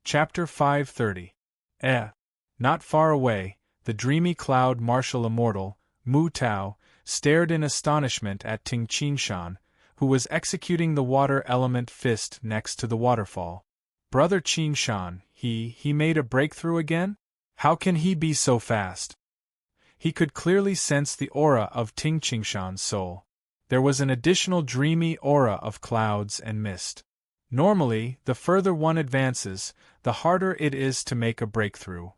Chapter 530. Not far away, the dreamy cloud martial immortal, Mu Tao, stared in astonishment at Ting Qingshan, who was executing the water element fist next to the waterfall. Brother Qingshan, he made a breakthrough again? How can he be so fast? He could clearly sense the aura of Ting Qingshan's soul. There was an additional dreamy aura of clouds and mist. Normally, the further one advances, the harder it is to make a breakthrough.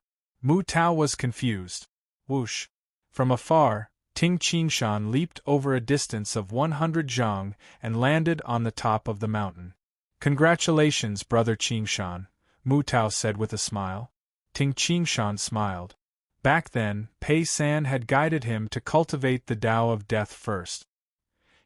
Mu Tao was confused. Whoosh! From afar, Ting Qingshan leaped over a distance of 100 zhang and landed on the top of the mountain. Congratulations, Brother Qingshan, Mu Tao said with a smile. Ting Qingshan smiled. Back then, Pei San had guided him to cultivate the Tao of Death first.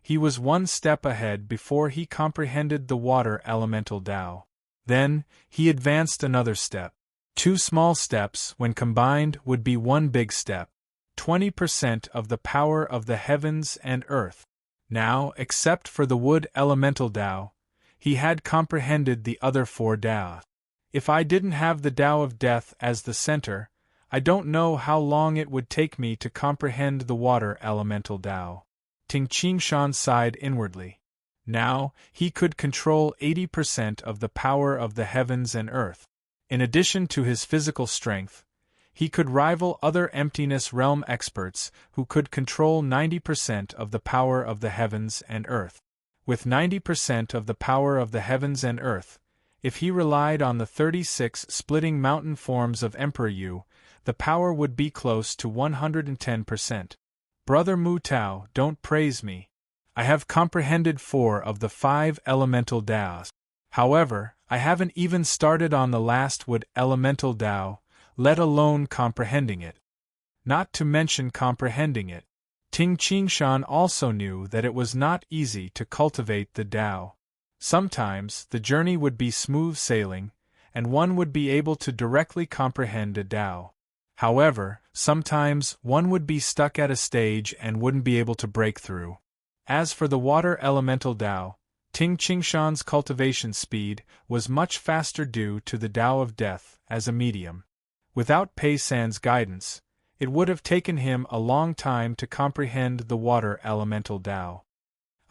He was one step ahead before he comprehended the water elemental Tao. Then, he advanced another step. 2 small steps, when combined, would be 1 big step. 20% of the power of the heavens and earth. Now, except for the wood elemental Tao, he had comprehended the other 4 Tao. If I didn't have the Tao of Death as the center, I don't know how long it would take me to comprehend the water elemental Tao. Ting Qingshan sighed inwardly. Now, he could control 80% of the power of the heavens and earth. In addition to his physical strength, he could rival other emptiness realm experts who could control 90% of the power of the heavens and earth. With 90% of the power of the heavens and earth, if he relied on the 36 splitting mountain forms of Emperor Yu, the power would be close to 110%. Brother Mu Tao, don't praise me. I have comprehended 4 of the 5 elemental Taos. However, I haven't even started on the last wood elemental Tao, let alone comprehending it. Not to mention comprehending it. Ting Qingshan also knew that it was not easy to cultivate the Tao. Sometimes, the journey would be smooth sailing, and one would be able to directly comprehend a Tao. However, sometimes one would be stuck at a stage and wouldn't be able to break through. As for the water elemental Tao, Ting Qingshan's cultivation speed was much faster due to the Tao of Death as a medium. Without Pei San's guidance, it would have taken him a long time to comprehend the water elemental Tao.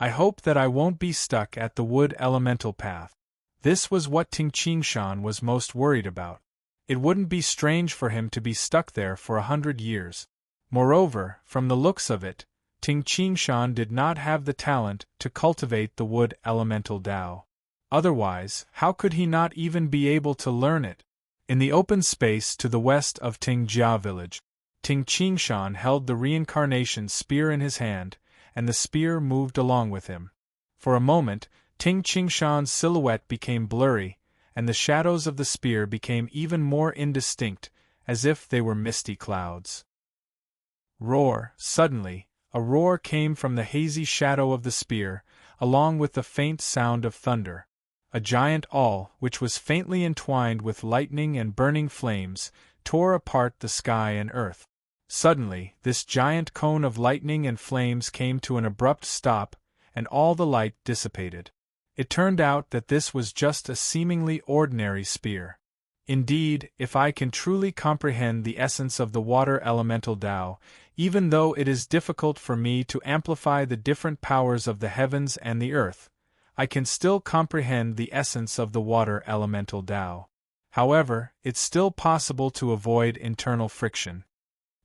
I hope that I won't be stuck at the wood elemental path. This was what Ting Qingshan was most worried about. It wouldn't be strange for him to be stuck there for 100 years. Moreover, from the looks of it, Ting Qingshan did not have the talent to cultivate the wood elemental Tao. Otherwise, how could he not even be able to learn it? In the open space to the west of Tingjia village, Ting Qingshan held the reincarnation spear in his hand, and the spear moved along with him. For a moment, Ting Qingshan's silhouette became blurry, and the shadows of the spear became even more indistinct, as if they were misty clouds. Roar! Suddenly, a roar came from the hazy shadow of the spear, along with the faint sound of thunder. A giant awl, which was faintly entwined with lightning and burning flames, tore apart the sky and earth. Suddenly, this giant cone of lightning and flames came to an abrupt stop, and all the light dissipated. It turned out that this was just a seemingly ordinary spear. Indeed, if I can truly comprehend the essence of the water elemental Tao, even though it is difficult for me to amplify the different powers of the heavens and the earth, I can still comprehend the essence of the water elemental Tao. However, it's still possible to avoid internal friction.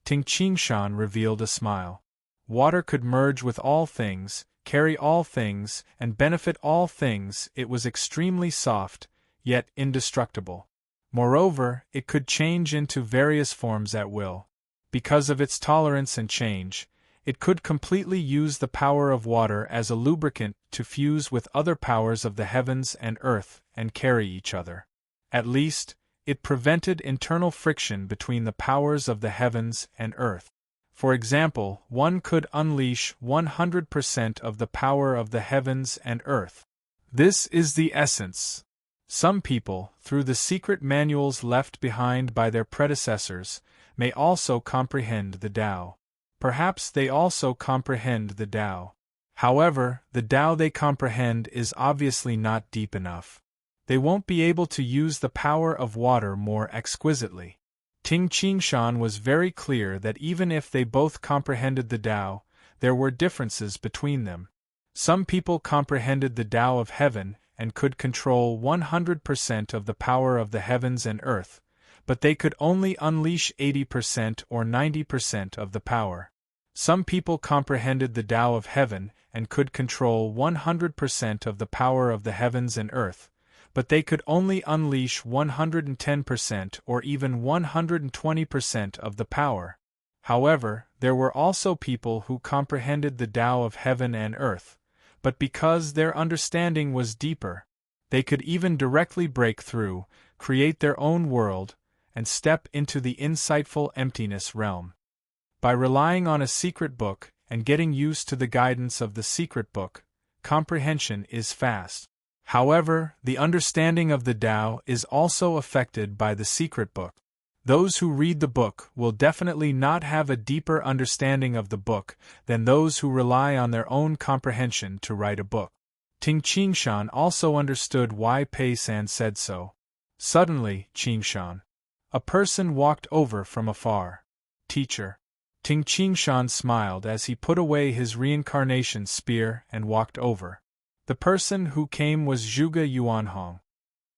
Ting Qingshan revealed a smile. Water could merge with all things, carry all things, and benefit all things. It was extremely soft, yet indestructible. Moreover, it could change into various forms at will. Because of its tolerance and change, it could completely use the power of water as a lubricant to fuse with other powers of the heavens and earth and carry each other. At least, it prevented internal friction between the powers of the heavens and earth. For example, one could unleash 100% of the power of the heavens and earth. This is the essence. Some people, through the secret manuals left behind by their predecessors, may also comprehend the Tao. Perhaps they also comprehend the Tao. However, the Tao they comprehend is obviously not deep enough. they won't be able to use the power of water more exquisitely. Ting Qingshan was very clear that even if they both comprehended the Tao, there were differences between them. Some people comprehended the Tao of heaven and could control 100% of the power of the heavens and earth, but they could only unleash 80% or 90% of the power. Some people comprehended the Tao of heaven and could control 100% of the power of the heavens and earth, but they could only unleash 110% or even 120% of the power. However, there were also people who comprehended the Tao of heaven and earth, but because their understanding was deeper, they could even directly break through, create their own world, and step into the insightful emptiness realm. By relying on a secret book and getting used to the guidance of the secret book, comprehension is fast. However, the understanding of the Tao is also affected by the secret book. Those who read the book will definitely not have a deeper understanding of the book than those who rely on their own comprehension to write a book. Ting Qingshan also understood why Pei San said so. Suddenly, Qingshan. A person walked over from afar. Teacher. Ting Qingshan smiled as he put away his reincarnation spear and walked over. The person who came was Zhuge Yuanhong.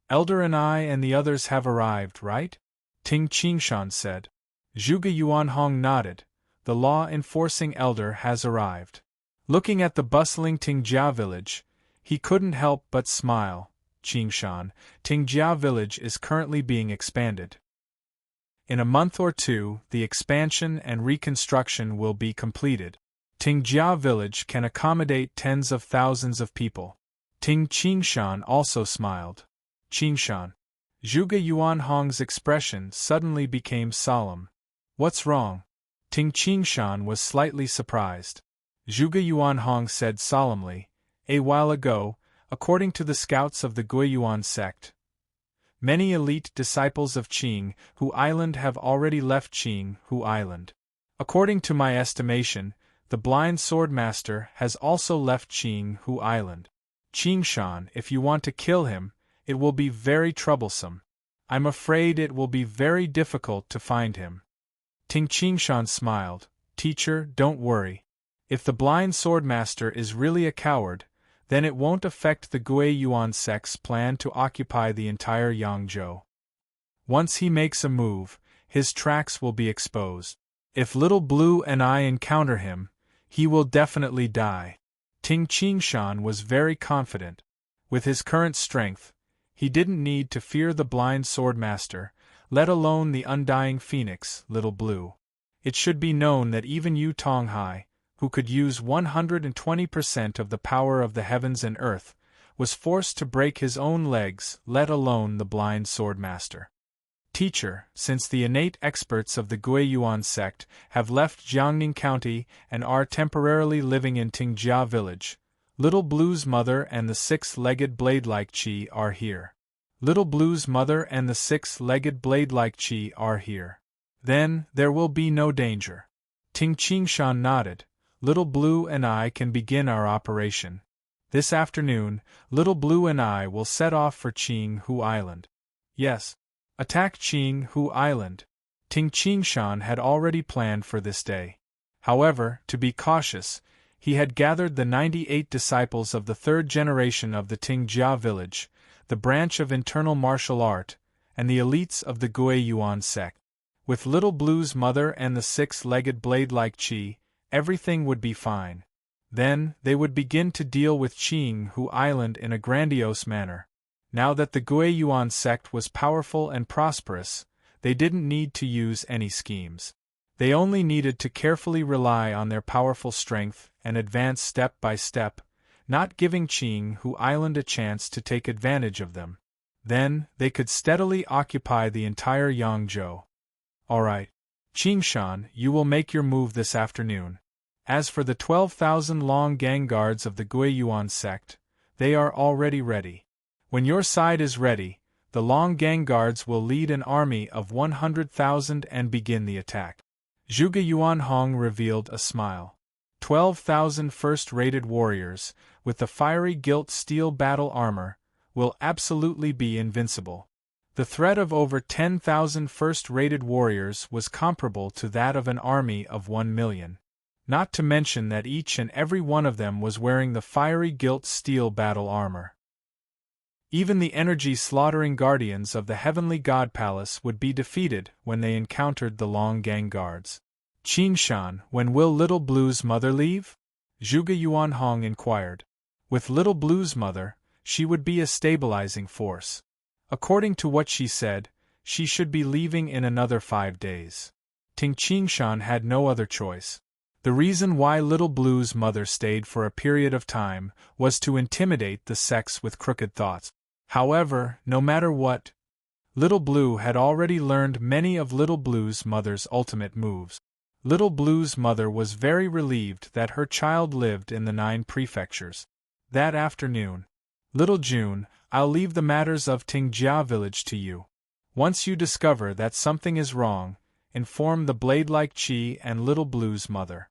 Elder and I and the others have arrived, right? Ting Qingshan said. Zhuge Yuanhong nodded. The law-enforcing elder has arrived. Looking at the bustling Tingjia village, he couldn't help but smile. Qingshan, Tingjia village is currently being expanded. In a month or two, the expansion and reconstruction will be completed. Tingjia village can accommodate tens of thousands of people. Ting Qingshan also smiled. Qingshan. Zhuge Yuanhong's expression suddenly became solemn. What's wrong? Ting Qingshan was slightly surprised. Zhuge Yuanhong said solemnly, a while ago, according to the scouts of the Guiyuan sect, many elite disciples of Qing Hu Island have already left Qing Hu Island. According to my estimation, the blind swordmaster has also left Qing Hu Island. Qingshan, if you want to kill him, it will be very troublesome. I'm afraid it will be very difficult to find him. Ting Qingshan smiled. Teacher, don't worry. If the blind swordmaster is really a coward, then it won't affect the Guiyuan sect's plan to occupy the entire Yangzhou. Once he makes a move, his tracks will be exposed. If Little Blue and I encounter him, he will definitely die. Ting Qingshan was very confident. With his current strength, he didn't need to fear the blind swordmaster, let alone the undying phoenix, Little Blue. It should be known that even Yu Tonghai, who could use 120% of the power of the heavens and earth, was forced to break his own legs, let alone the blind swordmaster. Teacher, since the innate experts of the Guiyuan sect have left Jiangning County and are temporarily living in Tingjia village, Little Blue's mother and the six-legged blade-like Qi are here. Little Blue's mother and the six-legged blade-like Qi are here. Then, there will be no danger. Ting Qingshan nodded. Little Blue and I can begin our operation. This afternoon, Little Blue and I will set off for Qing Hu Island. Yes. Attack Qing Hu Island. Ting Qingshan had already planned for this day. However, to be cautious, he had gathered the 98 disciples of the third generation of the Tingjia village, the branch of internal martial art, and the elites of the Guiyuan sect. With Little Blue's mother and the six-legged blade-like Qi, everything would be fine. Then, they would begin to deal with Qing Hu Island in a grandiose manner. Now that the Guiyuan sect was powerful and prosperous, they didn't need to use any schemes. They only needed to carefully rely on their powerful strength and advance step by step, not giving Qing Hu Island a chance to take advantage of them. Then, they could steadily occupy the entire Yangzhou. All right. Qingshan, you will make your move this afternoon. As for the 12,000 long gang guards of the Guiyuan sect, they are already ready. When your side is ready, the long gang guards will lead an army of 100,000 and begin the attack. Zhuge Yuanhong revealed a smile. 12,000 first-rated warriors, with the fiery gilt steel battle armor, will absolutely be invincible. The threat of over 10,000 first-rated warriors was comparable to that of an army of 1 million. Not to mention that each and every one of them was wearing the fiery gilt steel battle armor. Even the energy-slaughtering guardians of the heavenly god palace would be defeated when they encountered the Long Gang guards. "Qingshan, when will Little Blue's mother leave?" Zhuge Yuanhong inquired. With Little Blue's mother, she would be a stabilizing force. According to what she said, she should be leaving in another 5 days. Ting Qingshan had no other choice. The reason why Little Blue's mother stayed for a period of time was to intimidate the sex with crooked thoughts. However, no matter what, Little Blue had already learned many of Little Blue's mother's ultimate moves. Little Blue's mother was very relieved that her child lived in the 9 prefectures. That afternoon, "Little June, I'll leave the matters of Tingjia village to you. Once you discover that something is wrong, inform the blade-like Qi and Little Blue's mother."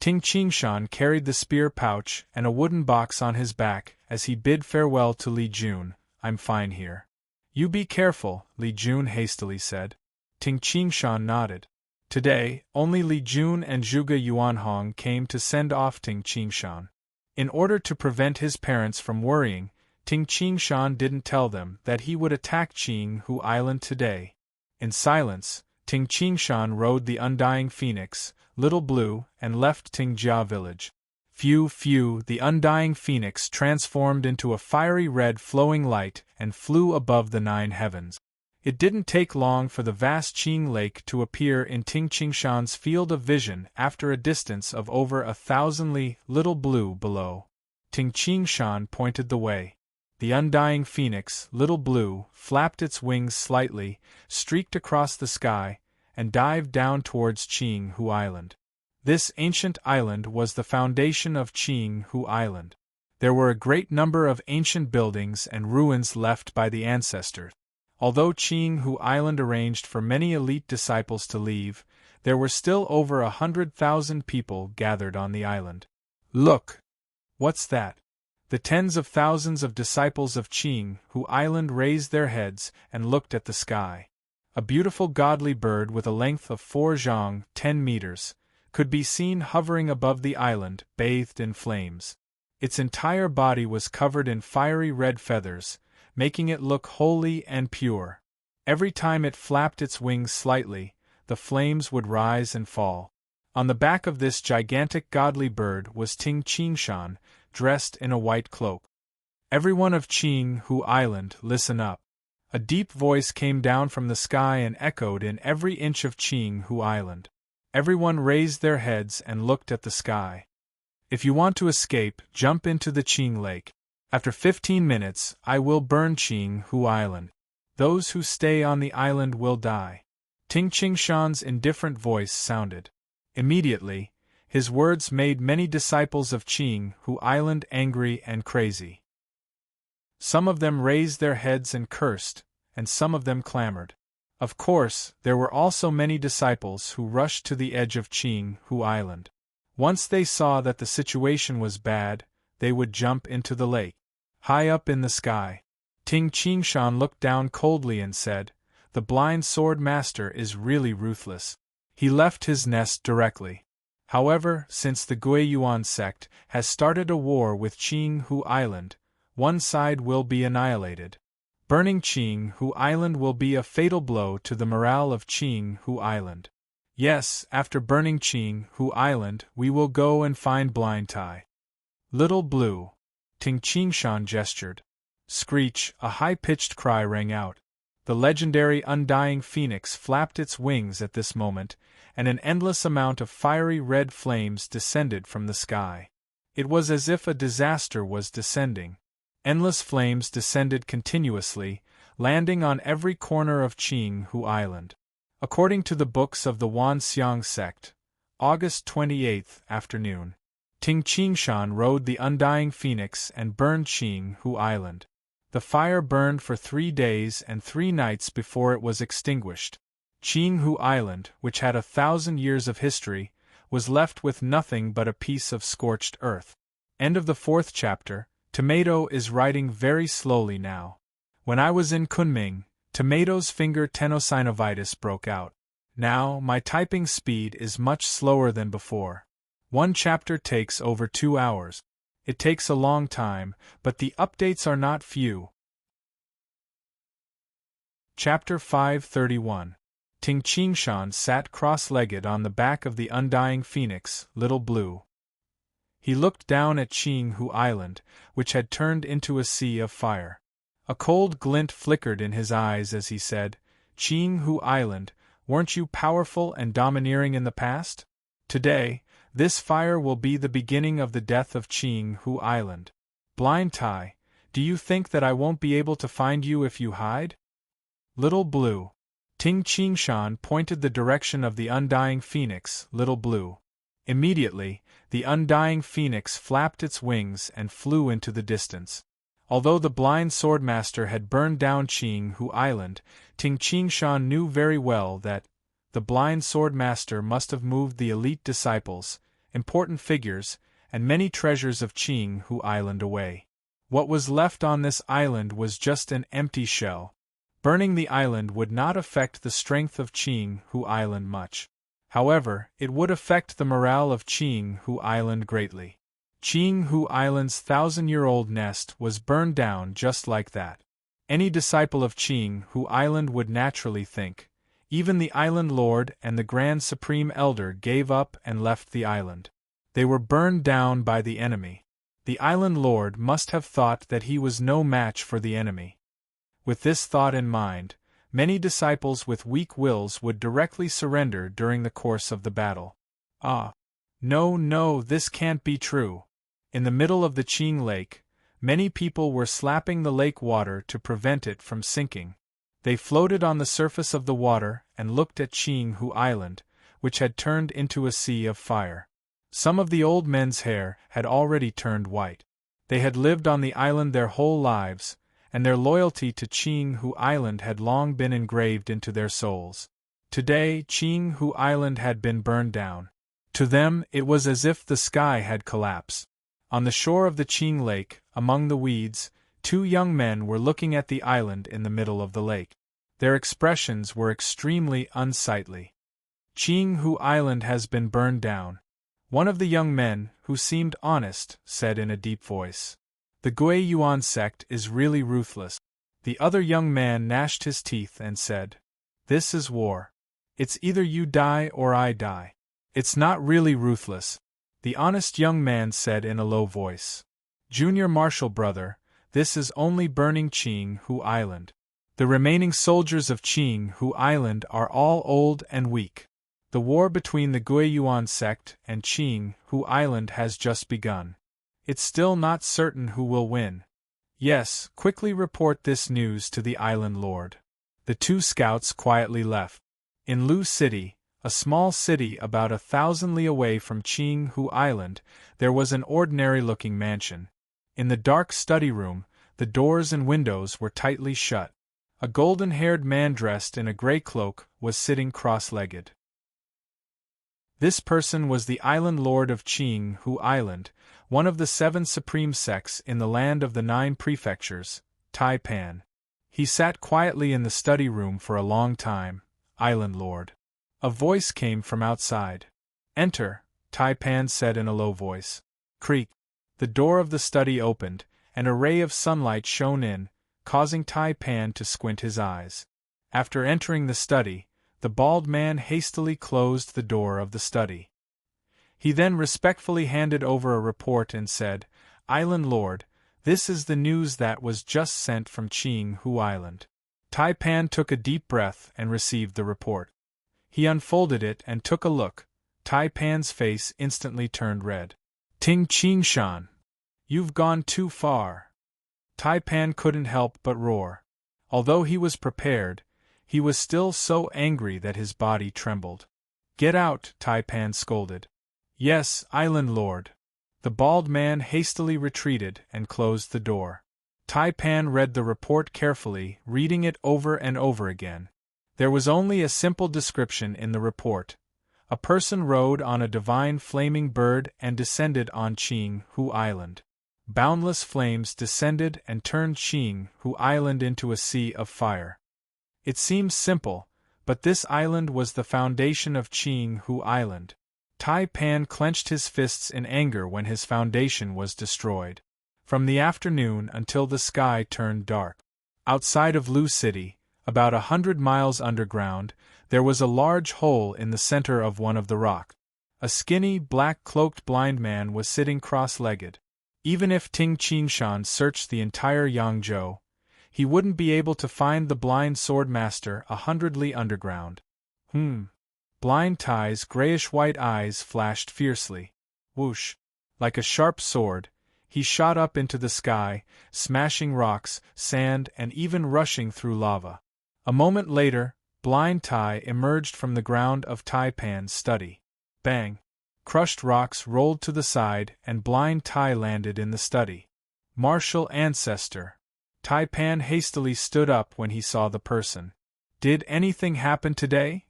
Ting Qingshan carried the spear pouch and a wooden box on his back as he bid farewell to Li Jun. "I'm fine here." "You be careful," Li Jun hastily said. Ting Qingshan nodded. Today, only Li Jun and Zhuge Yuanhong came to send off Ting Qingshan. In order to prevent his parents from worrying, Ting Qingshan didn't tell them that he would attack Qinghu Island today. In silence, Ting Qingshan rode the undying phoenix, Little Blue, and left Tingjia village. Phew, the undying phoenix transformed into a fiery red flowing light and flew above the 9 heavens. It didn't take long for the vast Qing Lake to appear in Ting Qingshan's field of vision after a distance of over 1,000 li. Little Blue below. Ting Qingshan pointed the way. The undying phoenix, Little Blue, flapped its wings slightly, streaked across the sky, and dived down towards Qinghu Island. This ancient island was the foundation of Qinghu Island. There were a great number of ancient buildings and ruins left by the ancestors. Although Qinghu Island arranged for many elite disciples to leave, there were still over 100,000 people gathered on the island. "Look! What's that?" The tens of thousands of disciples of Qinghu Island raised their heads and looked at the sky. A beautiful godly bird with a length of 4 zhang, 10 meters, could be seen hovering above the island, bathed in flames. Its entire body was covered in fiery red feathers, making it look holy and pure. Every time it flapped its wings slightly, the flames would rise and fall. On the back of this gigantic godly bird was Ting Qingshan, dressed in a white cloak. "Everyone of Qinghu Island, listen up." A deep voice came down from the sky and echoed in every inch of Qinghu Island. Everyone raised their heads and looked at the sky. "If you want to escape, jump into the Qing Lake. After 15 minutes, I will burn Qinghu Island. Those who stay on the island will die." Ting Qingshan's indifferent voice sounded. Immediately, his words made many disciples of Qinghu Island angry and crazy. Some of them raised their heads and cursed, and some of them clamored. Of course, there were also many disciples who rushed to the edge of Qinghu Island. Once they saw that the situation was bad, they would jump into the lake. High up in the sky, Ting Qingshan looked down coldly and said, "The blind sword master is really ruthless." He left his nest directly. However, since the Guiyuan sect has started a war with Qinghu Island, one side will be annihilated. Burning Qinghu Island will be a fatal blow to the morale of Qinghu Island. Yes, after burning Qinghu Island, we will go and find Blind Tai. Little Blue. Ting Qingshan gestured. Screech, a high-pitched cry rang out. The legendary undying phoenix flapped its wings at this moment, and an endless amount of fiery red flames descended from the sky. It was as if a disaster was descending. Endless flames descended continuously, landing on every corner of Qinghu Island. According to the books of the Wanxiang sect, August 28th afternoon, Ting Qingshan rode the undying phoenix and burned Qinghu Island. The fire burned for 3 days and 3 nights before it was extinguished. Qinghu Island, which had 1,000 years of history, was left with nothing but a piece of scorched earth. End of the 4th chapter. Tomato is writing very slowly now. When I was in Kunming, Tomato's finger tenosynovitis broke out. Now, my typing speed is much slower than before. One chapter takes over 2 hours. It takes a long time, but the updates are not few. Chapter 531. Ting Qingshan sat cross-legged on the back of the undying phoenix, Little Blue. He looked down at Qinghu Island, which had turned into a sea of fire. A cold glint flickered in his eyes as he said, "Qinghu Island, weren't you powerful and domineering in the past? Today, this fire will be the beginning of the death of Qinghu Island. Blind Tai, do you think that I won't be able to find you if you hide?" Little Blue. Ting Qingshan pointed the direction of the undying phoenix, Little Blue. Immediately, the undying phoenix flapped its wings and flew into the distance. Although the blind swordmaster had burned down Qinghu Island, Ting Qingshan knew very well that the blind swordmaster must have moved the elite disciples, important figures, and many treasures of Qinghu Island away. What was left on this island was just an empty shell. Burning the island would not affect the strength of Qinghu Island much. However, it would affect the morale of Qinghu Island greatly. Qinghu Island's 1,000-year-old nest was burned down just like that. Any disciple of Qinghu Island would naturally think. Even the island lord and the Grand Supreme Elder gave up and left the island. They were burned down by the enemy. The island lord must have thought that he was no match for the enemy. With this thought in mind, many disciples with weak wills would directly surrender during the course of the battle. Ah! No, this can't be true. In the middle of the Qing Lake, many people were slapping the lake water to prevent it from sinking. They floated on the surface of the water and looked at Qinghu Island, which had turned into a sea of fire. Some of the old men's hair had already turned white. They had lived on the island their whole lives, and their loyalty to Qinghu Island had long been engraved into their souls. Today, Qinghu Island had been burned down. To them, it was as if the sky had collapsed. On the shore of the Qing Lake, among the weeds, 2 young men were looking at the island in the middle of the lake. Their expressions were extremely unsightly. "Qinghu Island has been burned down," one of the young men, who seemed honest, said in a deep voice. "The Gui Yuan sect is really ruthless." The other young man gnashed his teeth and said, "This is war. It's either you die or I die. It's not really ruthless," the honest young man said in a low voice. "Junior Marshal brother, this is only burning Qinghu Island. The remaining soldiers of Qinghu Island are all old and weak. The war between the Gui Yuan sect and Qinghu Island has just begun. It's still not certain who will win. Yes, quickly report this news to the island lord." The 2 scouts quietly left. In Lu City, a small city about 1,000 li away from Qinghu Island, there was an ordinary-looking mansion. In the dark study room, the doors and windows were tightly shut. A golden-haired man dressed in a gray cloak was sitting cross-legged. This person was the island lord of Qinghu Island, one of the 7 supreme sects in the land of the 9 prefectures, Taipan. He sat quietly in the study room for a long time. "Island lord." A voice came from outside. "Enter," Taipan said in a low voice. Creak. The door of the study opened, and a ray of sunlight shone in, causing Taipan to squint his eyes. After entering the study, the bald man hastily closed the door of the study. He then respectfully handed over a report and said, "Island Lord, this is the news that was just sent from Qinghu Island." Taipan took a deep breath and received the report. He unfolded it and took a look. Taipan's face instantly turned red. "Ting Qingshan, you've gone too far." Taipan couldn't help but roar. Although he was prepared, he was still so angry that his body trembled. "Get out," Taipan scolded. "Yes, Island Lord." The bald man hastily retreated and closed the door. Taipan read the report carefully, reading it over and over again. There was only a simple description in the report. A person rode on a divine flaming bird and descended on Qinghu Island. Boundless flames descended and turned Qing Hu Island into a sea of fire. It seems simple, but this island was the foundation of Qing Hu Island. Tai Pan clenched his fists in anger when his foundation was destroyed. From the afternoon until the sky turned dark. Outside of Lu City, about 100 miles underground, there was a large hole in the center of one of the rocks. A skinny, black-cloaked blind man was sitting cross-legged. Even if Ting Qingshan searched the entire Yangzhou, he wouldn't be able to find the blind sword master 100 li underground. Blind Tai's grayish-white eyes flashed fiercely. Whoosh! Like a sharp sword, he shot up into the sky, smashing rocks, sand, and even rushing through lava. A moment later, Blind Tai emerged from the ground of Tai Pan's study. Bang! Crushed rocks rolled to the side and Blind Tai landed in the study. Martial ancestor. Tai Pan hastily stood up when he saw the person. Did anything happen today?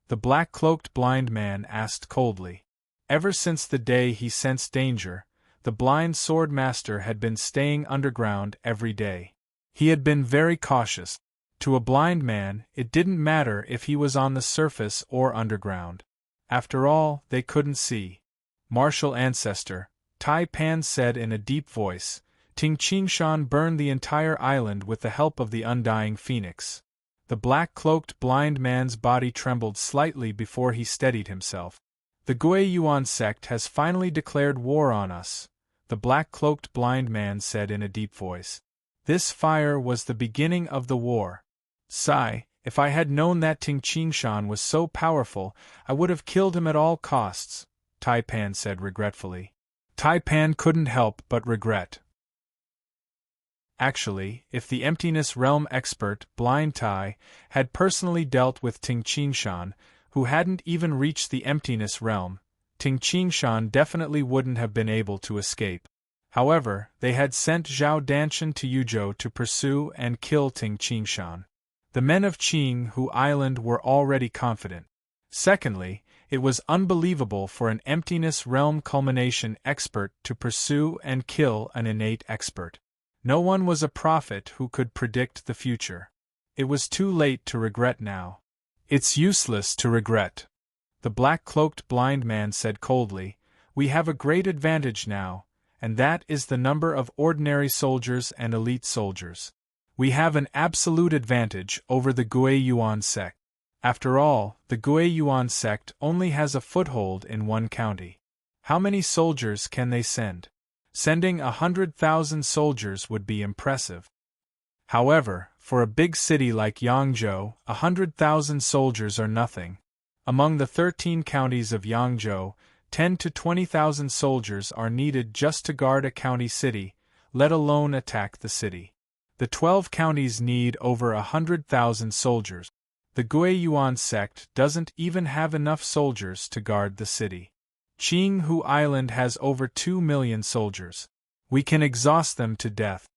The black-cloaked blind man asked coldly. Ever since the day he sensed danger, the blind sword master had been staying underground every day. He had been very cautious. To a blind man, it didn't matter if he was on the surface or underground. After all, they couldn't see. Martial ancestor, Tai Pan said in a deep voice, Ting Qingshan burned the entire island with the help of the undying phoenix. The black-cloaked blind man's body trembled slightly before he steadied himself. The Gui Yuan sect has finally declared war on us, the black-cloaked blind man said in a deep voice. This fire was the beginning of the war. Sigh, if I had known that Ting Qingshan was so powerful, I would have killed him at all costs, Tai Pan said regretfully. Tai Pan couldn't help but regret. Actually, if the Emptiness Realm expert, Blind Tai, had personally dealt with Ting Qingshan, who hadn't even reached the Emptiness Realm, Ting Qingshan definitely wouldn't have been able to escape. However, they had sent Zhao Danshan to Yuzhou to pursue and kill Ting Qingshan. The men of Qing Hu Island were already confident. Secondly, it was unbelievable for an Emptiness Realm culmination expert to pursue and kill an innate expert. No one was a prophet who could predict the future. It was too late to regret now. It's useless to regret. The black-cloaked blind man said coldly, We have a great advantage now, and that is the number of ordinary soldiers and elite soldiers. We have an absolute advantage over the Gui Yuan sect. After all, the Gui Yuan sect only has a foothold in one county. How many soldiers can they send? Sending 100,000 soldiers would be impressive. However, for a big city like Yangzhou, 100,000 soldiers are nothing. Among the 13 counties of Yangzhou, 10 to 20,000 soldiers are needed just to guard a county city, let alone attack the city. The 12 counties need over 100,000 soldiers. The Gui Yuan sect doesn't even have enough soldiers to guard the city. Qing Hu Island has over 2 million soldiers. We can exhaust them to death.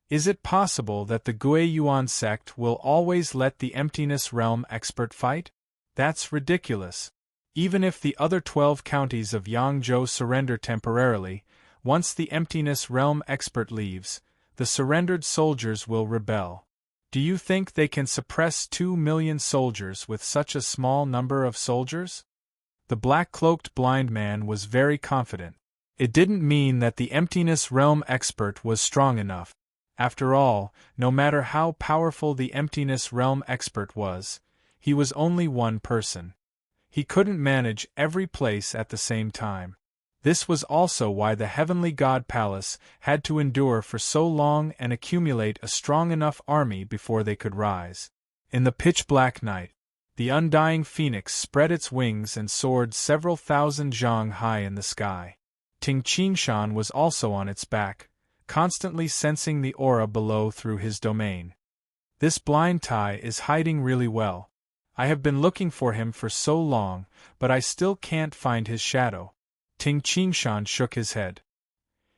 Is it possible that the Gui Yuan sect will always let the Emptiness Realm expert fight? That's ridiculous. Even if the other 12 counties of Yangzhou surrender temporarily, once the Emptiness Realm expert leaves, the surrendered soldiers will rebel. Do you think they can suppress 2 million soldiers with such a small number of soldiers? The black-cloaked blind man was very confident. It didn't mean that the Emptiness Realm expert was strong enough. After all, no matter how powerful the Emptiness Realm expert was, he was only one person. He couldn't manage every place at the same time. This was also why the Heavenly God Palace had to endure for so long and accumulate a strong enough army before they could rise. In the pitch-black night, the undying phoenix spread its wings and soared several thousand zhang high in the sky. Ting Qingshan was also on its back, constantly sensing the aura below through his domain. This Blind Tai is hiding really well. I have been looking for him for so long, but I still can't find his shadow. Ting Qingshan shook his head.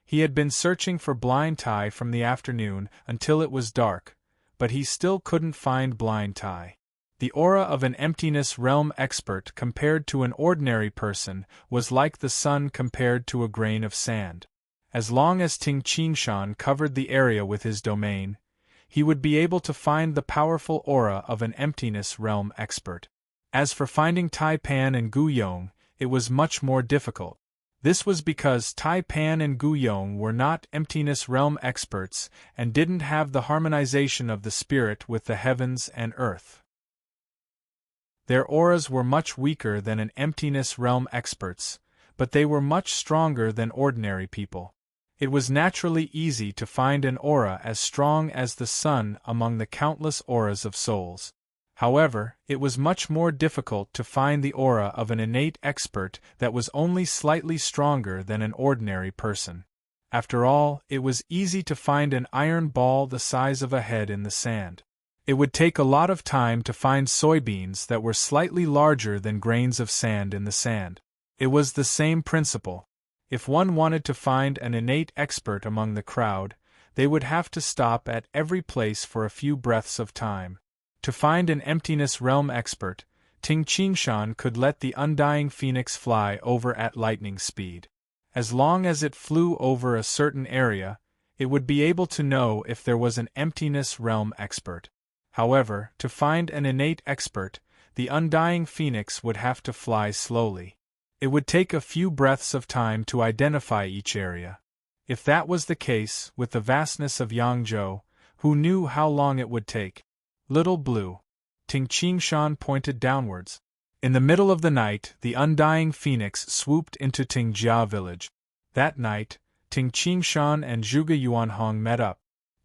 He had been searching for Blind Tai from the afternoon until it was dark, but he still couldn't find Blind Tai. The aura of an Emptiness Realm expert compared to an ordinary person was like the sun compared to a grain of sand. As long as Ting Qingshan covered the area with his domain, he would be able to find the powerful aura of an emptiness realm expert. As for finding Tai Pan and Gu Yong, it was much more difficult. This was because Tai Pan and Gu Yong were not emptiness realm experts and didn't have the harmonization of the spirit with the heavens and earth. Their auras were much weaker than an emptiness realm expert's, but they were much stronger than ordinary people. It was naturally easy to find an aura as strong as the sun among the countless auras of souls. However, it was much more difficult to find the aura of an innate expert that was only slightly stronger than an ordinary person. After all, it was easy to find an iron ball the size of a head in the sand. It would take a lot of time to find soybeans that were slightly larger than grains of sand in the sand. It was the same principle. If one wanted to find an innate expert among the crowd, they would have to stop at every place for a few breaths of time. To find an emptiness realm expert, Ting Qingshan could let the undying phoenix fly over at lightning speed. As long as it flew over a certain area, it would be able to know if there was an emptiness realm expert. However, to find an innate expert, the undying phoenix would have to fly slowly. It would take a few breaths of time to identify each area. If that was the case, with the vastness of Yangzhou, who knew how long it would take? Little Blue. Ting Qingshan pointed downwards. In the middle of the night, the undying phoenix swooped into Tingjia village. That night, Ting Qingshan and Zhuge Yuanhong met up.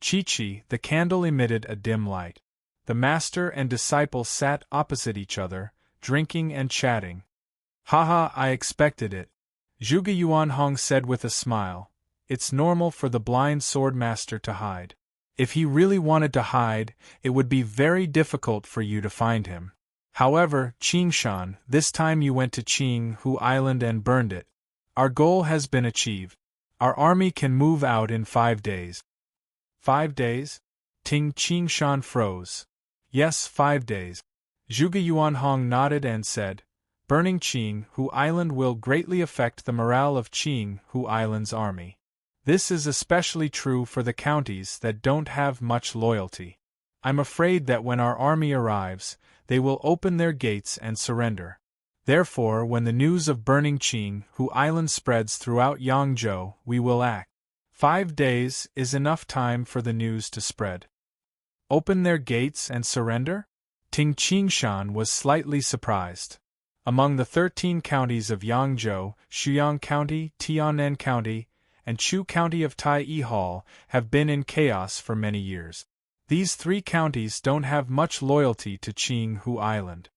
Chi-Chi, the candle emitted a dim light. The master and disciple sat opposite each other, drinking and chatting. Haha, I expected it. Zhuge Yuanhong said with a smile. It's normal for the blind sword master to hide. If he really wanted to hide, it would be very difficult for you to find him. However, Qingshan, this time you went to Qinghu Island and burned it. Our goal has been achieved. Our army can move out in 5 days. 5 days? Ting Qingshan froze. Yes, 5 days. Zhuge Yuanhong nodded and said, burning Qinghu Island will greatly affect the morale of Qinghu Island's army. This is especially true for the counties that don't have much loyalty. I'm afraid that when our army arrives, they will open their gates and surrender. Therefore, when the news of burning Qinghu Island spreads throughout Yangzhou, we will act. 5 days is enough time for the news to spread. Open their gates and surrender? Ting Qingshan was slightly surprised. Among the 13 counties of Yangzhou, Shuyang County, Tianan County, and Chu County of Tai-Hall have been in chaos for many years. These 3 counties don't have much loyalty to Qinghu Island.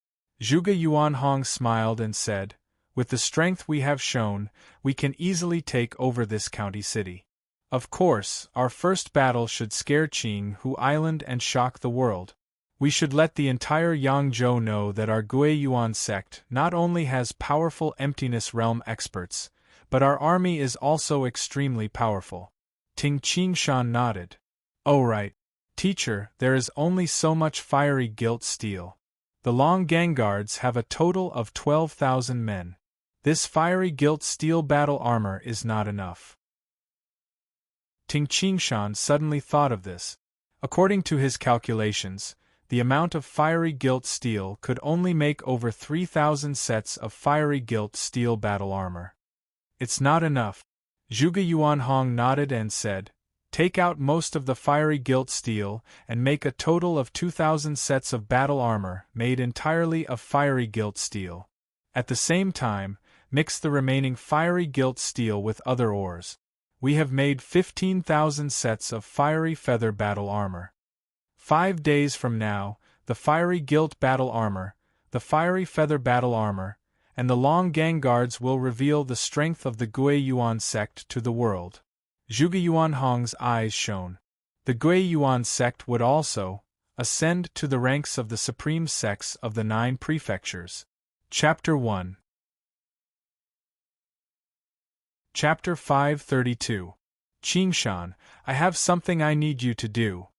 Zhuge Yuanhong smiled and said, with the strength we have shown, we can easily take over this county city. Of course, our first battle should scare Qinghu Island and shock the world. We should let the entire Yangzhou know that our Gui Yuan sect not only has powerful emptiness realm experts, but our army is also extremely powerful. Ting Qingshan nodded. Oh right. Teacher, there is only so much fiery gilt steel. The Long Gang Guards have a total of 12,000 men. This fiery gilt steel battle armor is not enough. Ting Qingshan suddenly thought of this. According to his calculations, the amount of fiery gilt steel could only make over 3,000 sets of fiery gilt steel battle armor. It's not enough. Zhuge Yuanhong nodded and said, take out most of the fiery gilt steel and make a total of 2,000 sets of battle armor made entirely of fiery gilt steel. At the same time, mix the remaining fiery gilt steel with other ores. We have made 15,000 sets of fiery feather battle armor. 5 days from now, the fiery gilt battle armor, the fiery feather battle armor, and the Long Gang Guards will reveal the strength of the Gui Yuan sect to the world. Zhuge Yuanhong's eyes shone. The Gui Yuan sect would also ascend to the ranks of the supreme sects of the 9 prefectures. Chapter 1. Chapter 532. Qingshan, I have something I need you to do.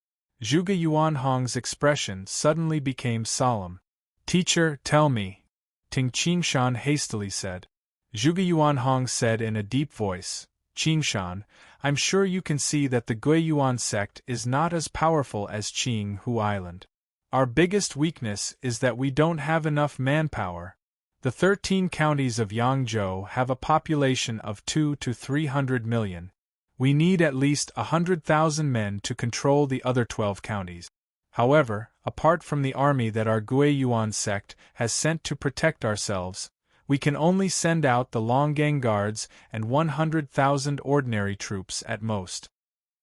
Zhuge Yuanhong's expression suddenly became solemn. Teacher, tell me. Ting Qingshan hastily said. Zhuge Yuanhong said in a deep voice, Qingshan, I'm sure you can see that the Guiyuan sect is not as powerful as Qinghu Island. Our biggest weakness is that we don't have enough manpower. The 13 counties of Yangzhou have a population of 2 to 300 million. We need at least 100,000 men to control the other 12 counties. However, apart from the army that our Guiyuan sect has sent to protect ourselves, we can only send out the Longgang Guards and 100,000 ordinary troops at most.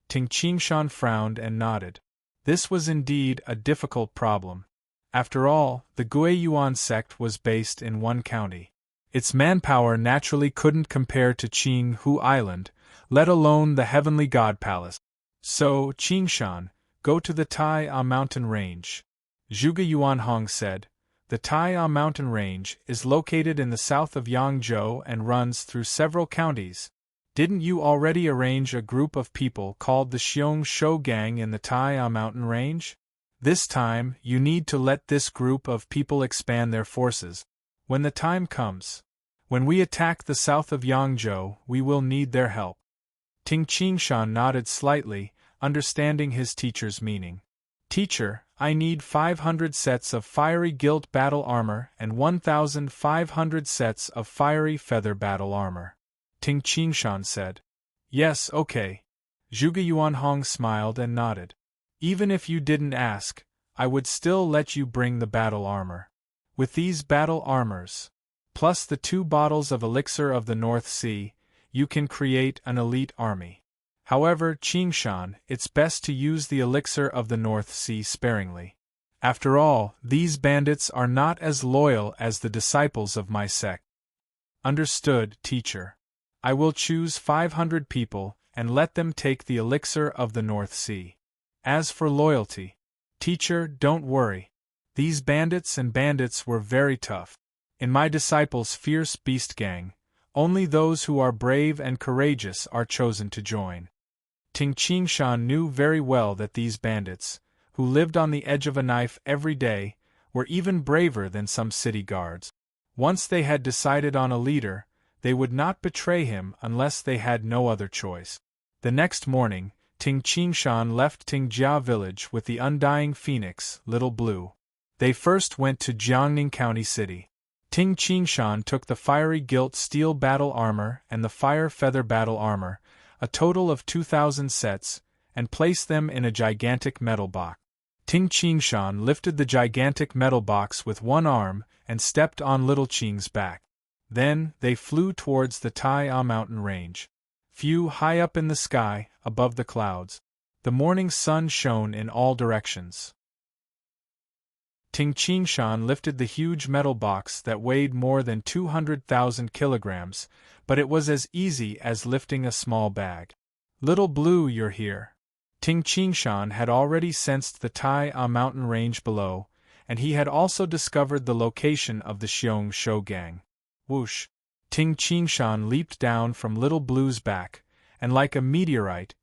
Ting Qingshan frowned and nodded. This was indeed a difficult problem. After all, the Guiyuan sect was based in one county. Its manpower naturally couldn't compare to Qinghu Island, let alone the Heavenly God Palace. So, Qingshan, go to the Tai mountain range. Zhuge Yuanhong said. The Tai mountain range is located in the south of Yangzhou and runs through several counties. Didn't you already arrange a group of people called the Xiong Shou Gang in the Tai mountain range? This time, you need to let this group of people expand their forces. When the time comes, when we attack the south of Yangzhou, we will need their help. Ting Qingshan nodded slightly, understanding his teacher's meaning. Teacher, I need 500 sets of fiery gilt battle armor and 1,500 sets of fiery feather battle armor. Ting Qingshan said. Yes, okay. Zhuge Yuanhong smiled and nodded. Even if you didn't ask, I would still let you bring the battle armor. With these battle armors, plus the 2 bottles of elixir of the North Sea, you can create an elite army. However, Qingshan, it's best to use the elixir of the North Sea sparingly. After all, these bandits are not as loyal as the disciples of my sect. Understood, teacher. I will choose 500 people and let them take the elixir of the North Sea. As for loyalty, teacher, don't worry. These bandits were very tough. In my disciples' fierce beast gang, only those who are brave and courageous are chosen to join. Ting Qingshan knew very well that these bandits, who lived on the edge of a knife every day, were even braver than some city guards. Once they had decided on a leader, they would not betray him unless they had no other choice. The next morning, Ting Qingshan left Tingjia village with the undying phoenix, Little Blue. They first went to Jiangning County City. Ting Qingshan took the fiery gilt steel battle armor and the fire feather battle armor, a total of 2,000 sets, and placed them in a gigantic metal box. Ting Qingshan lifted the gigantic metal box with one arm and stepped on Little Qing's back. Then, they flew towards the Tai mountain range. Few high up in the sky, above the clouds. The morning sun shone in all directions. Ting Qingshan lifted the huge metal box that weighed more than 200,000 kilograms, but it was as easy as lifting a small bag. Little Blue, you're here. Ting Qingshan had already sensed the Tai mountain range below, and he had also discovered the location of the Xiong Shou Gang. Whoosh! Ting Qingshan leaped down from Little Blue's back, and like a meteorite,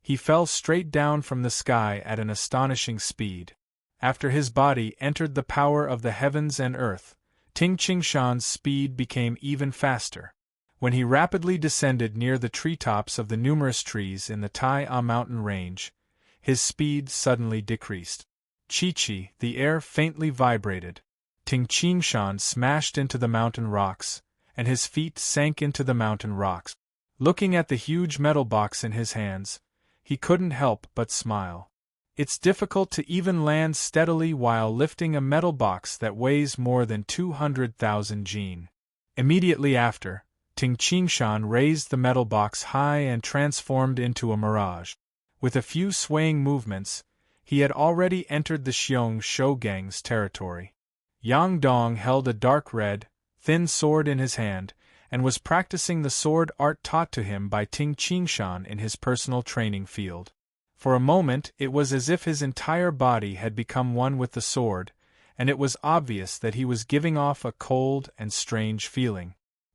he fell straight down from the sky at an astonishing speed. After his body entered the power of the heavens and earth, Ting Qingshan's speed became even faster. When he rapidly descended near the treetops of the numerous trees in the Tai mountain range, his speed suddenly decreased. Chi-chi, the air faintly vibrated. Ting Qingshan smashed into the mountain rocks, and his feet sank into the mountain rocks. Looking at the huge metal box in his hands, he couldn't help but smile. It's difficult to even land steadily while lifting a metal box that weighs more than 200,000 jin. Immediately after, Ting Qingshan raised the metal box high and transformed into a mirage. With a few swaying movements, he had already entered the Xiong Shou Gang's territory. Yang Dong held a dark red, thin sword in his hand, and was practicing the sword art taught to him by Ting Qingshan in his personal training field. For a moment it was as if his entire body had become one with the sword, and it was obvious that he was giving off a cold and strange feeling.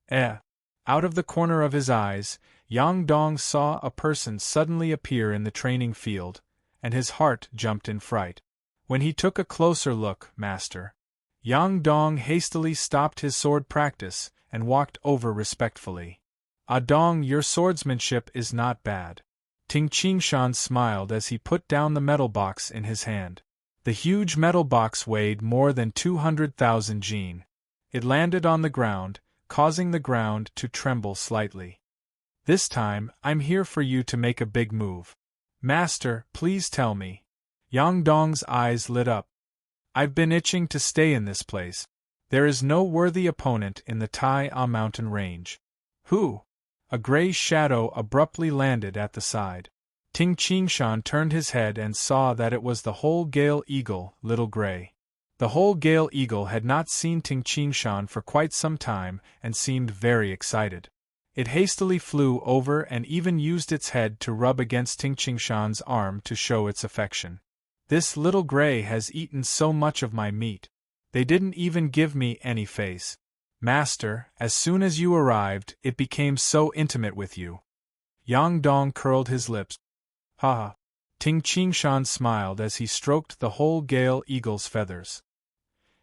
Out of the corner of his eyes, Yang Dong saw a person suddenly appear in the training field, and his heart jumped in fright. When he took a closer look, Master, Yang Dong hastily stopped his sword practice and walked over respectfully. Ah Dong, your swordsmanship is not bad. Ting Qingshan smiled as he put down the metal box in his hand. The huge metal box weighed more than 200,000 jin. It landed on the ground, causing the ground to tremble slightly. This time, I'm here for you to make a big move. Master, please tell me. Yang Dong's eyes lit up. I've been itching to stay in this place. There is no worthy opponent in the Tai A mountain range. Who? A gray shadow abruptly landed at the side. Ting Qingshan turned his head and saw that it was the whole Gale Eagle, Little Gray. The whole Gale Eagle had not seen Ting Qingshan for quite some time and seemed very excited. It hastily flew over and even used its head to rub against Ting Qingshan's arm to show its affection. This Little Gray has eaten so much of my meat. They didn't even give me any face. Master, as soon as you arrived, it became so intimate with you. Yang Dong curled his lips. Ha ha. Ting Qingshan smiled as he stroked the whole Gale Eagle's feathers.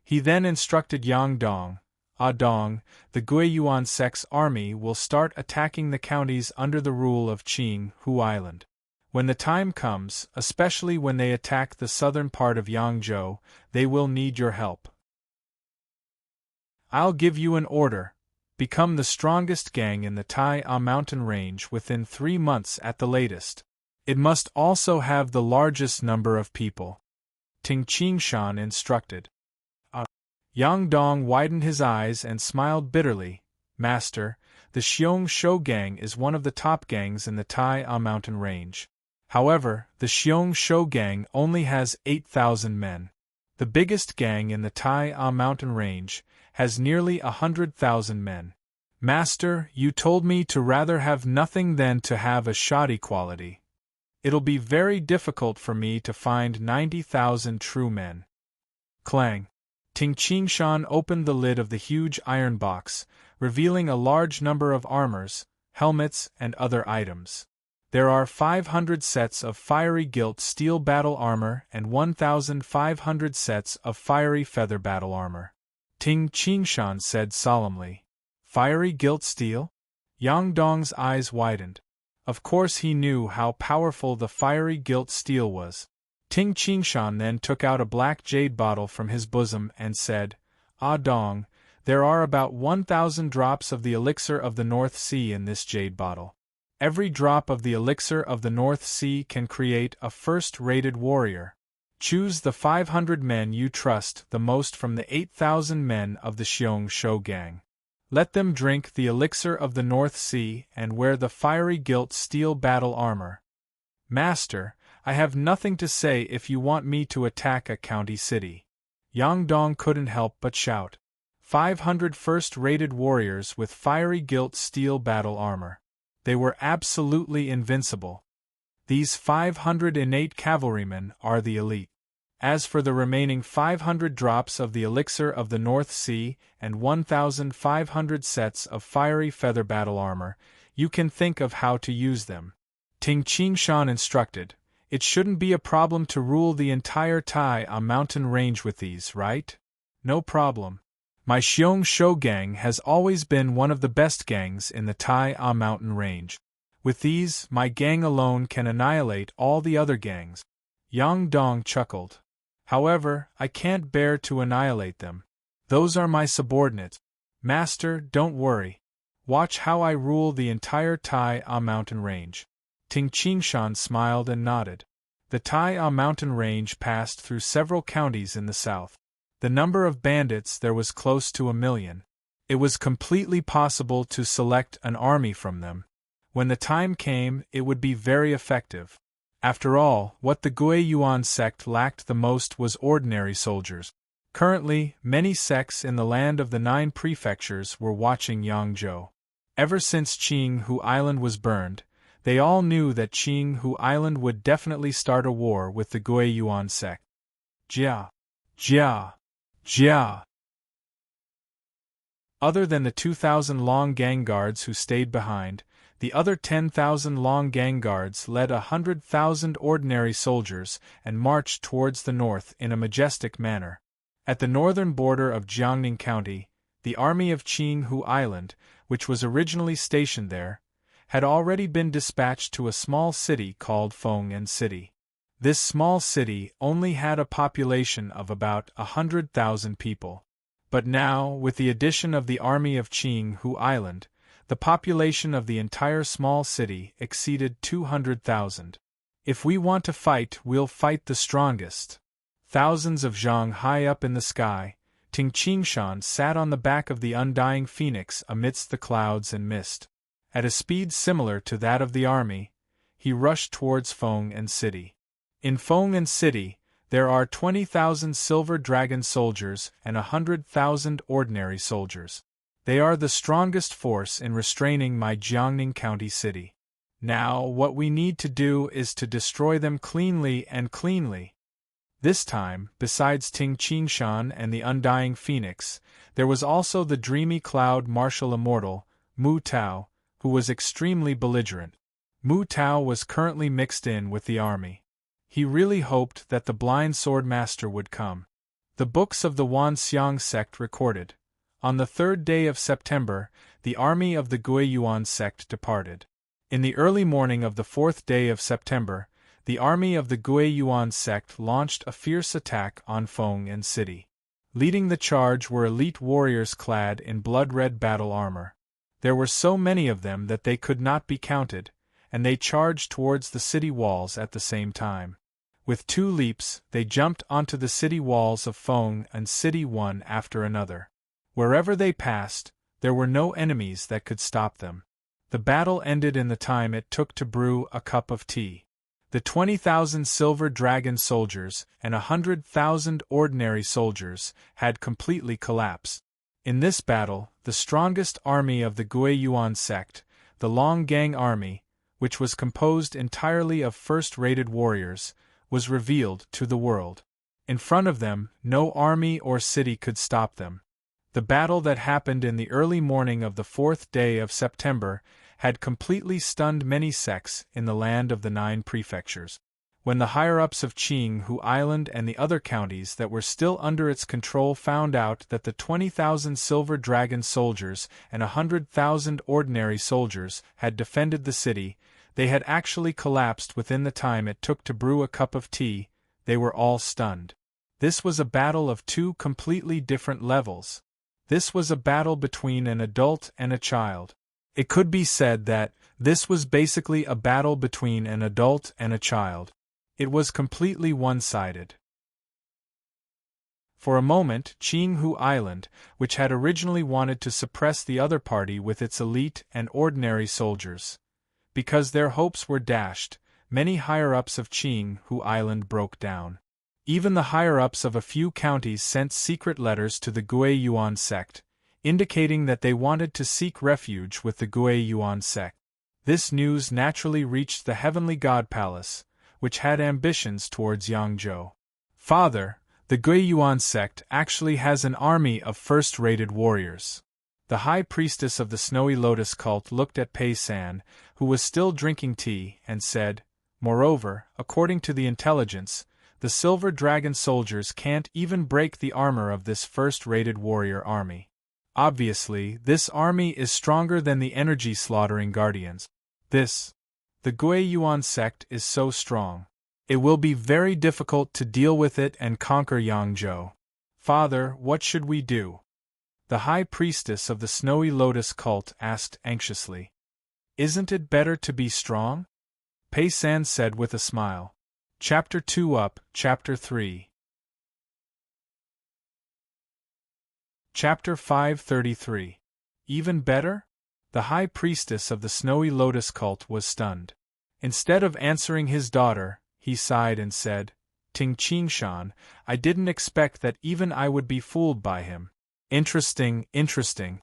He then instructed Yang Dong, Ah Dong, the Guiyuan sect's army will start attacking the counties under the rule of Qing Hu Island. When the time comes, especially when they attack the southern part of Yangzhou, they will need your help. I'll give you an order. Become the strongest gang in the Tai A mountain range within 3 months at the latest. It must also have the largest number of people. Ting Qingshan instructed. Yang Dong widened his eyes and smiled bitterly. Master, the Xiong Shou gang is one of the top gangs in the Tai A mountain range. However, the Xiong Shou gang only has 8,000 men. The biggest gang in the Tai A mountain range has nearly 100,000 men. Master, you told me to rather have nothing than to have a shoddy quality. It'll be very difficult for me to find 90,000 true men. Clang. Ting Qingshan opened the lid of the huge iron box, revealing a large number of armors, helmets, and other items. There are 500 sets of fiery gilt steel battle armor and 1,500 sets of fiery feather battle armor. Ting Qingshan said solemnly. Fiery gilt steel? Yang Dong's eyes widened. Of course he knew how powerful the fiery gilt steel was. Ting Qingshan then took out a black jade bottle from his bosom and said, Ah Dong, there are about 1,000 drops of the elixir of the North Sea in this jade bottle. Every drop of the elixir of the North Sea can create a first-rated warrior. Choose the 500 men you trust the most from the 8,000 men of the Xiong Shou gang. Let them drink the elixir of the North Sea and wear the fiery gilt steel battle armor. Master, I have nothing to say if you want me to attack a county city. Yang Dong couldn't help but shout. 500 first-rated warriors with fiery gilt steel battle armor. They were absolutely invincible. These 500 innate cavalrymen are the elite. As for the remaining 500 drops of the elixir of the North Sea and 1,500 sets of fiery feather battle armor, you can think of how to use them. Ting Qingshan instructed. It shouldn't be a problem to rule the entire Tai A mountain range with these, right? No problem. My Xiong Shou gang has always been one of the best gangs in the Tai A mountain range. With these, my gang alone can annihilate all the other gangs. Yang Dong chuckled. However, I can't bear to annihilate them. Those are my subordinates. Master, don't worry. Watch how I rule the entire Tai A mountain range. Ting Qingshan smiled and nodded. The Tai A mountain range passed through several counties in the south. The number of bandits there was close to 1,000,000. It was completely possible to select an army from them. When the time came, it would be very effective. After all, what the Guiyuan sect lacked the most was ordinary soldiers. Currently, many sects in the land of the 9 prefectures were watching Yangzhou. Ever since Qing Hu Island was burned, they all knew that Qing Hu Island would definitely start a war with the Guiyuan sect. Jia! Jia! Jia! Other than the 2,000 Long Gang guards who stayed behind, the other 10,000 Long Gang guards led 100,000 ordinary soldiers and marched towards the north in a majestic manner. At the northern border of Jiangning County, the army of Qing Hu Island, which was originally stationed there, had already been dispatched to a small city called Feng City. This small city only had a population of about 100,000 people. But now, with the addition of the army of Qinghu Island, the population of the entire small city exceeded 200,000. If we want to fight, we'll fight the strongest. Thousands of zhang high up in the sky, Ting Qingshan sat on the back of the undying phoenix amidst the clouds and mist. At a speed similar to that of the army, he rushed towards Feng City. In Feng City, there are 20,000 silver dragon soldiers and 100,000 ordinary soldiers. They are the strongest force in restraining my Jiangning County city. Now, what we need to do is to destroy them cleanly and cleanly. This time, besides Ting Qingshan and the undying phoenix, there was also the dreamy cloud martial immortal, Mu Tao, who was extremely belligerent. Mu Tao was currently mixed in with the army. He really hoped that the blind sword master would come. The books of the Wanxiang sect recorded, on the 3rd day of September, the army of the Guiyuan sect departed. In the early morning of the 4th day of September, the army of the Guiyuan sect launched a fierce attack on Feng City. Leading the charge were elite warriors clad in blood-red battle armor. There were so many of them that they could not be counted, and they charged towards the city walls at the same time. With 2 leaps, they jumped onto the city walls of Feng City one after another. Wherever they passed, there were no enemies that could stop them. The battle ended in the time it took to brew a cup of tea. The 20,000 silver dragon soldiers and 100,000 ordinary soldiers had completely collapsed. In this battle, the strongest army of the Guiyuan sect, the Long Gang army, which was composed entirely of first-rated warriors, was revealed to the world. In front of them, no army or city could stop them. The battle that happened in the early morning of the 4th day of September had completely stunned many sects in the land of the 9 prefectures. When the higher-ups of Qinghu Island and the other counties that were still under its control found out that the 20,000 silver dragon soldiers and 100,000 ordinary soldiers had defended the city, they had actually collapsed within the time it took to brew a cup of tea. They were all stunned. This was a battle of 2 completely different levels. This was a battle between an adult and a child. It could be said that this was basically a battle between an adult and a child. It was completely one-sided. For a moment, Qinghu Island, which had originally wanted to suppress the other party with its elite and ordinary soldiers, because their hopes were dashed, many higher-ups of Qinghu Island broke down. Even the higher-ups of a few counties sent secret letters to the Guiyuan sect, indicating that they wanted to seek refuge with the Guiyuan sect. This news naturally reached the Heavenly God Palace, which had ambitions towards Yangzhou. Father, the Guiyuan sect actually has an army of first-rated warriors. The high priestess of the Snowy Lotus cult looked at Pei San, who was still drinking tea, and said, "Moreover, according to the intelligence, the silver dragon soldiers can't even break the armor of this first-rated warrior army. Obviously, this army is stronger than the energy-slaughtering guardians. The Guiyuan sect is so strong. It will be very difficult to deal with it and conquer Yangzhou. Father, what should we do?" The high priestess of the Snowy Lotus cult asked anxiously. "Isn't it better to be strong?" Pei San said with a smile. Chapter 2 up, Chapter 3. Chapter 533. Even better? The high priestess of the Snowy Lotus cult was stunned. Instead of answering his daughter, he sighed and said, "Ting Qingshan, I didn't expect that even I would be fooled by him. Interesting, interesting."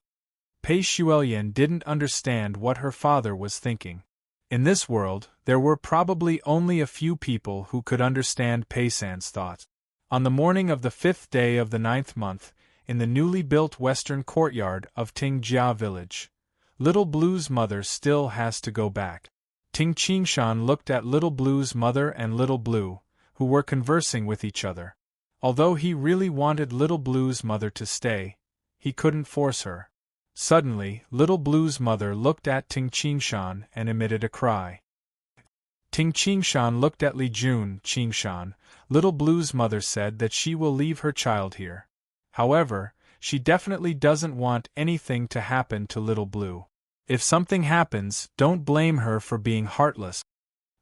Pei Xuelian didn't understand what her father was thinking. In this world, there were probably only a few people who could understand Pei San's thoughts. On the morning of the 5th day of the 9th month, in the newly built western courtyard of Tingjia village, Little Blue's mother still has to go back. Ting Qingshan looked at Little Blue's mother and Little Blue, who were conversing with each other. Although he really wanted Little Blue's mother to stay, he couldn't force her. Suddenly, Little Blue's mother looked at Ting Qingshan and emitted a cry. Ting Qingshan looked at Li Jun. Qingshan, Little Blue's mother said that she will leave her child here. However, she definitely doesn't want anything to happen to Little Blue. If something happens, don't blame her for being heartless.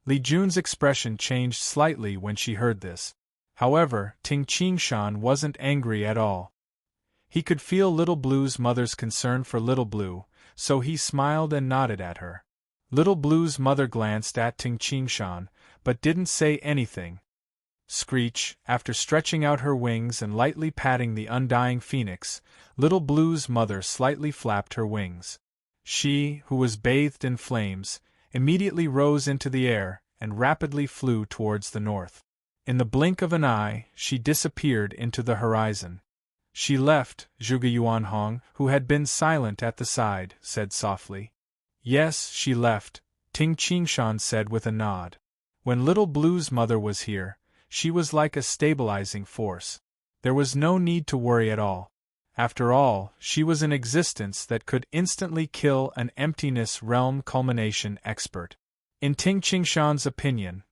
Li Jun's expression changed slightly when she heard this. However, Ting Qingshan wasn't angry at all. He could feel Little Blue's mother's concern for Little Blue, so he smiled and nodded at her. Little Blue's mother glanced at Ting Qingshan, but didn't say anything. Screech, after stretching out her wings and lightly patting the undying phoenix, Little Blue's mother slightly flapped her wings. She, who was bathed in flames, immediately rose into the air and rapidly flew towards the north. In the blink of an eye, she disappeared into the horizon. She left, Zhuge Yuanhong, who had been silent at the side, said softly. Yes, she left, Ting Qingshan said with a nod. When Little Blue's mother was here, she was like a stabilizing force. There was no need to worry at all. After all, she was an existence that could instantly kill an emptiness realm culmination expert. In Ting Qingshan's opinion,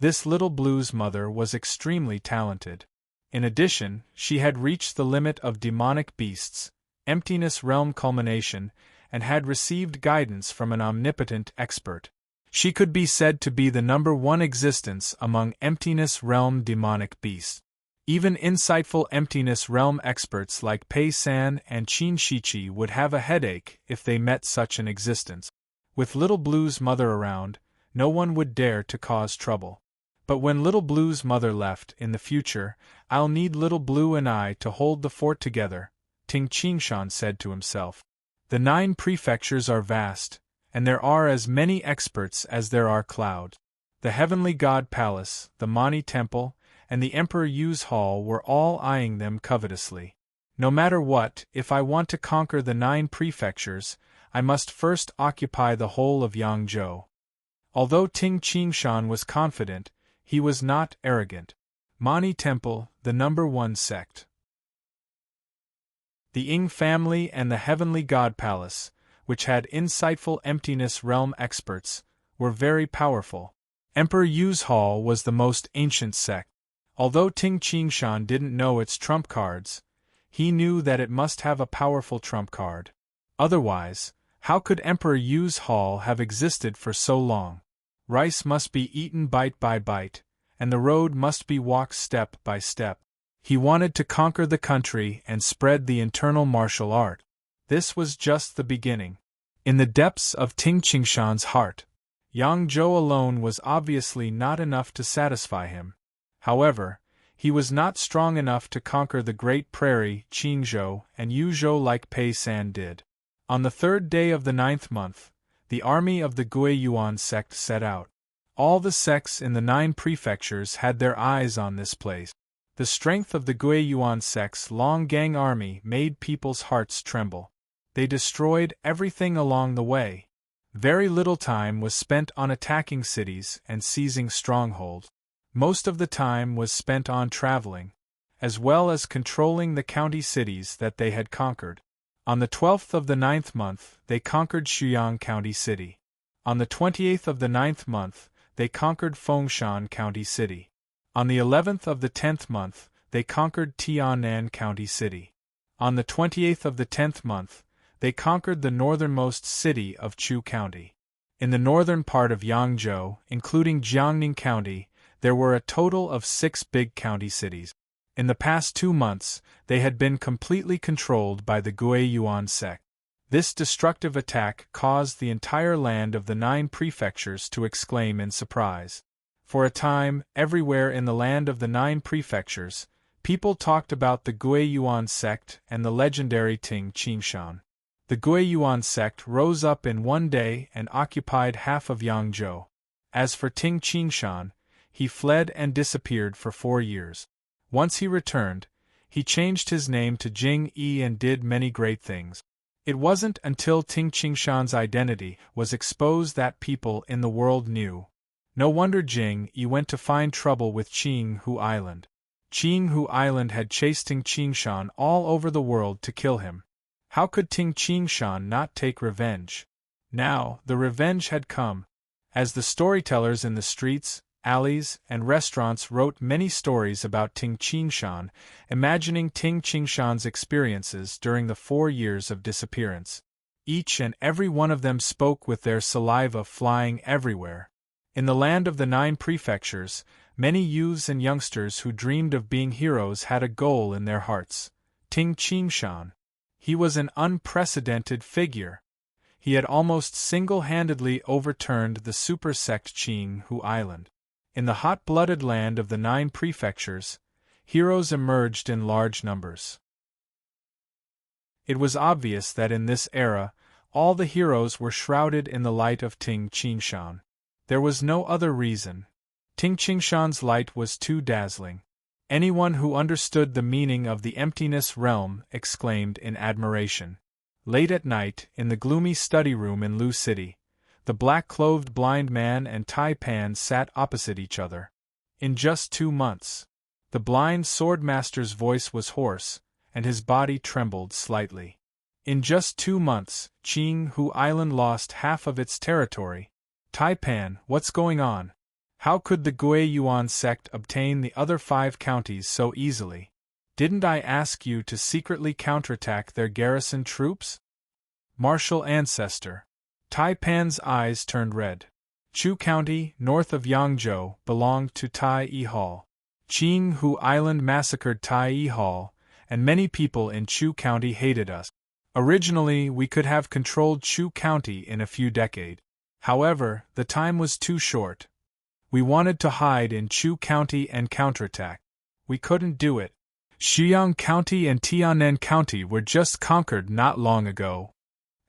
this Little Blue's mother was extremely talented. In addition, she had reached the limit of demonic beasts, emptiness realm culmination, and had received guidance from an omnipotent expert. She could be said to be the #1 existence among emptiness realm demonic beasts. Even insightful emptiness realm experts like Pei San and Qin Shichi would have a headache if they met such an existence. With Little Blue's mother around, no one would dare to cause trouble. But when Little Blue's mother left in the future, I'll need Little Blue and I to hold the fort together, Ting Qingshan said to himself. The 9 prefectures are vast, and there are as many experts as there are clouds. The Heavenly God Palace, the Mani Temple, and the Emperor Yu's Hall were all eyeing them covetously. No matter what, if I want to conquer the 9 prefectures, I must first occupy the whole of Yangzhou. Although Ting Qingshan was confident, he was not arrogant. Mani Temple, the #1 sect. The Ying family and the Heavenly God Palace, which had insightful emptiness realm experts, were very powerful. Emperor Yu's Hall was the most ancient sect. Although Ting Qingshan didn't know its trump cards, he knew that it must have a powerful trump card. Otherwise, how could Emperor Yu's Hall have existed for so long? Rice must be eaten bite by bite, and the road must be walked step by step. He wanted to conquer the country and spread the internal martial art. This was just the beginning. In the depths of Ting Qingshan's heart, Yangzhou alone was obviously not enough to satisfy him. However, he was not strong enough to conquer the Great Prairie, Qingzhou, and Yuzhou like Pei San did. On the 3rd day of the 9th month, the army of the Gui Yuan sect set out. All the sects in the 9 prefectures had their eyes on this place. The strength of the Gui Yuan sect's long gang army made people's hearts tremble. They destroyed everything along the way. Very little time was spent on attacking cities and seizing strongholds. Most of the time was spent on traveling, as well as controlling the county cities that they had conquered. On the 12th of the 9th month, they conquered Shuyang County City. On the 28th of the 9th month, they conquered Fengshan County City. On the 11th of the 10th month, they conquered Tianan County City. On the 28th of the 10th month, they conquered the northernmost city of Chu County. In the northern part of Yangzhou, including Jiangning County, there were a total of 6 big county cities. In the past 2 months, they had been completely controlled by the Gui Yuan sect. This destructive attack caused the entire land of the 9 prefectures to exclaim in surprise. For a time, everywhere in the land of the 9 prefectures, people talked about the Gui Yuan sect and the legendary Ting Qingshan. The Gui Yuan sect rose up in one day and occupied half of Yangzhou. As for Ting Qingshan, he fled and disappeared for 4 years. Once he returned, he changed his name to Jing Yi and did many great things. It wasn't until Ting Qingshan's identity was exposed that people in the world knew. No wonder Jing Yi went to find trouble with Qinghu Island. Qinghu Island had chased Ting Qingshan all over the world to kill him. How could Ting Qingshan not take revenge? Now, the revenge had come. As the storytellers in the streets, alleys, and restaurants wrote many stories about Ting Qingshan, imagining Ting Qingshan's experiences during the 4 years of disappearance. Each and every one of them spoke with their saliva flying everywhere. In the land of the 9 prefectures, many youths and youngsters who dreamed of being heroes had a goal in their hearts: Ting Qingshan. He was an unprecedented figure. He had almost single-handedly overturned the super sect Qinghu Island. In the hot-blooded land of the 9 prefectures, heroes emerged in large numbers. It was obvious that in this era, all the heroes were shrouded in the light of Ting Qingshan. There was no other reason. Ting Qingshan's light was too dazzling. Anyone who understood the meaning of the emptiness realm exclaimed in admiration. Late at night, in the gloomy study room in Lu City, the black-clothed blind man and Tai Pan sat opposite each other. In just 2 months. The blind swordmaster's voice was hoarse, and his body trembled slightly. In just 2 months, Qinghu Island lost half of its territory. Tai Pan, what's going on? How could the Guiyuan sect obtain the other 5 counties so easily? Didn't I ask you to secretly counterattack their garrison troops? Martial ancestor. Tai Pan's eyes turned red. Chu County, north of Yangzhou, belonged to Tai Hall. Qinghu Island massacred Tai Hall, and many people in Chu County hated us. Originally, we could have controlled Chu County in a few decades. However, the time was too short. We wanted to hide in Chu County and counterattack. We couldn't do it. Xiang County and Tianan County were just conquered not long ago.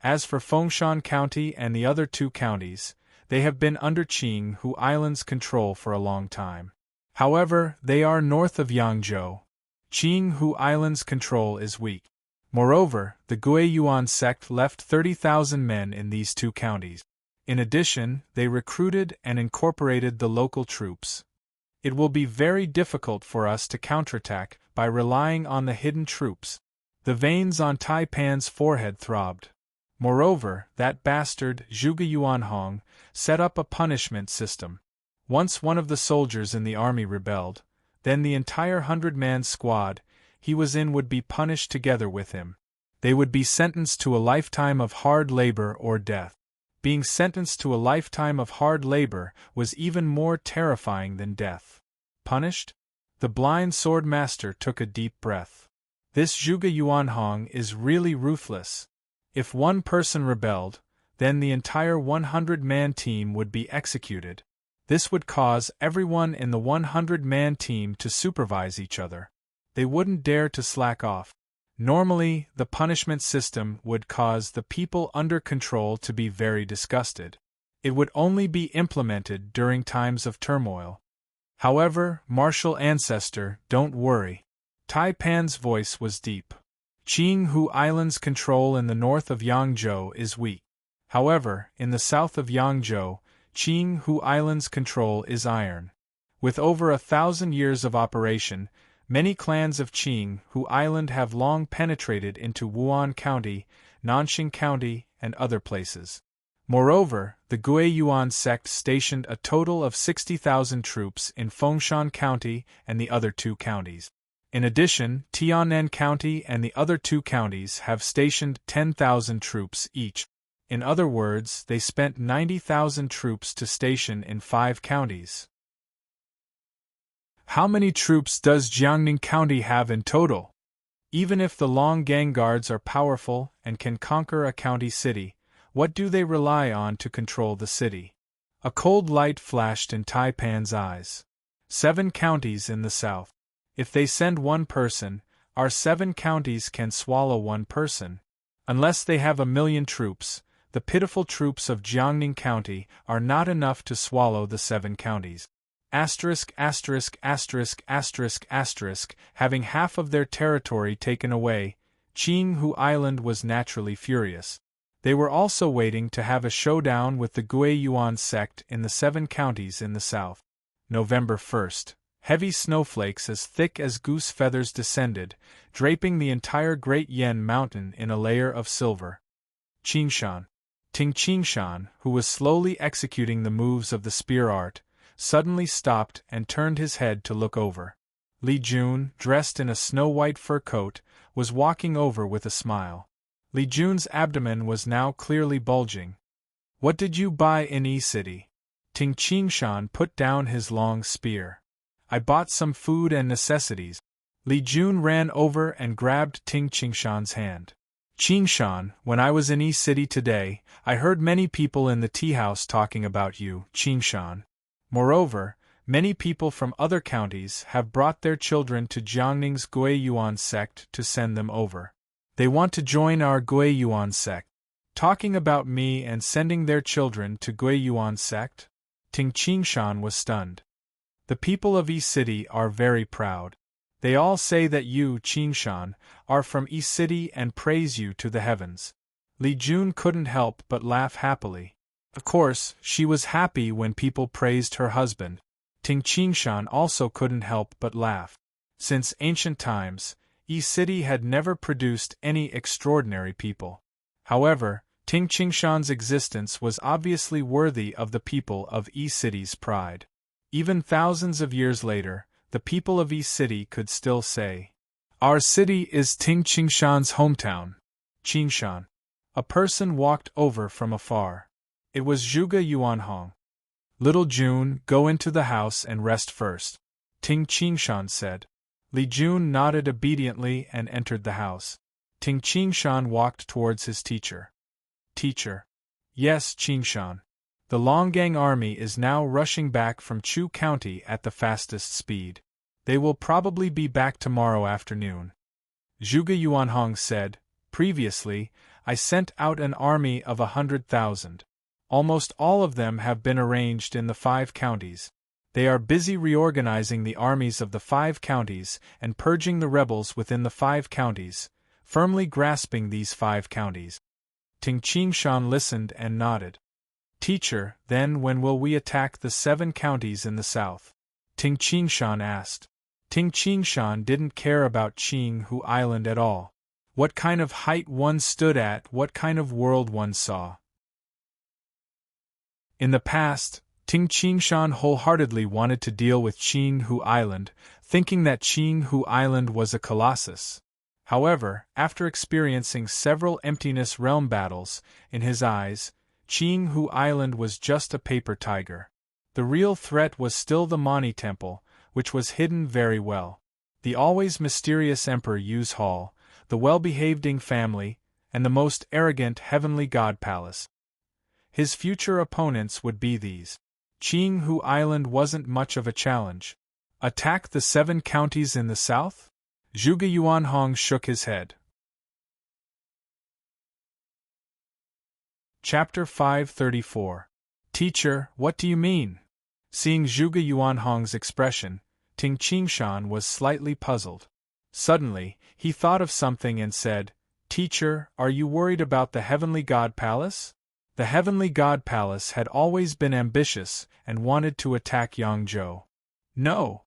As for Fengshan County and the other 2 counties, they have been under Qinghu Island's control for a long time. However, they are north of Yangzhou. Qinghu Island's control is weak. Moreover, the Guiyuan sect left 30,000 men in these 2 counties. In addition, they recruited and incorporated the local troops. It will be very difficult for us to counterattack by relying on the hidden troops. The veins on Tai Pan's forehead throbbed. Moreover, that bastard Zhuge Yuanhong set up a punishment system. Once one of the soldiers in the army rebelled, then the entire 100-man squad he was in would be punished together with him. They would be sentenced to a lifetime of hard labor or death. Being sentenced to a lifetime of hard labor was even more terrifying than death. Punished? The blind sword master took a deep breath. This Zhuge Yuanhong is really ruthless. If one person rebelled, then the entire 100-man team would be executed. This would cause everyone in the 100-man team to supervise each other. They wouldn't dare to slack off. Normally, the punishment system would cause the people under control to be very disgusted. It would only be implemented during times of turmoil. However, martial ancestor, don't worry. Tai Pan's voice was deep. Qinghu Island's control in the north of Yangzhou is weak. However, in the south of Yangzhou, Qinghu Island's control is iron. With over 1,000 years of operation, many clans of Qinghu Island have long penetrated into Wuan County, Nanxing County, and other places. Moreover, the Guiyuan sect stationed a total of 60,000 troops in Fengshan County and the other 2 counties. In addition, Tianan County and the other 2 counties have stationed 10,000 troops each. In other words, they spent 90,000 troops to station in 5 counties. How many troops does Jiangning County have in total? Even if the Long Gang Guards are powerful and can conquer a county city, what do they rely on to control the city? A cold light flashed in Tai Pan's eyes. 7 counties in the south. If they send 1 person, our 7 counties can swallow 1 person. Unless they have 1,000,000 troops, the pitiful troops of Jiangning County are not enough to swallow the 7 counties. Asterisk, asterisk, asterisk, asterisk, asterisk, having half of their territory taken away, Qinghu Island was naturally furious. They were also waiting to have a showdown with the Guiyuan sect in the 7 counties in the south. November 1st. Heavy snowflakes as thick as goose feathers descended, draping the entire Great Yen Mountain in a layer of silver. Qingshan. Ting Qingshan, who was slowly executing the moves of the spear art, suddenly stopped and turned his head to look over. Li Jun, dressed in a snow-white fur coat, was walking over with a smile. Li Jun's abdomen was now clearly bulging. "What did you buy in E-City?" Ting Qingshan put down his long spear. "I bought some food and necessities." Li Jun ran over and grabbed Ting Qingshan's hand. "Qingshan, when I was in E-City today, I heard many people in the tea-house talking about you, Qingshan. Moreover, many people from other counties have brought their children to Jiangning's Guiyuan sect to send them over. They want to join our Guiyuan sect." "Talking about me and sending their children to Guiyuan sect?" Ting Qingshan was stunned. "The people of E-City are very proud. They all say that you, Qingshan, are from E-City and praise you to the heavens." Li Jun couldn't help but laugh happily. Of course, she was happy when people praised her husband. Ting Qingshan also couldn't help but laugh. Since ancient times, E-City had never produced any extraordinary people. However, Ting Qingshan's existence was obviously worthy of the people of E-City's pride. Even thousands of years later, the people of E-City could still say, "Our city is Ting Qingshan's hometown." Qingshan. A person walked over from afar. It was Zhuge Yuanhong. "Little Jun, go into the house and rest first," Ting Qingshan said. Li Jun nodded obediently and entered the house. Ting Qingshan walked towards his teacher. "Teacher." "Yes, Qingshan. The Longgang army is now rushing back from Chu County at the fastest speed. They will probably be back tomorrow afternoon." Zhuge Yuanhong said, "Previously, I sent out an army of 100,000. Almost all of them have been arranged in the 5 counties. They are busy reorganizing the armies of the 5 counties and purging the rebels within the 5 counties, firmly grasping these 5 counties." Ting Qingshan listened and nodded. "Teacher, then when will we attack the 7 counties in the south?" Ting Qingshan asked. Ting Qingshan didn't care about Qinghu Island at all. What kind of height one stood at, what kind of world one saw. In the past, Ting Qingshan wholeheartedly wanted to deal with Qinghu Island, thinking that Qinghu Island was a colossus. However, after experiencing several emptiness realm battles, in his eyes, Qinghu Island was just a paper tiger. The real threat was still the Mani Temple, which was hidden very well. The always mysterious Emperor Yu's Hall, the well-behaved Ing family, and the most arrogant Heavenly God Palace. His future opponents would be these. Qinghu Island wasn't much of a challenge. Attack the 7 counties in the south? Zhuge Yuanhong shook his head. Chapter 534. Teacher, what do you mean? Seeing Zhuge Yuanhong's expression, Ting Qingshan was slightly puzzled. Suddenly, he thought of something and said, "Teacher, are you worried about the Heavenly God Palace?" The Heavenly God Palace had always been ambitious and wanted to attack Yangzhou. "No."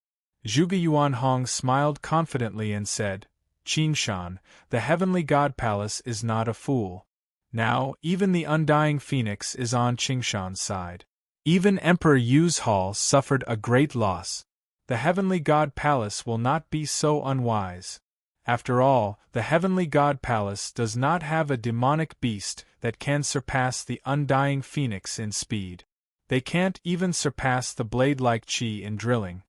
Zhuge Yuanhong smiled confidently and said, "Qingshan, the Heavenly God Palace is not a fool. Now, even the Undying Phoenix is on Qingshan's side. Even Emperor Yu's Hall suffered a great loss. The Heavenly God Palace will not be so unwise. After all, the Heavenly God Palace does not have a demonic beast that can surpass the Undying Phoenix in speed. They can't even surpass the blade-like Qi in drilling.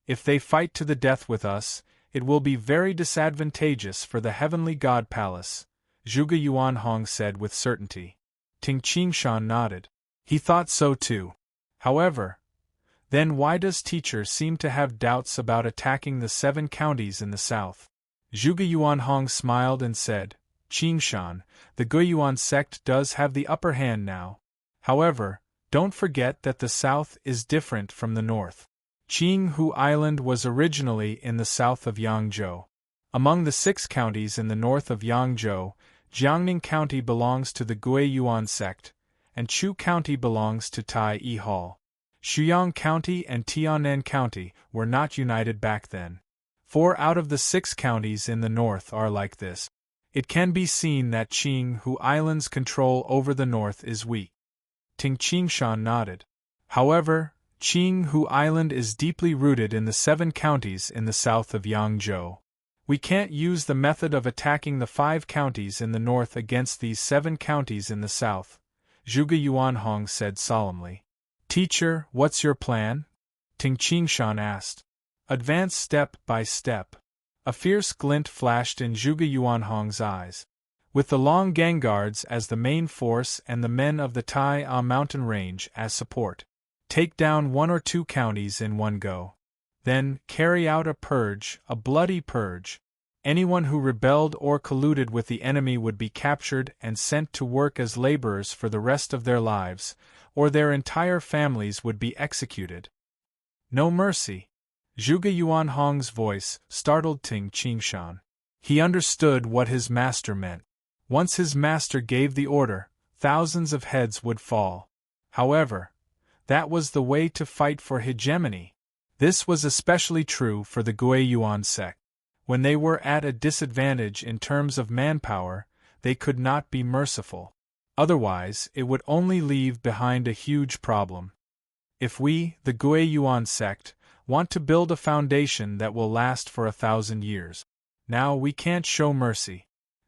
If they fight to the death with us, it will be very disadvantageous for the Heavenly God Palace," Zhuge Yuanhong said with certainty. Ting Qingshan nodded. He thought so too. However, then why does teacher seem to have doubts about attacking the 7 counties in the south? Zhuge Yuanhong smiled and said, "Qingshan, the Guiyuan sect does have the upper hand now. However, don't forget that the south is different from the north. Qinghu Island was originally in the south of Yangzhou. Among the 6 counties in the north of Yangzhou, Jiangning County belongs to the Guiyuan sect, and Chu County belongs to Tai Yi Hall. Shuyang County and Tianan County were not united back then. 4 out of the 6 counties in the north are like this. It can be seen that Qinghu Island's control over the north is weak. Ting Qingshan nodded. However, Qinghu Island is deeply rooted in the 7 counties in the south of Yangzhou. We can't use the method of attacking the 5 counties in the north against these 7 counties in the south, Zhuge Yuanhong said solemnly. Teacher, what's your plan? Ting Qingshan asked. Advance step by step. A fierce glint flashed in Zhuge Yuanhong's eyes. With the Long Gang Guards as the main force and the men of the Tai mountain range as support. Take down 1 or 2 counties in one go. Then, carry out a purge, a bloody purge. Anyone who rebelled or colluded with the enemy would be captured and sent to work as laborers for the rest of their lives, or their entire families would be executed. No mercy. Zhuge Yuanhong's voice startled Ting Qingshan. He understood what his master meant. Once his master gave the order, thousands of heads would fall. However, that was the way to fight for hegemony. This was especially true for the Guiyuan sect. When they were at a disadvantage in terms of manpower, they could not be merciful. Otherwise, it would only leave behind a huge problem. If we, the Guiyuan sect, want to build a foundation that will last for 1,000 years, now we can't show mercy.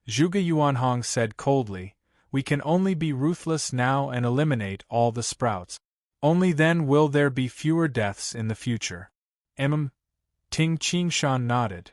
Zhuge Yuanhong said coldly, we can only be ruthless now and eliminate all the sprouts. Only then will there be fewer deaths in the future. Ting Qingshan nodded.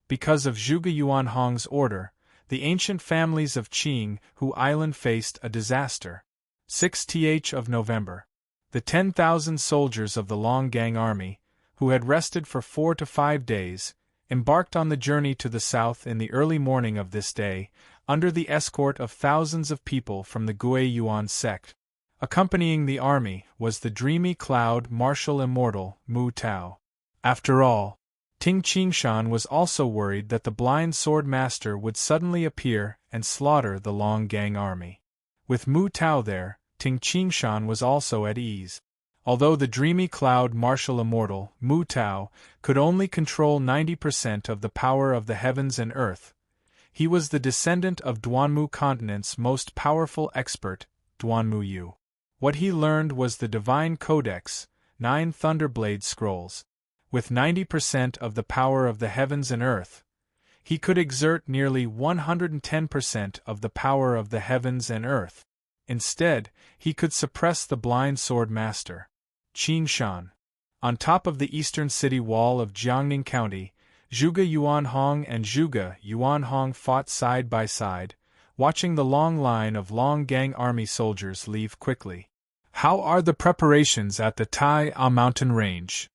Because of Zhuge Yuanhong's order, the ancient families of Qinghu Island faced a disaster. 6th of November. The 10,000 soldiers of the Long Gang Army, who had rested for 4 to 5 days, embarked on the journey to the south in the early morning of this day, under the escort of thousands of people from the Guiyuan sect. Accompanying the army was the dreamy cloud martial immortal, Mu Tao. After all, Ting Qingshan was also worried that the blind sword master would suddenly appear and slaughter the Long Gang army. With Mu Tao there, Ting Qingshan was also at ease. Although the dreamy cloud martial immortal, Mu Tao, could only control 90% of the power of the heavens and earth, he was the descendant of Duanmu continent's most powerful expert, Duanmu Yu. What he learned was the Divine Codex, 9 Thunderblade scrolls. With 90% of the power of the heavens and earth, he could exert nearly 110% of the power of the heavens and earth. Instead, he could suppress the blind sword master, Qingshan. On top of the eastern city wall of Jiangning County, Zhuge Yuanhong and Zhuge Yuanhong fought side by side, watching the long line of Long Gang army soldiers leave quickly. How are the preparations at the Tai mountain range?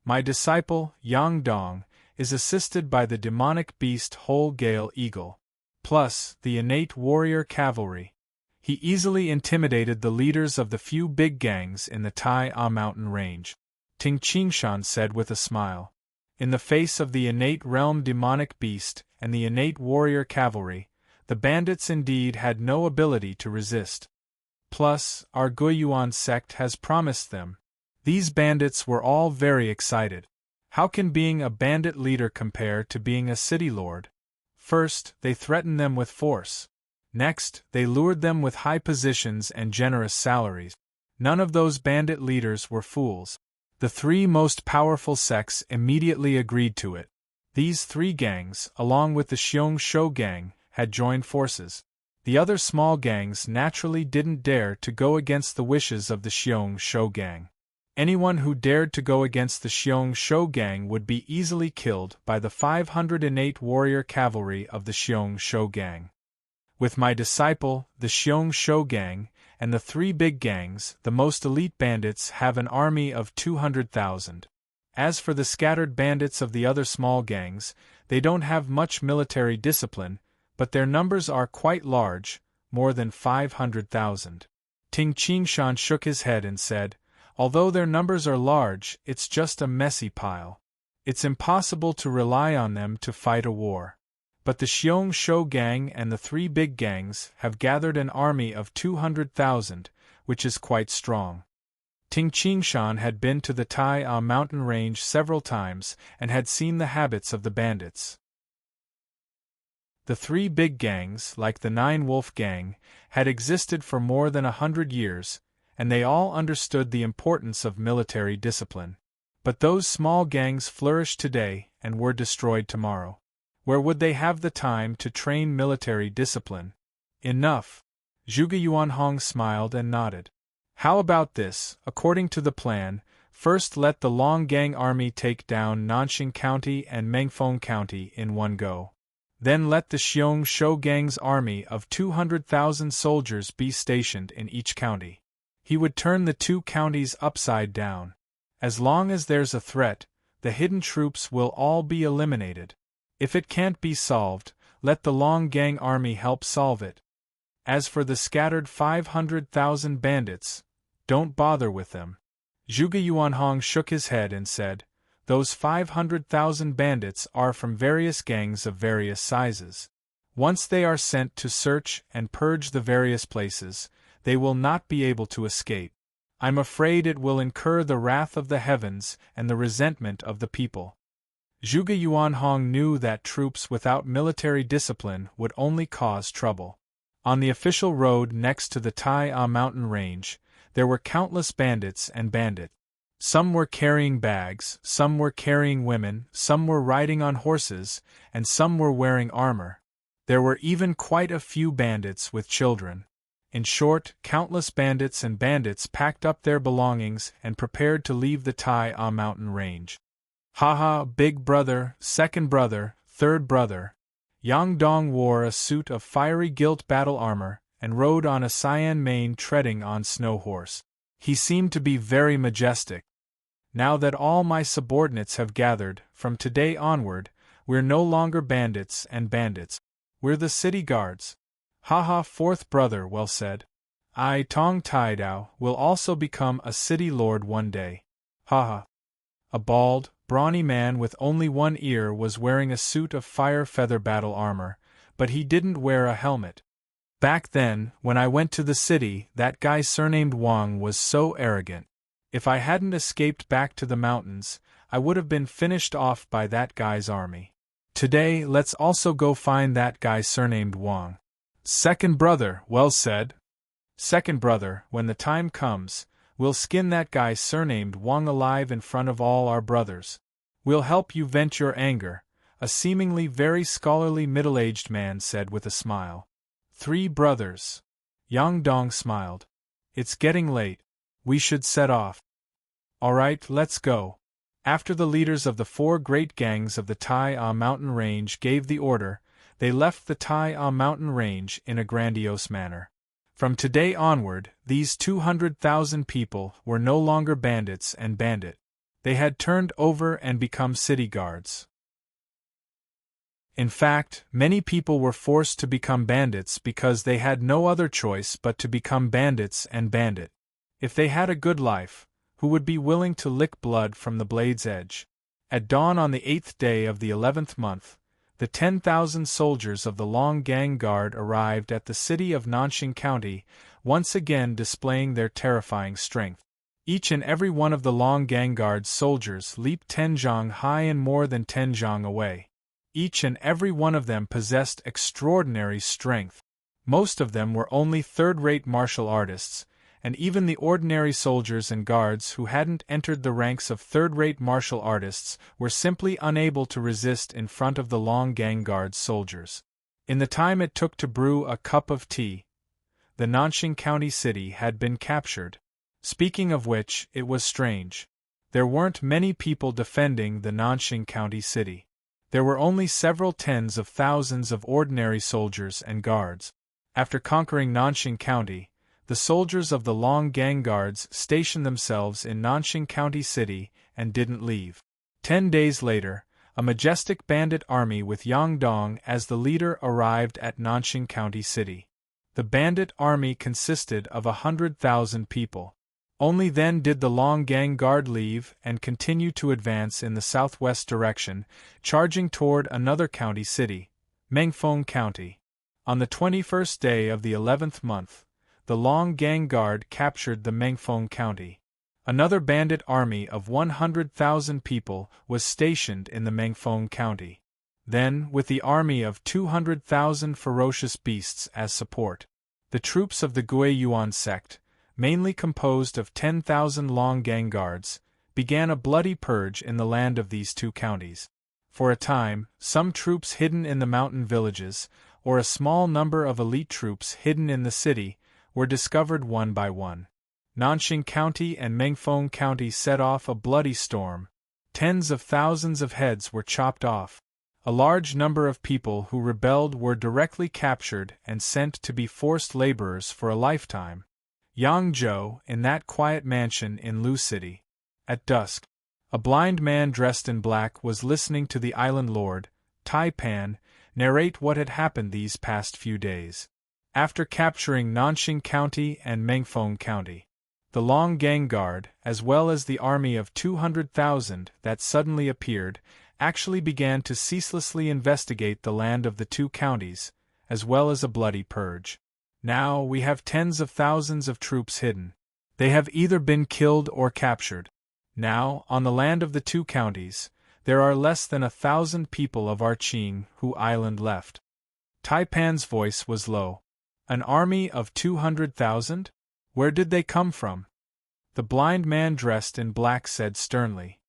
My disciple, Yang Dong, is assisted by the demonic beast Whole Gale Eagle, plus the innate warrior cavalry. He easily intimidated the leaders of the few big gangs in the Tai mountain range, Ting Qingshan said with a smile. In the face of the innate realm demonic beast and the innate warrior cavalry, the bandits indeed had no ability to resist. Plus, our Guiyuan sect has promised them. These bandits were all very excited. How can being a bandit leader compare to being a city lord? First, they threatened them with force. Next, they lured them with high positions and generous salaries. None of those bandit leaders were fools. The 3 most powerful sects immediately agreed to it. These 3 gangs, along with the Xiong Shou gang, had joined forces. The other small gangs naturally didn't dare to go against the wishes of the Xiong Shou gang. Anyone who dared to go against the Xiong Shou gang would be easily killed by the 500 innate warrior cavalry of the Xiong Shou gang. With my disciple, the Xiong Shou gang, and the 3 big gangs, the most elite bandits have an army of 200,000. As for the scattered bandits of the other small gangs, they don't have much military discipline, but their numbers are quite large, more than 500,000. Ting Qingshan shook his head and said, although their numbers are large, it's just a messy pile. It's impossible to rely on them to fight a war. But the Xiong Shou gang and the 3 big gangs have gathered an army of 200,000, which is quite strong. Tingqingshan had been to the Tai mountain range several times and had seen the habits of the bandits. The three big gangs, like the Nine-Wolf Gang, had existed for more than 100 years, and they all understood the importance of military discipline. But those small gangs flourished today and were destroyed tomorrow. Where would they have the time to train military discipline? Enough. Zhuge Yuanhong smiled and nodded. How about this? According to the plan, first let the Long Gang army take down Nanxing County and Mengfeng County in one go. Then let the Xiong Shou Gang's army of 200,000 soldiers be stationed in each county. He would turn the two counties upside down. As long as there's a threat, the hidden troops will all be eliminated. If it can't be solved, let the Long Gang army help solve it. As for the scattered 500,000 bandits, don't bother with them. Zhuge Yuanhong shook his head and said, those 500,000 bandits are from various gangs of various sizes. Once they are sent to search and purge the various places, they will not be able to escape. I'm afraid it will incur the wrath of the heavens and the resentment of the people. Zhuge Yuanhong knew that troops without military discipline would only cause trouble. On the official road next to the Tai mountain range, there were countless bandits and bandits. Some were carrying bags, some were carrying women, some were riding on horses, and some were wearing armor. There were even quite a few bandits with children. In short, countless bandits and bandits packed up their belongings and prepared to leave the Tai mountain range. Haha, big brother, second brother, third brother. Yang Dong wore a suit of fiery gilt battle armor and rode on a cyan mane treading on snow horse. He seemed to be very majestic. Now that all my subordinates have gathered, from today onward, we're no longer bandits and bandits. We're the city guards. Haha, fourth brother, well said. I, Tong Taidao, will also become a city lord one day. Haha. A bald, brawny man with only one ear was wearing a suit of fire feather battle armor, but he didn't wear a helmet. Back then, when I went to the city, that guy surnamed Wang was so arrogant. If I hadn't escaped back to the mountains, I would have been finished off by that guy's army. Today, let's also go find that guy surnamed Wang. Second brother, well said. Second brother, when the time comes, we'll skin that guy surnamed Wang alive in front of all our brothers. We'll help you vent your anger, a seemingly very scholarly middle-aged man said with a smile. Three brothers. Yang Dong smiled. It's getting late. We should set off. All right, let's go. After the leaders of the four great gangs of the Tai mountain range gave the order, they left the Tai mountain range in a grandiose manner. From today onward, these 200,000 people were no longer bandits and bandit. They had turned over and become city guards. In fact, many people were forced to become bandits because they had no other choice but to become bandits and bandit. If they had a good life, who would be willing to lick blood from the blade's edge? At dawn on the 8th day of the 11th month, the 10,000 soldiers of the Long Gang Guard arrived at the city of Nanxing County, once again displaying their terrifying strength. Each and every one of the Long Gang Guard's soldiers leaped 10 zhang high and more than 10 zhang away. Each and every one of them possessed extraordinary strength. Most of them were only third-rate martial artists, and even the ordinary soldiers and guards who hadn't entered the ranks of third-rate martial artists were simply unable to resist in front of the Long Gang Guard's soldiers. In the time it took to brew a cup of tea, the Nanxing County city had been captured. Speaking of which, it was strange. There weren't many people defending the Nanxing County city. There were only several tens of thousands of ordinary soldiers and guards. After conquering Nanxing County, the soldiers of the Long Gang Guards stationed themselves in Nanxing County City and didn't leave. 10 days later, a majestic bandit army with Yang Dong as the leader arrived at Nanxing County City. The bandit army consisted of 100,000 people. Only then did the Long Gang Guard leave and continue to advance in the southwest direction, charging toward another county city, Mengfeng County. On the 21st day of the 11th month, the Long Gang Guard captured the Mengfeng County. Another bandit army of 100,000 people was stationed in the Mengfeng County. Then, with the army of 200,000 ferocious beasts as support, the troops of the Guiyuan sect, mainly composed of 10,000 long gang guards, began a bloody purge in the land of these two counties. For a time, some troops hidden in the mountain villages, or a small number of elite troops hidden in the city, were discovered one by one. Nanxing County and Mengfeng County set off a bloody storm. Tens of thousands of heads were chopped off. A large number of people who rebelled were directly captured and sent to be forced laborers for a lifetime. Yangzhou, in that quiet mansion in Lu City. At dusk, a blind man dressed in black was listening to the island lord, Taipan, narrate what had happened these past few days. After capturing Nanxing County and Mengfeng County, the Long Gang Guard, as well as the army of 200,000 that suddenly appeared, actually began to ceaselessly investigate the land of the two counties, as well as a bloody purge. Now we have tens of thousands of troops hidden. They have either been killed or captured. Now, on the land of the two counties, there are less than 1,000 people of our Qinghu Island left. Taipan's voice was low. An army of 200,000? Where did they come from? The blind man dressed in black said sternly.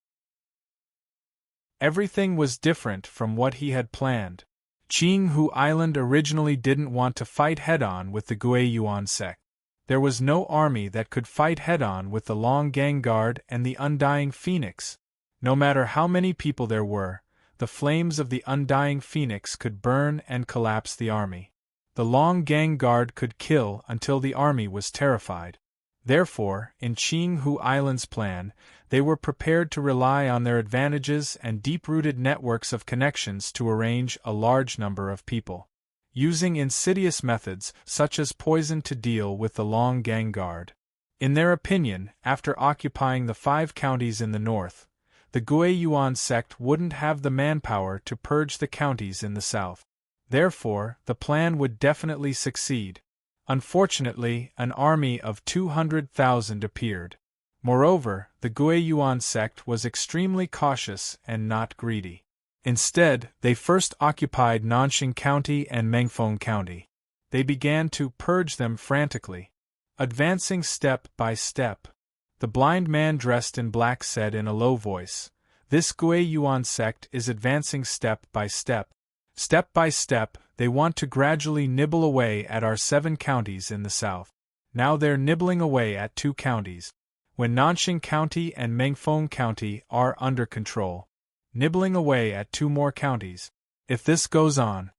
Everything was different from what he had planned. Qinghu Island originally didn't want to fight head-on with the Guiyuan sect. There was no army that could fight head-on with the Long Gang Guard and the Undying Phoenix. No matter how many people there were, the flames of the Undying Phoenix could burn and collapse the army. The Long Gang Guard could kill until the army was terrified. Therefore, in Qinghu Island's plan, they were prepared to rely on their advantages and deep-rooted networks of connections to arrange a large number of people, using insidious methods such as poison to deal with the Long Gang Guard. In their opinion, after occupying the 5 counties in the north, the Guiyuan sect wouldn't have the manpower to purge the counties in the south. Therefore, the plan would definitely succeed. Unfortunately, an army of 200,000 appeared. Moreover, the Guiyuan sect was extremely cautious and not greedy. Instead, they first occupied Nanxing County and Mengfeng County. They began to purge them frantically, advancing step by step. The blind man dressed in black said in a low voice, "This Guiyuan sect is advancing step by step. Step by step, they want to gradually nibble away at our 7 counties in the south. Now they're nibbling away at 2 counties. When Nanxing County and Mengfeng County are under control, nibbling away at 2 more counties. If this goes on,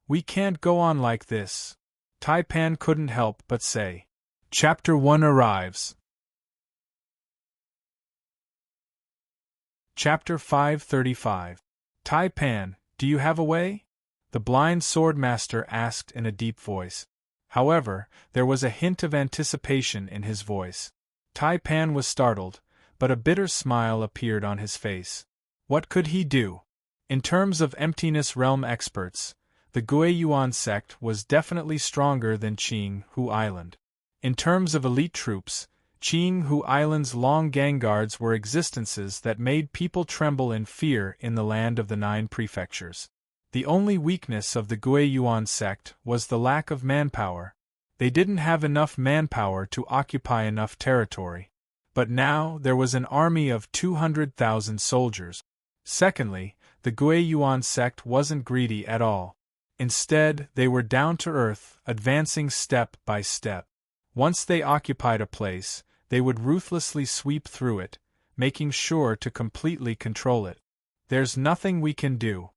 we can't go on like this." Taipan couldn't help but say. Chapter 1 arrives. Chapter 535. Taipan, do you have a way? The blind swordmaster asked in a deep voice. However, there was a hint of anticipation in his voice. Taipan was startled, but a bitter smile appeared on his face. What could he do? In terms of emptiness realm experts, the Guiyuan sect was definitely stronger than Qinghu Island. In terms of elite troops, Qinghu Island's Long Gang Guards were existences that made people tremble in fear in the land of the 9 prefectures. The only weakness of the Guiyuan sect was the lack of manpower. They didn't have enough manpower to occupy enough territory. But now there was an army of 200,000 soldiers. Secondly, the Guiyuan sect wasn't greedy at all. Instead, they were down to earth, advancing step by step. Once they occupied a place, they would ruthlessly sweep through it, making sure to completely control it. There's nothing we can do.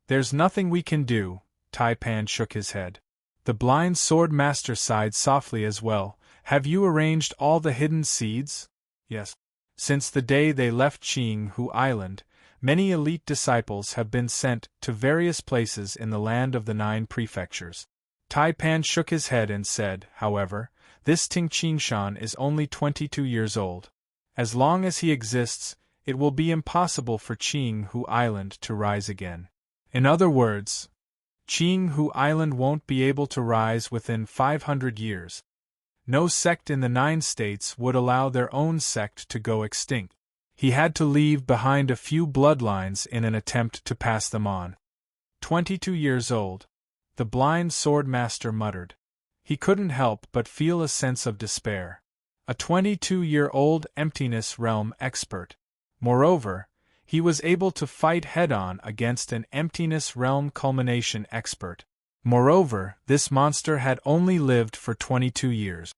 There's nothing we can do, Taipan shook his head. The blind sword master sighed softly as well. Have you arranged all the hidden seeds? Yes. Since the day they left Qinghu Island, many elite disciples have been sent to various places in the land of the 9 prefectures. Taipan shook his head and said, however, this Ting Qingshan is only 22 years old. As long as he exists, it will be impossible for Qinghu Island to rise again. In other words, Qinghu Island won't be able to rise within 500 years. No sect in the 9 states would allow their own sect to go extinct. He had to leave behind a few bloodlines in an attempt to pass them on. 22 years old, the blind sword master muttered. He couldn't help but feel a sense of despair. A 22-year-old emptiness realm expert. Moreover, he was able to fight head-on against an emptiness realm culmination expert. Moreover, this monster had only lived for 22 years.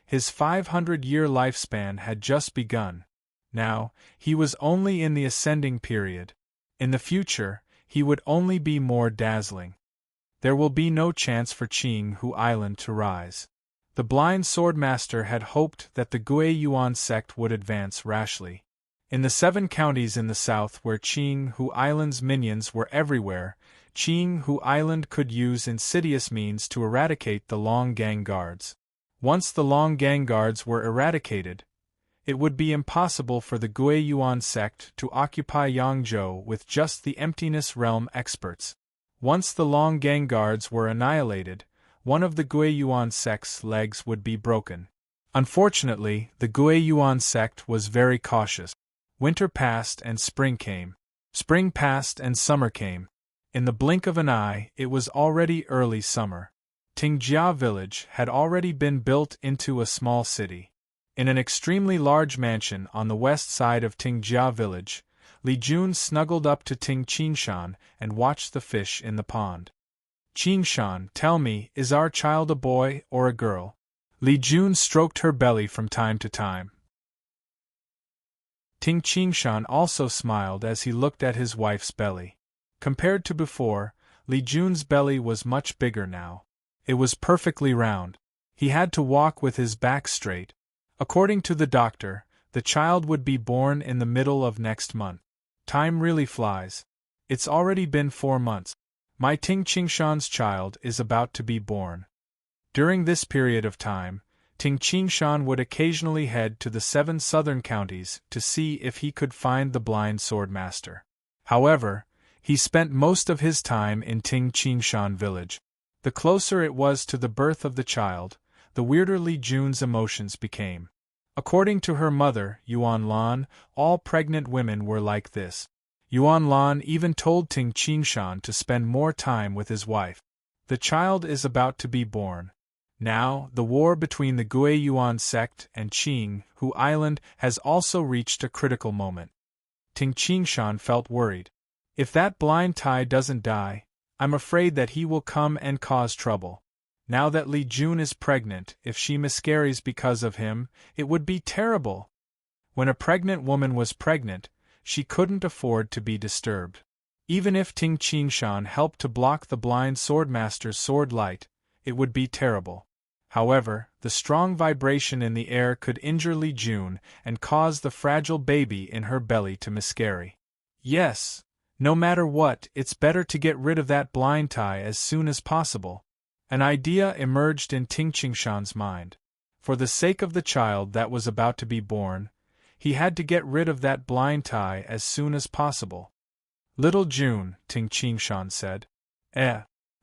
His 500-year lifespan had just begun. Now, he was only in the ascending period. In the future, he would only be more dazzling. There will be no chance for Qinghu Island to rise. The blind swordmaster had hoped that the Gui Yuan sect would advance rashly. In the 7 counties in the south where Qinghu Island's minions were everywhere, Qinghu Island could use insidious means to eradicate the Long Gang guards. Once the Long Gang guards were eradicated, it would be impossible for the Gui Yuan sect to occupy Yangzhou with just the emptiness realm experts. Once the Long Gang guards were annihilated, one of the Gui Yuan sect's legs would be broken. Unfortunately, the Gui Yuan sect was very cautious. Winter passed and spring came. Spring passed and summer came. In the blink of an eye, it was already early summer. Tingjia village had already been built into a small city. In an extremely large mansion on the west side of Tingjia village, Li Jun snuggled up to Ting Qingshan and watched the fish in the pond. Qingshan, tell me, is our child a boy or a girl? Li Jun stroked her belly from time to time. Ting Qingshan also smiled as he looked at his wife's belly. Compared to before, Li Jun's belly was much bigger now. It was perfectly round. He had to walk with his back straight. According to the doctor, the child would be born in the middle of next month. Time really flies. It's already been 4 months. My Ting Qingshan's child is about to be born. During this period of time, Ting Qingshan would occasionally head to the 7 southern counties to see if he could find the blind swordmaster. However, he spent most of his time in Ting Qingshan village. The closer it was to the birth of the child, the weirder Li Jun's emotions became. According to her mother, Yuan Lan, all pregnant women were like this. Yuan Lan even told Ting Qingshan to spend more time with his wife. The child is about to be born. Now, the war between the Gui Yuan sect and Qinghu Island has also reached a critical moment. Ting Qingshan felt worried. If that blind Tai doesn't die, I'm afraid that he will come and cause trouble. Now that Li Jun is pregnant, if she miscarries because of him, it would be terrible. When a pregnant woman was pregnant, she couldn't afford to be disturbed. Even if Ting Qingshan helped to block the blind swordmaster's sword light, it would be terrible. However, the strong vibration in the air could injure Li Jun and cause the fragile baby in her belly to miscarry. Yes, no matter what, it's better to get rid of that blind Tai as soon as possible. An idea emerged in Ting Qingshan's mind. For the sake of the child that was about to be born, he had to get rid of that blind Tai as soon as possible. Little Jun, Ting Qingshan said.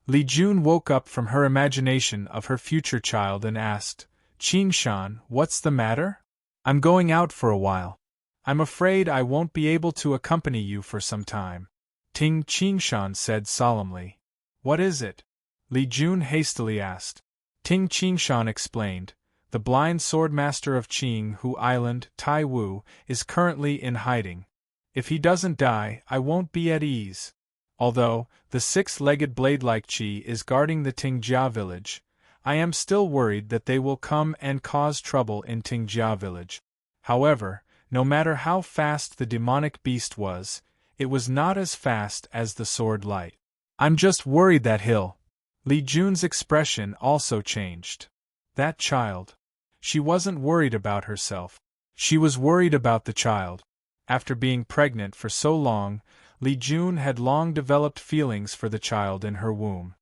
Li Jun woke up from her imagination of her future child and asked, Qingshan, what's the matter? I'm going out for a while. I'm afraid I won't be able to accompany you for some time. Ting Qingshan said solemnly. What is it? Li Jun hastily asked. Ting Qingshan explained. The blind swordmaster of Qinghu Island, Tai Wu, is currently in hiding. If he doesn't die, I won't be at ease. Although the 6-legged blade-like Qi is guarding the Tingjia village, I am still worried that they will come and cause trouble in Tingjia village. However, no matter how fast the demonic beast was, it was not as fast as the sword light. I'm just worried that he'll. Li Jun's expression also changed. That child. She wasn't worried about herself. She was worried about the child. After being pregnant for so long, Li Jun had long developed feelings for the child in her womb.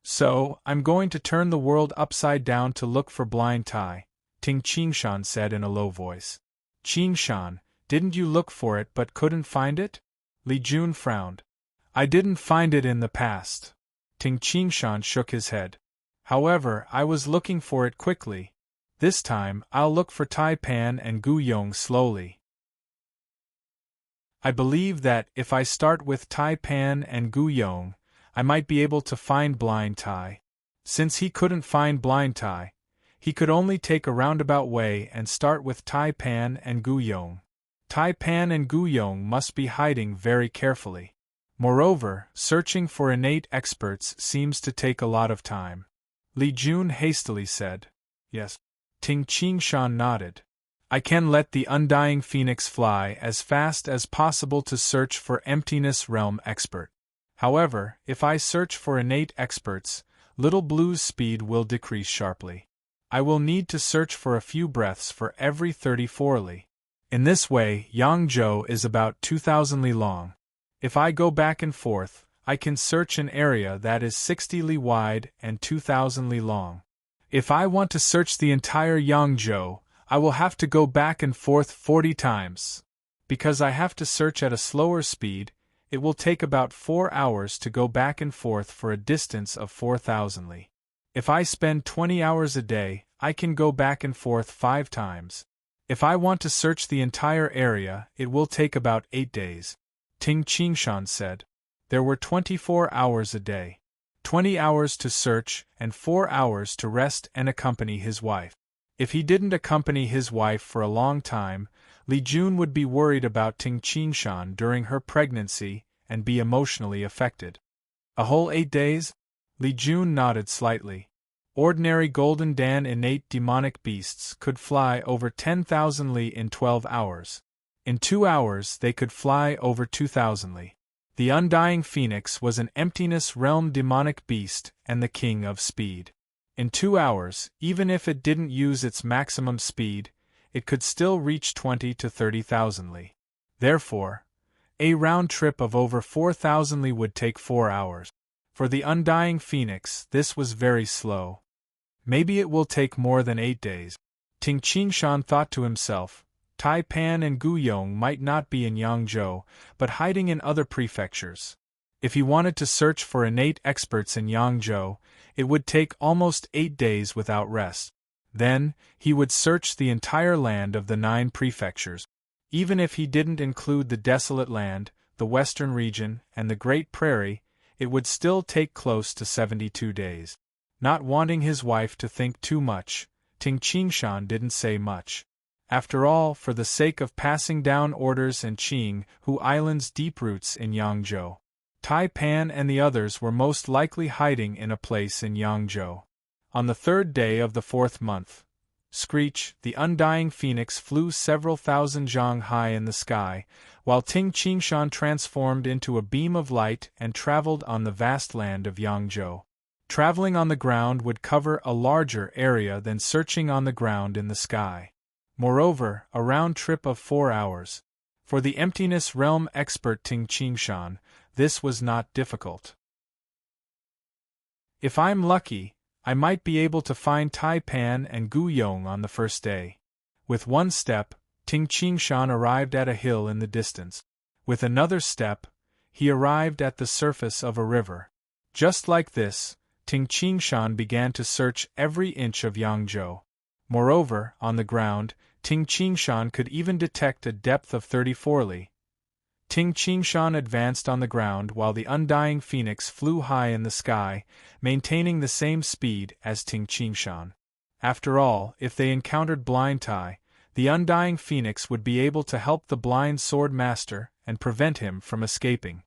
So, I'm going to turn the world upside down to look for blind Tai, Ting Qingshan said in a low voice. Qingshan, didn't you look for it but couldn't find it? Li Jun frowned. I didn't find it in the past. Ting Qingshan shook his head. However, I was looking for it quickly. This time, I'll look for Tai Pan and Gu Yong slowly. I believe that, if I start with Tai Pan and Gu Yong, I might be able to find Blind Tai. Since he couldn't find Blind Tai, he could only take a roundabout way and start with Tai Pan and Gu Yong. Tai Pan and Gu Yong must be hiding very carefully. Moreover, searching for innate experts seems to take a lot of time. Li Jun hastily said. Yes. Ting Qingshan nodded. I can let the undying phoenix fly as fast as possible to search for emptiness realm expert. However, if I search for innate experts, Little Blue's speed will decrease sharply. I will need to search for a few breaths for every 34 li. In this way, Yangzhou is about 2,000 li long. If I go back and forth, I can search an area that is 60 li wide and 2,000 li long. If I want to search the entire Yangzhou, I will have to go back and forth 40 times. Because I have to search at a slower speed, it will take about 4 hours to go back and forth for a distance of 4,000 li. If I spend 20 hours a day, I can go back and forth 5 times. If I want to search the entire area, it will take about 8 days. Ting Qingshan said. There were 24 hours a day. 20 hours to search and 4 hours to rest and accompany his wife. If he didn't accompany his wife for a long time, Li Jun would be worried about Ting Qingshan during her pregnancy and be emotionally affected. A whole 8 days? Li Jun nodded slightly. Ordinary Golden Dan innate demonic beasts could fly over 10,000 li in 12 hours. In 2 hours they could fly over 2,000 li. The Undying Phoenix was an emptiness realm demonic beast and the king of speed. In 2 hours, even if it didn't use its maximum speed, it could still reach 20 to 30,000 li. Therefore, a round trip of over 4,000 li would take 4 hours. For the Undying Phoenix, this was very slow. Maybe it will take more than 8 days. Ting Qingshan thought to himself, Tai Pan and Gu Yong might not be in Yangzhou, but hiding in other prefectures. If he wanted to search for innate experts in Yangzhou, it would take almost 8 days without rest. Then, he would search the entire land of the 9 prefectures. Even if he didn't include the desolate land, the western region, and the Great Prairie, it would still take close to 72 days. Not wanting his wife to think too much, Ting Qingshan didn't say much. After all, for the sake of passing down orders and Qing Hu Island's deep roots in Yangzhou, Tai Pan and the others were most likely hiding in a place in Yangzhou. On the 3rd day of the 4th month, Screech, the Undying Phoenix, flew several thousand zhang high in the sky, while Ting Qingshan transformed into a beam of light and traveled on the vast land of Yangzhou. Traveling on the ground would cover a larger area than searching on the ground in the sky. Moreover, a round trip of 4 hours. For the emptiness realm expert Ting Qingshan, this was not difficult. If I'm lucky, I might be able to find Tai Pan and Gu Yong on the first day. With one step, Ting Qingshan arrived at a hill in the distance. With another step, he arrived at the surface of a river. Just like this, Ting Qingshan began to search every inch of Yangzhou. Moreover, on the ground, Ting Qingshan could even detect a depth of 34 li. Ting Qingshan advanced on the ground while the Undying Phoenix flew high in the sky, maintaining the same speed as Ting Qingshan. After all, if they encountered Blind Tai, the Undying Phoenix would be able to help the blind sword master and prevent him from escaping.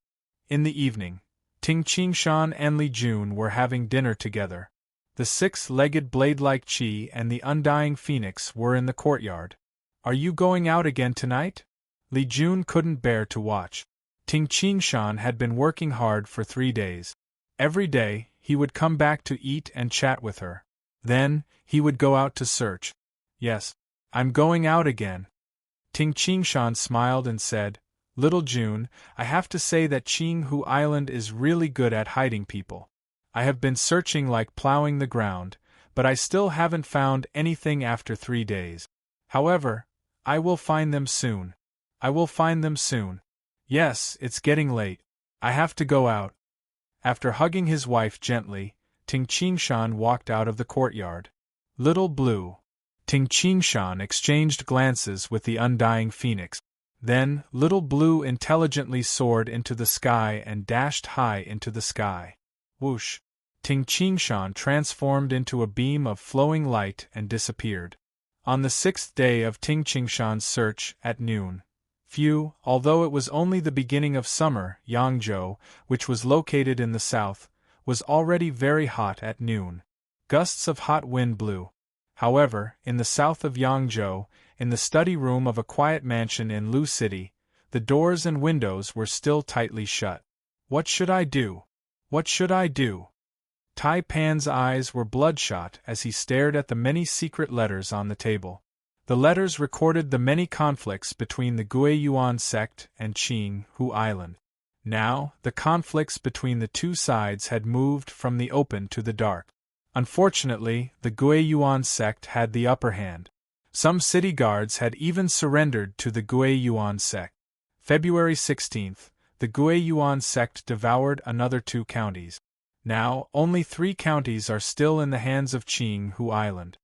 In the evening, Ting Qingshan and Li Jun were having dinner together. The 6-legged blade-like Qi and the Undying Phoenix were in the courtyard. Are you going out again tonight? Li Jun couldn't bear to watch. Ting Qingshan had been working hard for 3 days. Every day, he would come back to eat and chat with her. Then, he would go out to search. Yes, I'm going out again. Ting Qingshan smiled and said, Little June, I have to say that Qing Hu Island is really good at hiding people. I have been searching like plowing the ground, but I still haven't found anything after 3 days. However, I will find them soon. I will find them soon. Yes, it's getting late. I have to go out. After hugging his wife gently, Ting Qingshan walked out of the courtyard. Little Blue. Ting Qingshan exchanged glances with the undying phoenix. Then, Little Blue intelligently soared into the sky and dashed high into the sky. Whoosh! Ting Qingshan transformed into a beam of flowing light and disappeared. On the 6th day of Ting Qingshan's search, at noon, although it was only the beginning of summer, Yangzhou, which was located in the south, was already very hot at noon. Gusts of hot wind blew. However, in the south of Yangzhou, in the study room of a quiet mansion in Lu City, the doors and windows were still tightly shut. What should I do? What should I do? Tai Pan's eyes were bloodshot as he stared at the many secret letters on the table. The letters recorded the many conflicts between the Guiyuan sect and Qing Hu Island. Now, the conflicts between the two sides had moved from the open to the dark. Unfortunately, the Guiyuan sect had the upper hand. Some city guards had even surrendered to the Guiyuan sect. February 16th, the Guiyuan sect devoured another 2 counties. Now, only 3 counties are still in the hands of Qing Hu Island.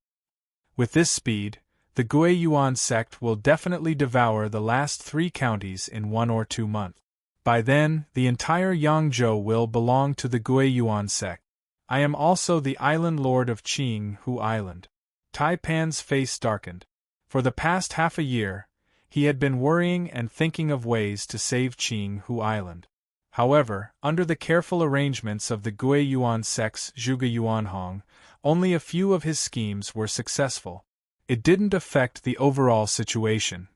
With this speed, the Guiyuan sect will definitely devour the last 3 counties in 1 or 2 months. By then, the entire Yangzhou will belong to the Guiyuan sect. I am also the island lord of Qing Hu Island. Tai Pan's face darkened. For the past half a year, he had been worrying and thinking of ways to save Qing Hu Island. However, under the careful arrangements of the Guiyuan sect's Zhuge Yuanhong, only a few of his schemes were successful. It didn't affect the overall situation.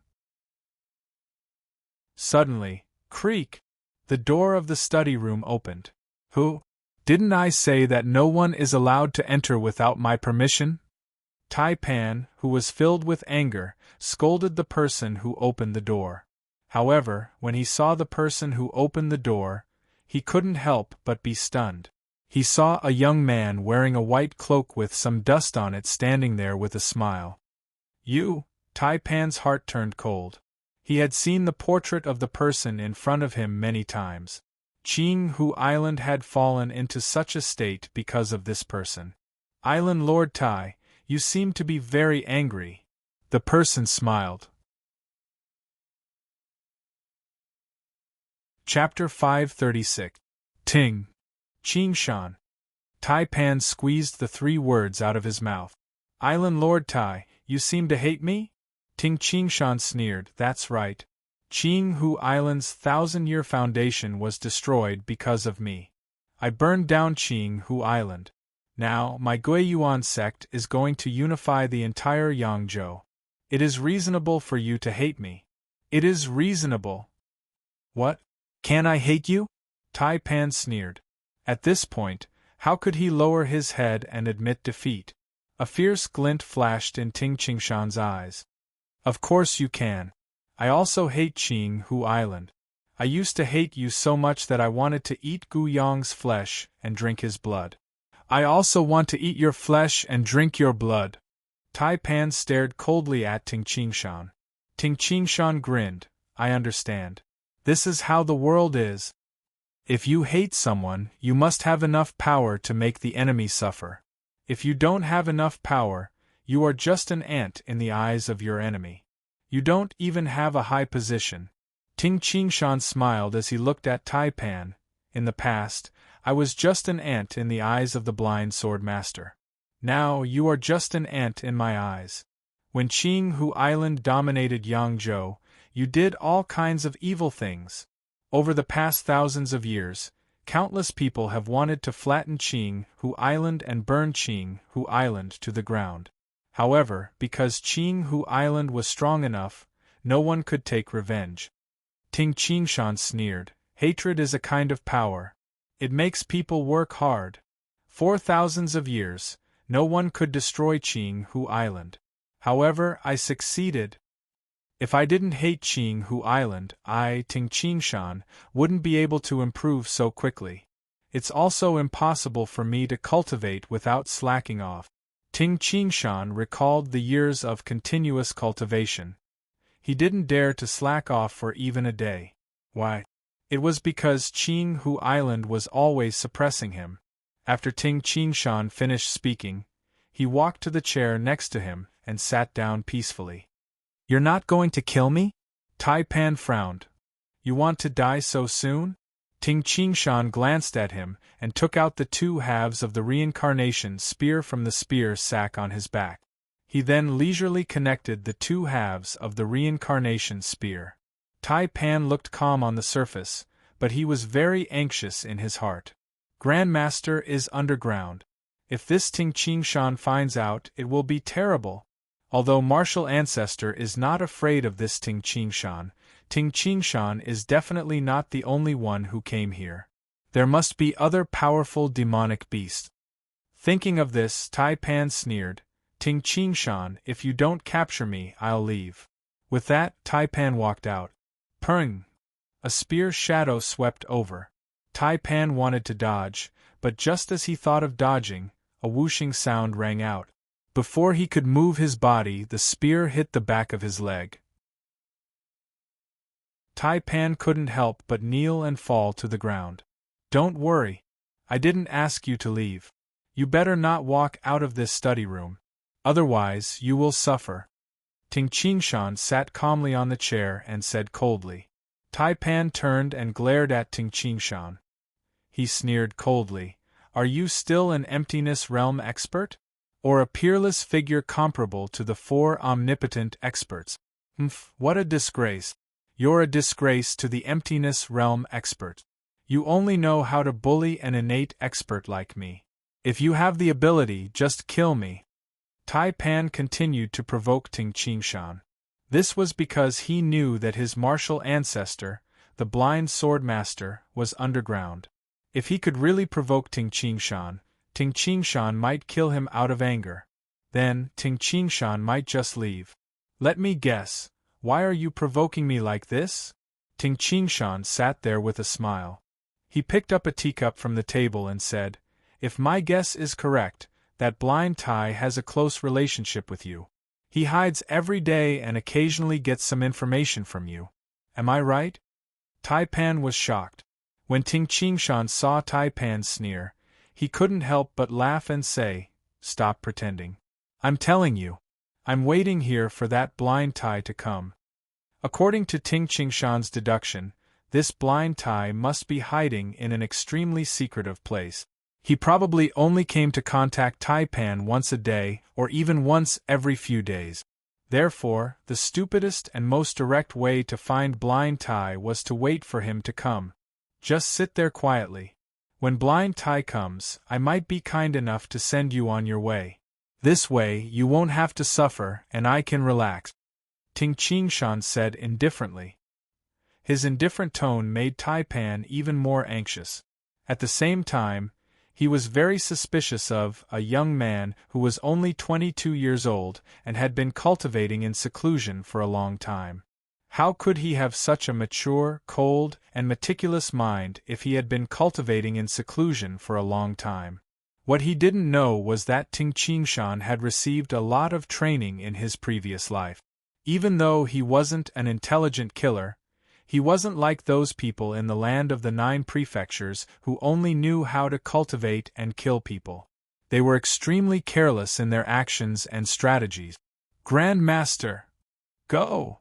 Suddenly, creak! The door of the study room opened. Who? Didn't I say that no one is allowed to enter without my permission? Tai Pan, who was filled with anger, scolded the person who opened the door. However, when he saw the person who opened the door, he couldn't help but be stunned. He saw a young man wearing a white cloak with some dust on it standing there with a smile. You? Tai Pan's heart turned cold. He had seen the portrait of the person in front of him many times. Qing Hu Island had fallen into such a state because of this person. Island Lord Tai, you seem to be very angry. The person smiled. Chapter 536. Ting. Qingshan. Tai Pan squeezed the 3 words out of his mouth. Island Lord Tai, you seem to hate me? Ting Qingshan sneered, that's right. Qing Hu Island's 1,000-year foundation was destroyed because of me. I burned down Qing Hu Island. Now, my Guiyuan sect is going to unify the entire Yangzhou. It is reasonable for you to hate me. It is reasonable. What? Can I hate you? Tai Pan sneered. At this point, how could he lower his head and admit defeat? A fierce glint flashed in Ting Qingshan's eyes. Of course you can. I also hate Qing Hu Island. I used to hate you so much that I wanted to eat Gu Yong's flesh and drink his blood. I also want to eat your flesh and drink your blood. Tai Pan stared coldly at Ting Qingshan. Ting Qingshan grinned. I understand. This is how the world is. If you hate someone, you must have enough power to make the enemy suffer. If you don't have enough power, you are just an ant in the eyes of your enemy. You don't even have a high position. Ting Qingshan smiled as he looked at Tai Pan. In the past, I was just an ant in the eyes of the blind sword master. Now you are just an ant in my eyes. When Qing Hu Island dominated Yangzhou, you did all kinds of evil things. Over the past thousands of years, countless people have wanted to flatten Qing Hu Island and burn Qing Hu Island to the ground. However, because Qing Hu Island was strong enough, no one could take revenge. Ting Qingshan sneered. Hatred is a kind of power. It makes people work hard. For thousands of years, no one could destroy Qing Hu Island. However, I succeeded. If I didn't hate Qing Hu Island, I, Ting Qingshan, wouldn't be able to improve so quickly. It's also impossible for me to cultivate without slacking off. Ting Qingshan recalled the years of continuous cultivation. He didn't dare to slack off for even a day. Why? It was because Qing Hu Island was always suppressing him. After Ting Qingshan finished speaking, he walked to the chair next to him and sat down peacefully. "You're not going to kill me?" Tai Pan frowned. "You want to die so soon?" Ting Qingshan glanced at him and took out the 2 halves of the reincarnation spear from the spear sack on his back. He then leisurely connected the 2 halves of the reincarnation spear. Tai Pan looked calm on the surface, but he was very anxious in his heart. Grandmaster is underground. If this Ting Qingshan finds out, it will be terrible. Although martial ancestor is not afraid of this Ting Qingshan is definitely not the only one who came here. There must be other powerful demonic beasts. Thinking of this, Tai Pan sneered, "Ting Qingshan, if you don't capture me, I'll leave." With that, Tai Pan walked out. Purring! A spear shadow swept over. Tai Pan wanted to dodge, but just as he thought of dodging, a whooshing sound rang out. Before he could move his body, the spear hit the back of his leg. Tai Pan couldn't help but kneel and fall to the ground. "Don't worry. I didn't ask you to leave. You better not walk out of this study room. Otherwise, you will suffer." Ting Qingshan sat calmly on the chair and said coldly. Tai Pan turned and glared at Ting Qingshan. He sneered coldly, "Are you still an emptiness realm expert? Or a peerless figure comparable to the 4 omnipotent experts? What a disgrace! You're a disgrace to the emptiness realm expert. You only know how to bully an innate expert like me. If you have the ability, just kill me." Tai Pan continued to provoke Ting Qingshan. This was because he knew that his martial ancestor, the blind swordmaster, was underground. If he could really provoke Ting Qingshan might kill him out of anger. Then, Ting Qingshan might just leave. "Let me guess, why are you provoking me like this?" Ting Qingshan sat there with a smile. He picked up a teacup from the table and said, "If my guess is correct, that blind Tai has a close relationship with you. He hides every day and occasionally gets some information from you. Am I right?" Tai Pan was shocked. When Ting Qingshan saw Tai Pan sneer, he couldn't help but laugh and say, "Stop pretending. I'm telling you. I'm waiting here for that blind Tai to come." According to Ting Qingshan's deduction, this blind Tai must be hiding in an extremely secretive place. He probably only came to contact Tai Pan once a day or even once every few days. Therefore, the stupidest and most direct way to find blind Tai was to wait for him to come. Just sit there quietly. When blind Tai comes, I might be kind enough to send you on your way. This way, you won't have to suffer and I can relax," Ting Qingshan said indifferently. His indifferent tone made Tai Pan even more anxious. At the same time, he was very suspicious of a young man who was only 22 years old and had been cultivating in seclusion for a long time. How could he have such a mature, cold, and meticulous mind if he had been cultivating in seclusion for a long time? What he didn't know was that Ting Qingshan had received a lot of training in his previous life. Even though he wasn't an intelligent killer, he wasn't like those people in the land of the 9 prefectures who only knew how to cultivate and kill people. They were extremely careless in their actions and strategies. "Grand Master! Go!"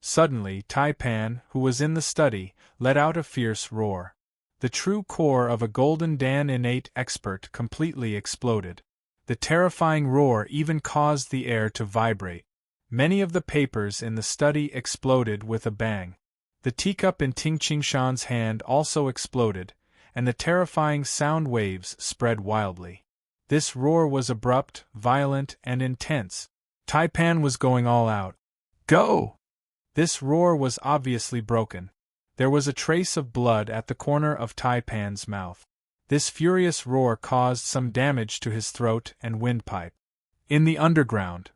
Suddenly, Tai Pan, who was in the study, let out a fierce roar. The true core of a Golden Dan innate expert completely exploded. The terrifying roar even caused the air to vibrate. Many of the papers in the study exploded with a bang. The teacup in Ting Qingshan's hand also exploded, and the terrifying sound waves spread wildly. This roar was abrupt, violent, and intense. Tai Pan was going all out. "Go!" This roar was obviously broken. There was a trace of blood at the corner of Tai Pan's mouth. This furious roar caused some damage to his throat and windpipe. In the underground.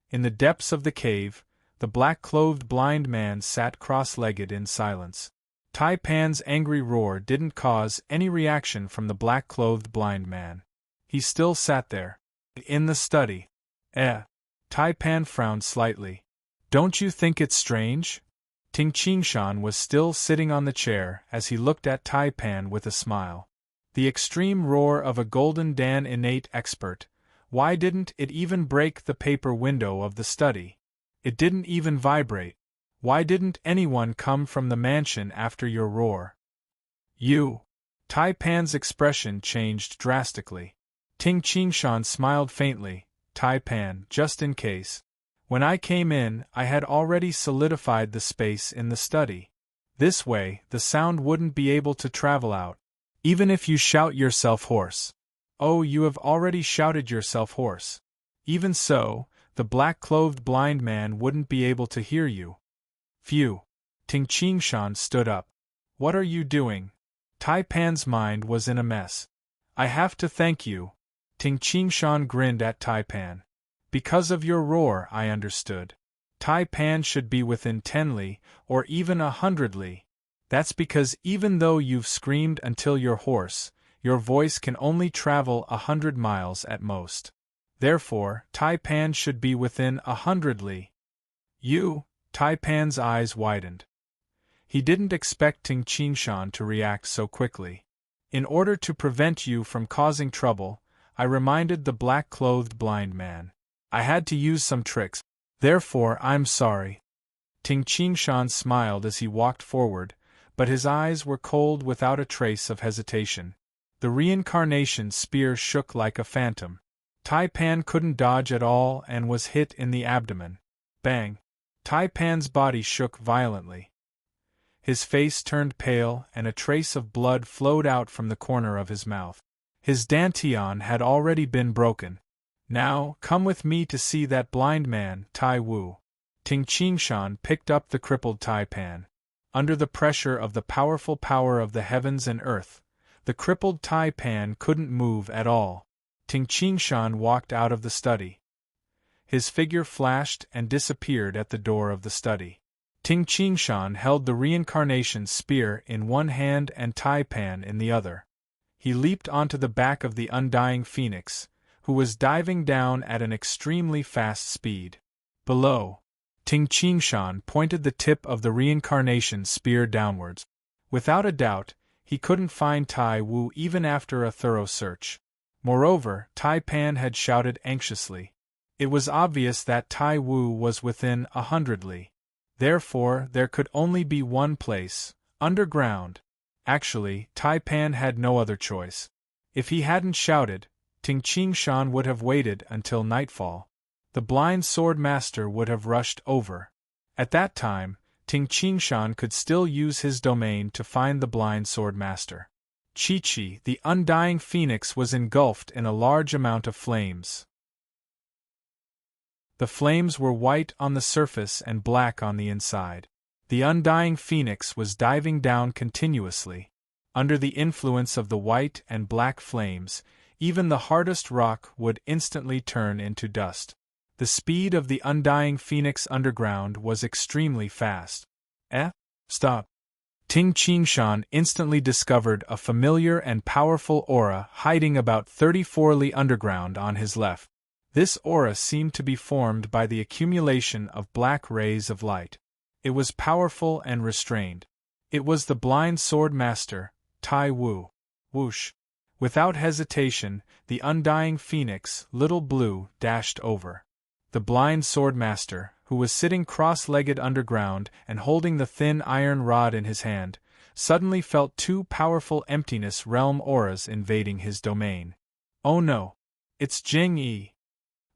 In the depths of the cave, the black-clothed blind man sat cross-legged in silence. Tai Pan's angry roar didn't cause any reaction from the black-clothed blind man. He still sat there. In the study. Tai Pan frowned slightly. "Don't you think it's strange?" Ting Qingshan was still sitting on the chair as he looked at Tai Pan with a smile. The extreme roar of a Golden Dan innate expert Why didn't it even break the paper window of the study? It didn't even vibrate. Why didn't anyone come from the mansion after your roar? You. Tai Pan's expression changed drastically. Ting Qingshan smiled faintly. Tai Pan, just in case. When I came in, I had already solidified the space in the study. This way, the sound wouldn't be able to travel out. Even if you shout yourself hoarse. Oh, you have already shouted yourself hoarse. Even so, the black-clothed blind man wouldn't be able to hear you. Phew. Ting Qingshan stood up. What are you doing? Tai Pan's mind was in a mess. I have to thank you. Ting Qingshan grinned at Tai Pan. Because of your roar, I understood. Tai Pan should be within 10 li, or even 100 li. That's because even though you've screamed until you're hoarse, your voice can only travel 100 miles at most. Therefore, Tai Pan should be within 100 li. You? Tai Pan's eyes widened. He didn't expect Ting Qingshan to react so quickly. In order to prevent you from causing trouble, I reminded the black-clothed blind man. I had to use some tricks. Therefore, I'm sorry. Ting Qingshan smiled as he walked forward, but his eyes were cold without a trace of hesitation. The reincarnation spear shook like a phantom. Tai Pan couldn't dodge at all and was hit in the abdomen. Bang! Tai Pan's body shook violently. His face turned pale and a trace of blood flowed out from the corner of his mouth. His dantian had already been broken. Now, come with me to see that blind man, Tai Wu. Ting Qingshan picked up the crippled Tai Pan. Under the pressure of the powerful power of the heavens and earth, the crippled Tai Pan couldn't move at all. Ting Qingshan walked out of the study. His figure flashed and disappeared at the door of the study. Ting Qingshan held the reincarnation spear in one hand and Tai Pan in the other. He leaped onto the back of the undying phoenix, who was diving down at an extremely fast speed. Below, Ting Qingshan pointed the tip of the reincarnation spear downwards. Without a doubt, he couldn't find Tai Wu even after a thorough search. Moreover, Tai Pan had shouted anxiously. It was obvious that Tai Wu was within 100 li. Therefore, there could only be one place, underground. Actually, Tai Pan had no other choice. If he hadn't shouted, Ting Qingshan would have waited until nightfall. The blind sword master would have rushed over. At that time, Ting Qingshan could still use his domain to find the blind sword master. Chi-Chi, the undying phoenix, was engulfed in a large amount of flames. The flames were white on the surface and black on the inside. The undying phoenix was diving down continuously. Under the influence of the white and black flames, even the hardest rock would instantly turn into dust. The speed of the undying phoenix underground was extremely fast. Stop! Ting Qingshan instantly discovered a familiar and powerful aura hiding about 34 li underground on his left. This aura seemed to be formed by the accumulation of black rays of light. It was powerful and restrained. It was the blind sword master, Tai Wu. Whoosh! Without hesitation, the undying phoenix, Little Blue, dashed over. The blind sword master, who was sitting cross-legged underground and holding the thin iron rod in his hand, suddenly felt two powerful emptiness realm auras invading his domain. Oh no! It's Jing Yi!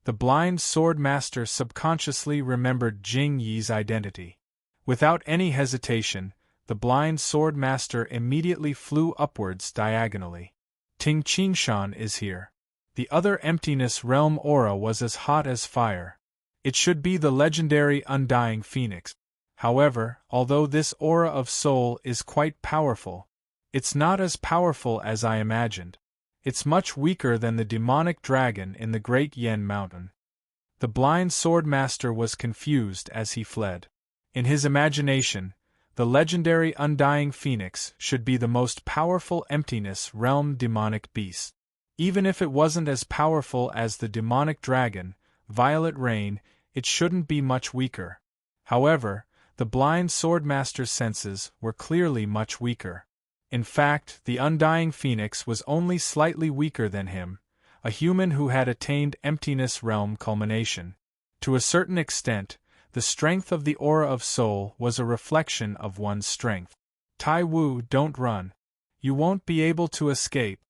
The blind sword master subconsciously remembered Jing Yi's identity. Without any hesitation, the blind sword master immediately flew upwards diagonally. Ting Qingshan is here. The other emptiness realm aura was as hot as fire. It should be the legendary undying phoenix. However, although this aura of soul is quite powerful, it's not as powerful as I imagined. It's much weaker than the demonic dragon in the Great Yen Mountain. The blind sword master was confused as he fled. In his imagination, the legendary undying phoenix should be the most powerful emptiness realm demonic beast. Even if it wasn't as powerful as the demonic dragon, Violet Rain, it shouldn't be much weaker. However, the blind sword master's senses were clearly much weaker. In fact, the undying phoenix was only slightly weaker than him, a human who had attained emptiness realm culmination. To a certain extent, the strength of the aura of soul was a reflection of one's strength. Tai Wu, don't run. You won't be able to escape.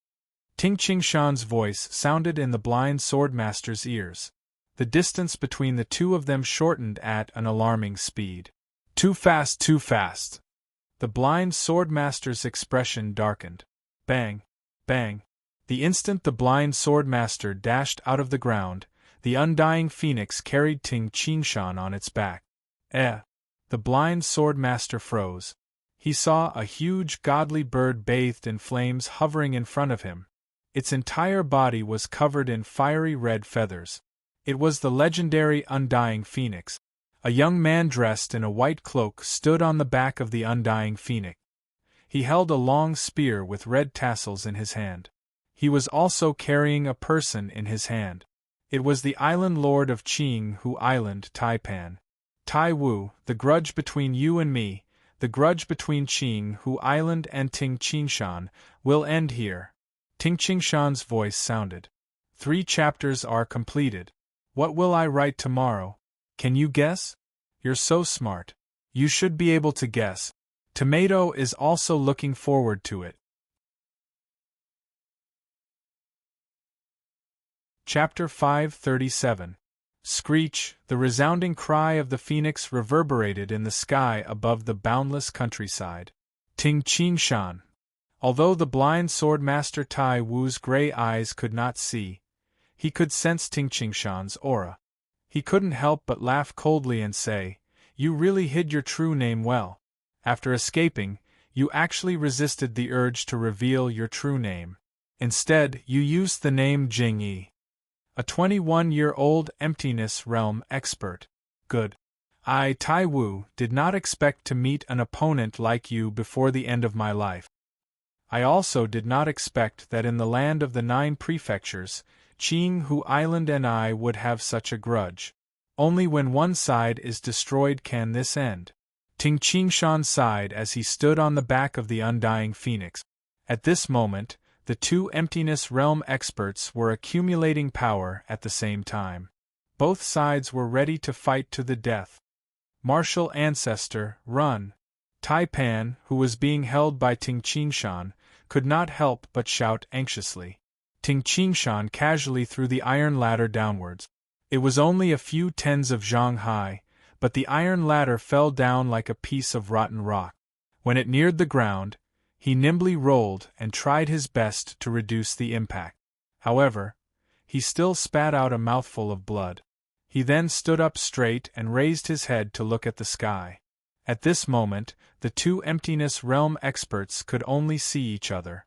Ting Qingshan's voice sounded in the blind swordmaster's ears. The distance between the two of them shortened at an alarming speed. Too fast, too fast. The blind swordmaster's expression darkened. Bang! Bang! The instant the blind swordmaster dashed out of the ground, the undying phoenix carried Ting Qingshan on its back. The blind swordmaster froze. He saw a huge godly bird bathed in flames hovering in front of him. Its entire body was covered in fiery red feathers. It was the legendary undying phoenix. A young man dressed in a white cloak stood on the back of the undying phoenix. He held a long spear with red tassels in his hand. He was also carrying a person in his hand. It was the island lord of Qing Hu Island, Taipan. Tai Wu, the grudge between you and me, the grudge between Qing Hu Island and Ting Qingshan, will end here. Ting Qingshan's voice sounded. 3 chapters are completed. What will I write tomorrow? Can you guess? You're so smart. You should be able to guess. Tomato is also looking forward to it. Chapter 537. Screech, the resounding cry of the phoenix reverberated in the sky above the boundless countryside. Ting Qingshan. Although the blind swordmaster Tai Wu's gray eyes could not see, he could sense Ting Qingshan's aura. He couldn't help but laugh coldly and say, "You really hid your true name well. After escaping, you actually resisted the urge to reveal your true name. Instead, you used the name Jingyi. A 21-year-old emptiness realm expert. Good. I, Tai Wu, did not expect to meet an opponent like you before the end of my life. I also did not expect that in the land of the 9 prefectures, Qing Hu Island and I would have such a grudge. Only when one side is destroyed can this end." Ting Qingshan sighed as he stood on the back of the undying phoenix. At this moment, the 2 emptiness realm experts were accumulating power at the same time. Both sides were ready to fight to the death. Martial ancestor, run! Taipan, who was being held by Ting Qingshan, could not help but shout anxiously. Ting Qingshan casually threw the iron ladder downwards. It was only a few tens of zhang high, but the iron ladder fell down like a piece of rotten rock. When it neared the ground, he nimbly rolled and tried his best to reduce the impact. However, he still spat out a mouthful of blood. He then stood up straight and raised his head to look at the sky. At this moment, the 2 emptiness realm experts could only see each other.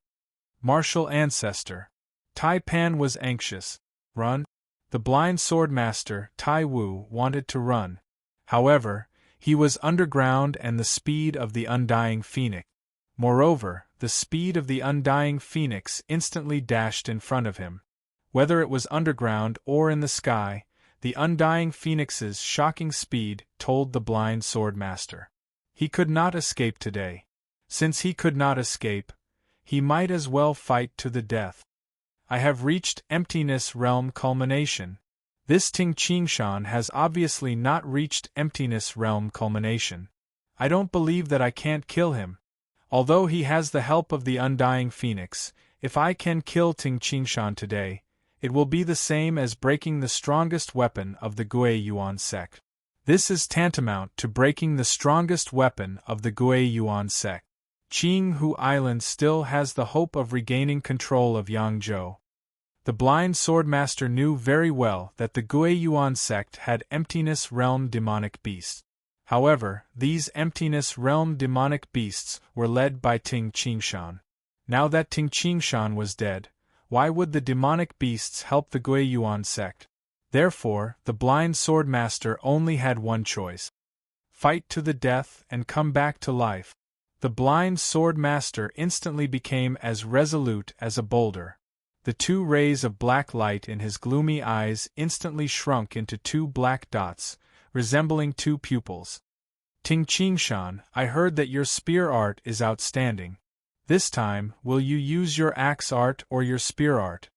Martial ancestor. Taipan was anxious. Run? The blind swordmaster, Tai Wu, wanted to run. However, he was underground and the speed of the undying phoenix. Moreover, the speed of the undying phoenix instantly dashed in front of him. Whether it was underground or in the sky, the undying phoenix's shocking speed told the blind swordmaster. He could not escape today. Since he could not escape, he might as well fight to the death. I have reached emptiness realm culmination. This Ting Qingshan has obviously not reached emptiness realm culmination. I don't believe that I can't kill him. Although he has the help of the undying phoenix, if I can kill Ting Qingshan today, it will be the same as breaking the strongest weapon of the Gui Yuan sect. This is tantamount to breaking the strongest weapon of the Gui Yuan sect. Qing Hu Island still has the hope of regaining control of Yangzhou. The blind swordmaster knew very well that the Gui Yuan sect had emptiness realm demonic beasts. However, these emptiness realm demonic beasts were led by Ting Qingshan. Now that Ting Qingshan was dead, why would the demonic beasts help the Gui Yuan sect? Therefore, the blind swordmaster only had one choice: fight to the death and come back to life. The blind swordmaster instantly became as resolute as a boulder. The 2 rays of black light in his gloomy eyes instantly shrunk into 2 black dots, resembling 2 pupils. Ting Qingshan, I heard that your spear art is outstanding. This time, will you use your axe art or your spear art?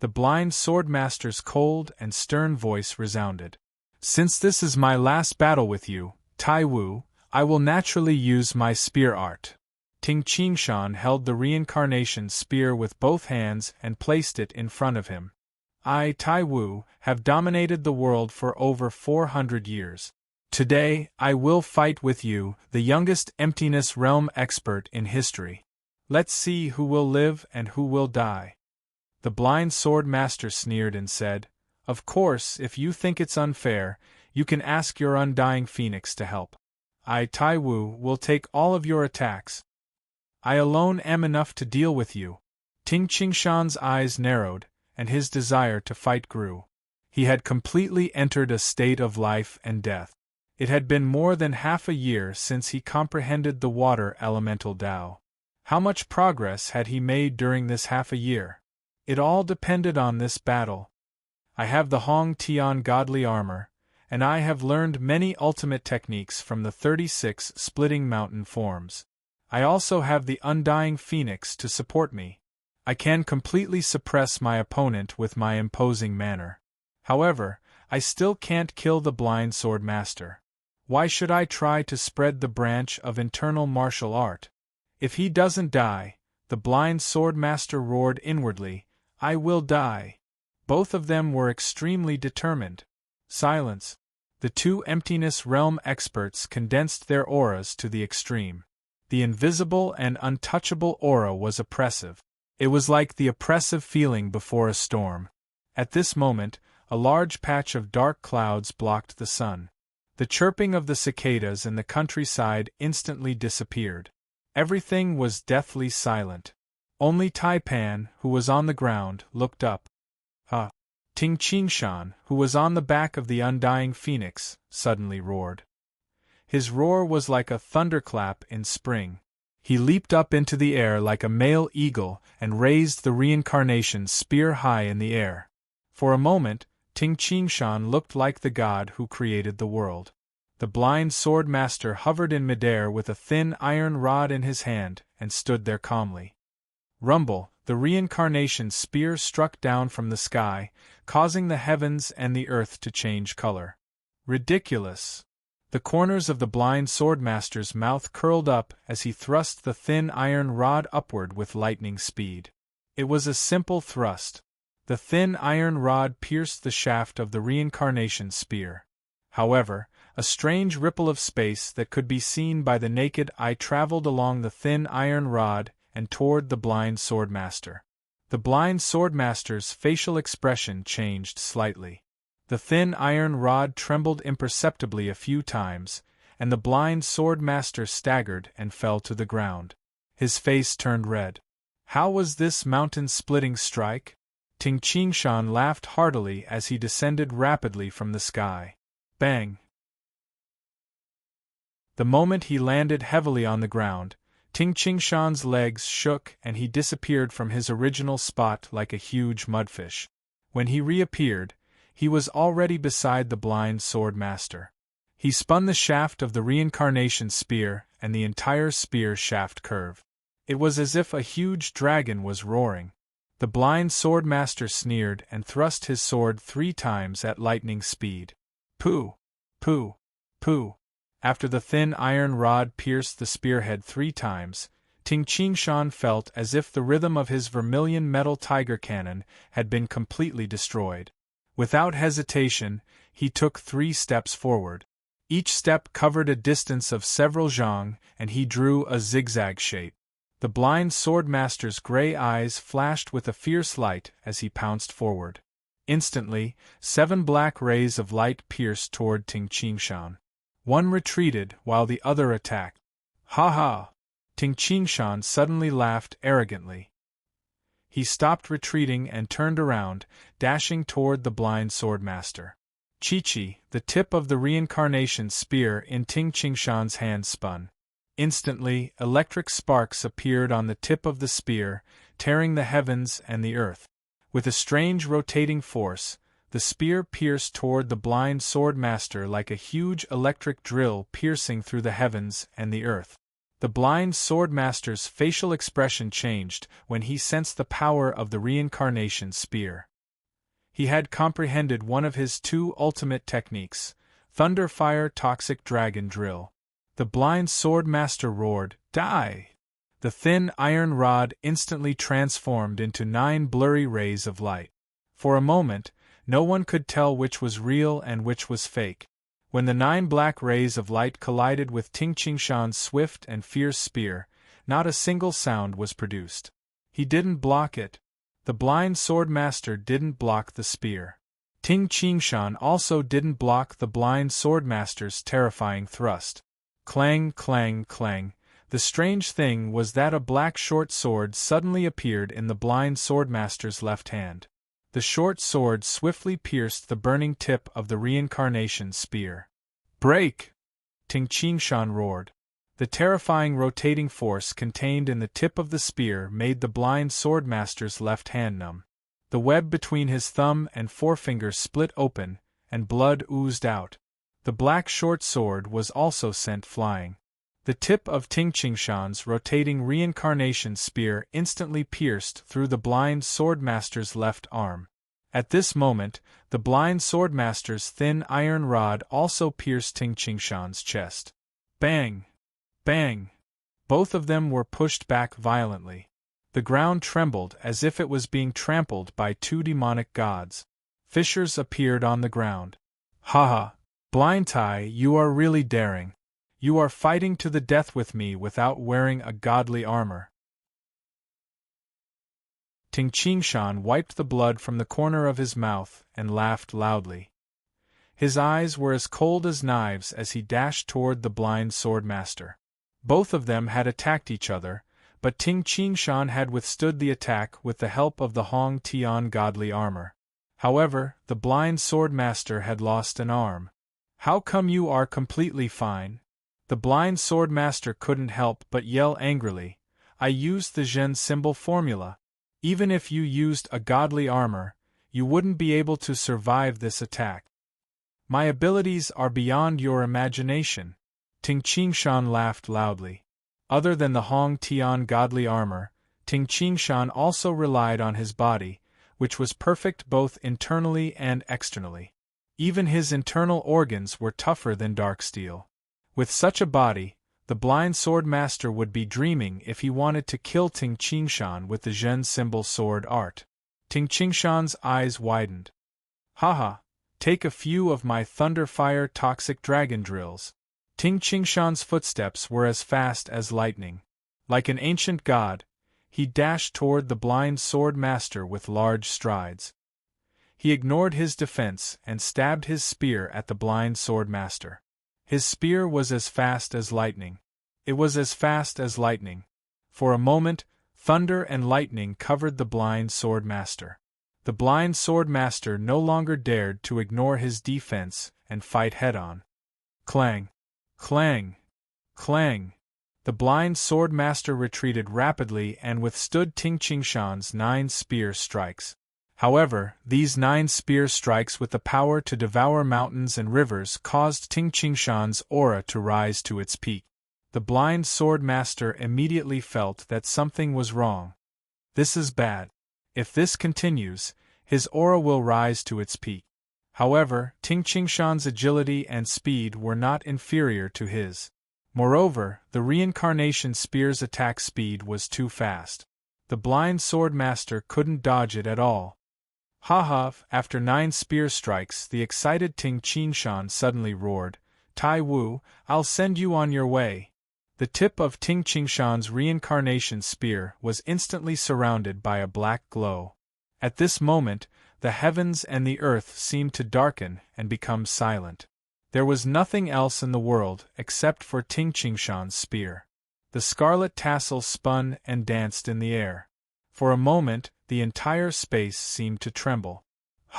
The blind swordmaster's cold and stern voice resounded. Since this is my last battle with you, Tai Wu, I will naturally use my spear art. Ting Qingshan held the reincarnation spear with both hands and placed it in front of him. I, Tai Wu, have dominated the world for over 400 years. Today, I will fight with you, the youngest emptiness realm expert in history. Let's see who will live and who will die. The blind sword master sneered and said, Of course, if you think it's unfair, you can ask your undying phoenix to help. I, Tai Wu, will take all of your attacks. I alone am enough to deal with you. Ting Qingshan's eyes narrowed, and his desire to fight grew. He had completely entered a state of life and death. It had been more than half a year since he comprehended the water elemental Tao. How much progress had he made during this half a year? It all depended on this battle. I have the Hong Tian godly armor, and I have learned many ultimate techniques from the 36 splitting mountain forms. I also have the undying phoenix to support me. I can completely suppress my opponent with my imposing manner. However, I still can't kill the blind sword master. Why should I try to spread the branch of internal martial art? If he doesn't die, the blind sword master roared inwardly, I will die. Both of them were extremely determined. Silence. The two emptiness realm experts condensed their auras to the extreme. The invisible and untouchable aura was oppressive. It was like the oppressive feeling before a storm. At this moment, a large patch of dark clouds blocked the sun. The chirping of the cicadas in the countryside instantly disappeared. Everything was deathly silent. Only Taipan, who was on the ground, looked up. Ting Qingshan, who was on the back of the undying phoenix, suddenly roared. His roar was like a thunderclap in spring. He leaped up into the air like a male eagle and raised the reincarnation spear high in the air. For a moment, Ting Qingshan looked like the god who created the world. The blind sword master hovered in midair with a thin iron rod in his hand and stood there calmly. Rumble, the reincarnation spear struck down from the sky, causing the heavens and the earth to change color. Ridiculous! The corners of the blind swordmaster's mouth curled up as he thrust the thin iron rod upward with lightning speed. It was a simple thrust. The thin iron rod pierced the shaft of the reincarnation spear. However, a strange ripple of space that could be seen by the naked eye traveled along the thin iron rod and toward the blind swordmaster. The blind swordmaster's facial expression changed slightly. The thin iron rod trembled imperceptibly a few times, and the blind swordmaster staggered and fell to the ground. His face turned red. How was this mountain-splitting strike? Ting Qingshan laughed heartily as he descended rapidly from the sky. Bang! The moment he landed heavily on the ground, Ting Qingshan's legs shook and he disappeared from his original spot like a huge mudfish. When he reappeared, he was already beside the blind sword master. He spun the shaft of the reincarnation spear and the entire spear shaft curved. It was as if a huge dragon was roaring. The blind sword master sneered and thrust his sword 3 times at lightning speed. Pooh! Pooh! Pooh! After the thin iron rod pierced the spearhead 3 times, Ting Qingshan felt as if the rhythm of his vermilion metal tiger cannon had been completely destroyed. Without hesitation, he took 3 steps forward. Each step covered a distance of several zhang, and he drew a zigzag shape. The blind swordmaster's gray eyes flashed with a fierce light as he pounced forward. Instantly, 7 black rays of light pierced toward Ting Qingshan. One retreated while the other attacked. Ha ha! Ting Qingshan suddenly laughed arrogantly. He stopped retreating and turned around, dashing toward the blind swordmaster. Chi-Chi, the tip of the reincarnation spear in Ting Qingshan's hand spun. Instantly, electric sparks appeared on the tip of the spear, tearing the heavens and the earth. With a strange rotating force, the spear pierced toward the blind swordmaster like a huge electric drill piercing through the heavens and the earth. The blind swordmaster's facial expression changed when he sensed the power of the reincarnation spear. He had comprehended one of his two ultimate techniques, Thunder Fire Toxic Dragon Drill. The blind sword master roared, "Die!" The thin iron rod instantly transformed into 9 blurry rays of light. For a moment, no one could tell which was real and which was fake. When the 9 black rays of light collided with Ting Qingshan's swift and fierce spear, not a single sound was produced. He didn't block it. The blind sword master didn't block the spear. Ting Qingshan also didn't block the blind sword master's terrifying thrust. Clang, clang, clang. The strange thing was that a black short sword suddenly appeared in the blind swordmaster's left hand. The short sword swiftly pierced the burning tip of the reincarnation spear. "Break!" Ting Qingshan roared. The terrifying rotating force contained in the tip of the spear made the blind swordmaster's left hand numb. The web between his thumb and forefinger split open, and blood oozed out. The black short sword was also sent flying. The tip of Ting Qingshan's rotating reincarnation spear instantly pierced through the blind swordmaster's left arm. At this moment, the blind swordmaster's thin iron rod also pierced Ting Qingshan's chest. Bang! Bang! Both of them were pushed back violently. The ground trembled as if it was being trampled by 2 demonic gods. Fissures appeared on the ground. "Ha ha! Blind Tai, you are really daring. You are fighting to the death with me without wearing a godly armor." Ting Qingshan wiped the blood from the corner of his mouth and laughed loudly. His eyes were as cold as knives as he dashed toward the blind swordmaster. Both of them had attacked each other, but Ting Qingshan had withstood the attack with the help of the Hong Tian godly armor. However, the blind swordmaster had lost an arm. "How come you are completely fine?" The blind swordmaster couldn't help but yell angrily. "I used the Zhen symbol formula. Even if you used a godly armor, you wouldn't be able to survive this attack. My abilities are beyond your imagination." Ting Qingshan laughed loudly. Other than the Hong Tian godly armor, Ting Qingshan also relied on his body, which was perfect both internally and externally. Even his internal organs were tougher than dark steel. With such a body, the blind sword master would be dreaming if he wanted to kill Ting Qingshan with the Zhen symbol sword art. Ting Qingshan's eyes widened. "Haha, take a few of my thunder fire toxic dragon drills." Ting Qingshan's footsteps were as fast as lightning. Like an ancient god, he dashed toward the blind sword master with large strides. He ignored his defense and stabbed his spear at the blind sword master. His spear was as fast as lightning. It was as fast as lightning. For a moment, thunder and lightning covered the blind sword master. The blind sword master no longer dared to ignore his defense and fight head-on. Clang! Clang! Clang! The blind sword master retreated rapidly and withstood Ting Qingshan's 9 spear strikes. However, these 9 spear strikes with the power to devour mountains and rivers caused Ting Qingshan's aura to rise to its peak. The blind sword master immediately felt that something was wrong. This is bad. If this continues, his aura will rise to its peak. However, Ting Qingshan's agility and speed were not inferior to his. Moreover, the reincarnation spear's attack speed was too fast. The blind sword master couldn't dodge it at all. "Ha!" After 9 spear strikes, the excited Ting Qingshan suddenly roared, "Tai Wu, I'll send you on your way." The tip of Ting Qingshan's reincarnation spear was instantly surrounded by a black glow. At this moment, the heavens and the earth seemed to darken and become silent. There was nothing else in the world except for Ting Qingshan's spear. The scarlet tassel spun and danced in the air. For a moment, the entire space seemed to tremble.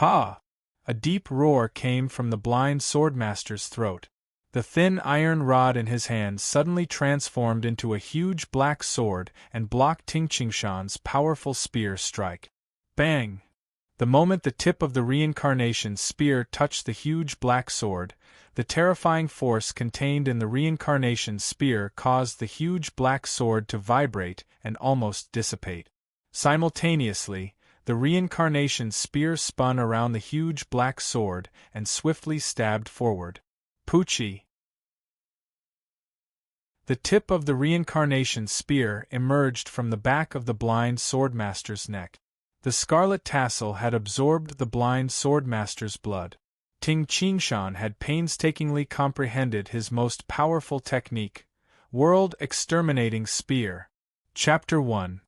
"Ha!" A deep roar came from the blind swordmaster's throat. The thin iron rod in his hand suddenly transformed into a huge black sword and blocked Ting Qingshan's powerful spear strike. Bang! The moment the tip of the reincarnation spear touched the huge black sword, the terrifying force contained in the reincarnation spear caused the huge black sword to vibrate and almost dissipate. Simultaneously, the reincarnation spear spun around the huge black sword and swiftly stabbed forward. Poochie! The tip of the reincarnation spear emerged from the back of the blind swordmaster's neck. The scarlet tassel had absorbed the blind swordmaster's blood. Ting Qingshan had painstakingly comprehended his most powerful technique, World Exterminating Spear. Chapter 1.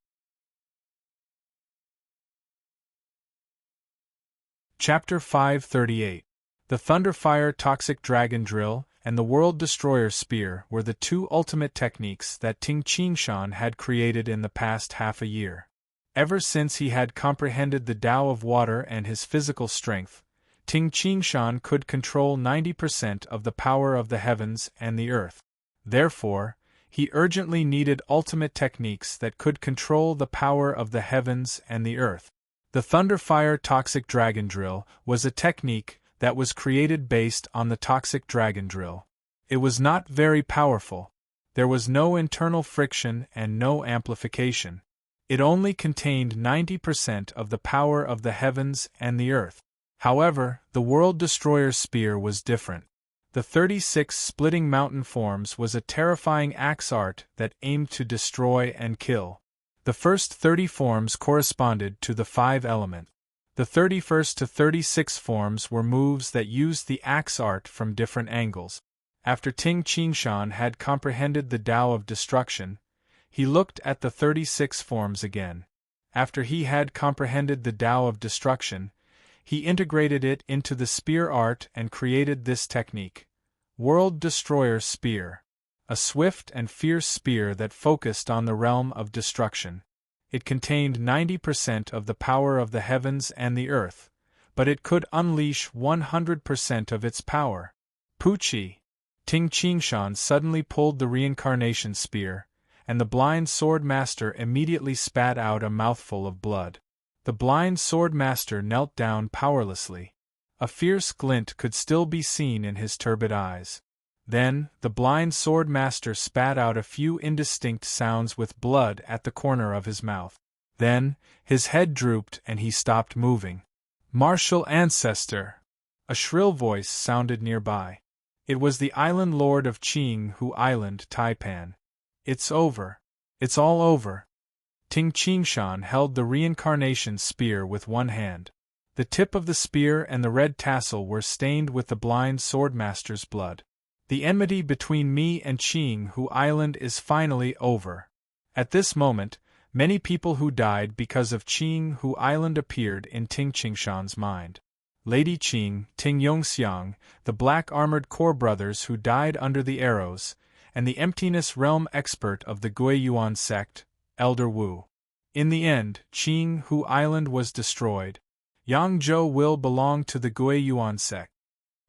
Chapter 538. The Thunderfire Toxic Dragon Drill and the World Destroyer Spear were the two ultimate techniques that Ting Qingshan had created in the past half a year. Ever since he had comprehended the Tao of water and his physical strength, Ting Qingshan could control 90% of the power of the heavens and the earth. Therefore, he urgently needed ultimate techniques that could control the power of the heavens and the earth. The Thunderfire Toxic Dragon Drill was a technique that was created based on the Toxic Dragon Drill. It was not very powerful. There was no internal friction and no amplification. It only contained 90% of the power of the heavens and the earth. However, the World Destroyer Spear was different. The 36 splitting mountain forms was a terrifying axe art that aimed to destroy and kill. The first 30 forms corresponded to the 5 elements. The 31st to 36 forms were moves that used the axe art from different angles. After Ting Qingshan had comprehended the Tao of destruction, he looked at the 36 forms again. After he had comprehended the Tao of destruction, he integrated it into the spear art and created this technique, World Destroyer Spear, a swift and fierce spear that focused on the realm of destruction. It contained 90% of the power of the heavens and the earth, but it could unleash 100% of its power. Poochie! Ting Qingshan suddenly pulled the reincarnation spear, and the blind sword master immediately spat out a mouthful of blood. The blind sword master knelt down powerlessly. A fierce glint could still be seen in his turbid eyes. Then, the blind sword master spat out a few indistinct sounds with blood at the corner of his mouth. Then, his head drooped and he stopped moving. Martial Ancestor! A shrill voice sounded nearby. It was the island lord of Qinghu Island, Taipan. It's over. It's all over. Ting Qingshan held the reincarnation spear with one hand. The tip of the spear and the red tassel were stained with the blind swordmaster's blood. The enmity between me and Qinghu Island is finally over. At this moment, many people who died because of Qinghu Island appeared in Ting Qingshan's mind. Lady Qing, Ting Yongxiang, the black armored core brothers who died under the arrows, and the emptiness realm expert of the Guiyuan sect, Elder Wu. In the end, Qinghu Island was destroyed. Yangzhou will belong to the Guiyuan sect.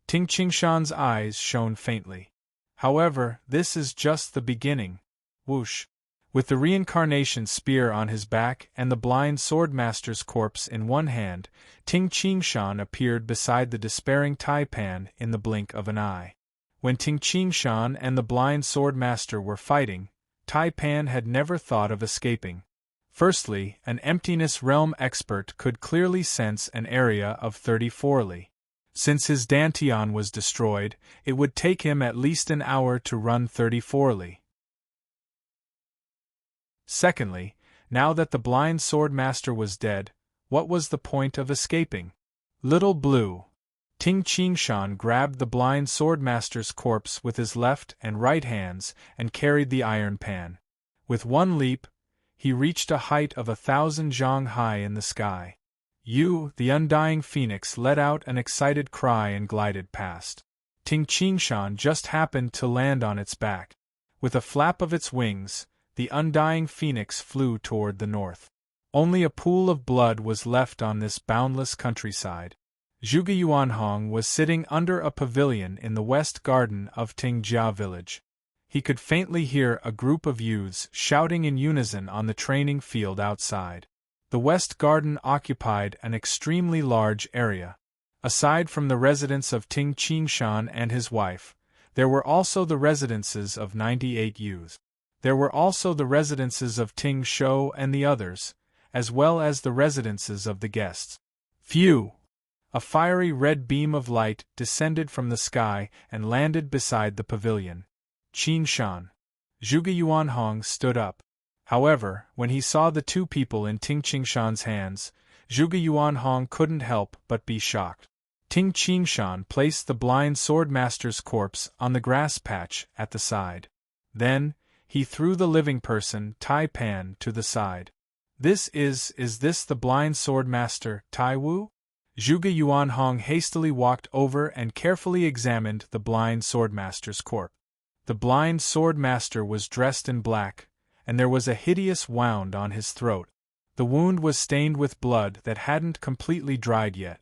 Ting Qingshan's eyes shone faintly. However, this is just the beginning. Whoosh! With the reincarnation spear on his back and the blind swordmaster's corpse in one hand, Ting Qingshan appeared beside the despairing Taipan in the blink of an eye. When Ting Qingshan and the blind swordmaster were fighting, Taipan had never thought of escaping. Firstly, an emptiness realm expert could clearly sense an area of 34 li. Since his Dantian was destroyed, it would take him at least an hour to run 34 li. Secondly, now that the blind swordmaster was dead, what was the point of escaping? Little Blue. Ting Qingshan grabbed the blind swordmaster's corpse with his left and right hands and carried the iron pan. With one leap, he reached a height of 1,000 zhang high in the sky. Yu, the undying phoenix, let out an excited cry and glided past. Ting Qingshan just happened to land on its back. With a flap of its wings, the undying phoenix flew toward the north. Only a pool of blood was left on this boundless countryside. Zhuge Yuanhong was sitting under a pavilion in the west garden of Tingjia village. He could faintly hear a group of youths shouting in unison on the training field outside. The west garden occupied an extremely large area. Aside from the residence of Ting Qingshan and his wife, there were also the residences of 98 youths. There were also the residences of Ting Shou and the others, as well as the residences of the guests. Phew! A fiery red beam of light descended from the sky and landed beside the pavilion. Qin Shan. Zhuge Yuanhong stood up. However, when he saw the two people in Ting Qingshan's hands, Zhuge Yuanhong couldn't help but be shocked. Ting Qingshan placed the blind swordmaster's corpse on the grass patch at the side. Then, he threw the living person, Tai Pan, to the side. Is this the blind swordmaster, Tai Wu? Zhuge Yuanhong hastily walked over and carefully examined the blind swordmaster's corpse. The blind swordmaster was dressed in black, and there was a hideous wound on his throat. The wound was stained with blood that hadn't completely dried yet.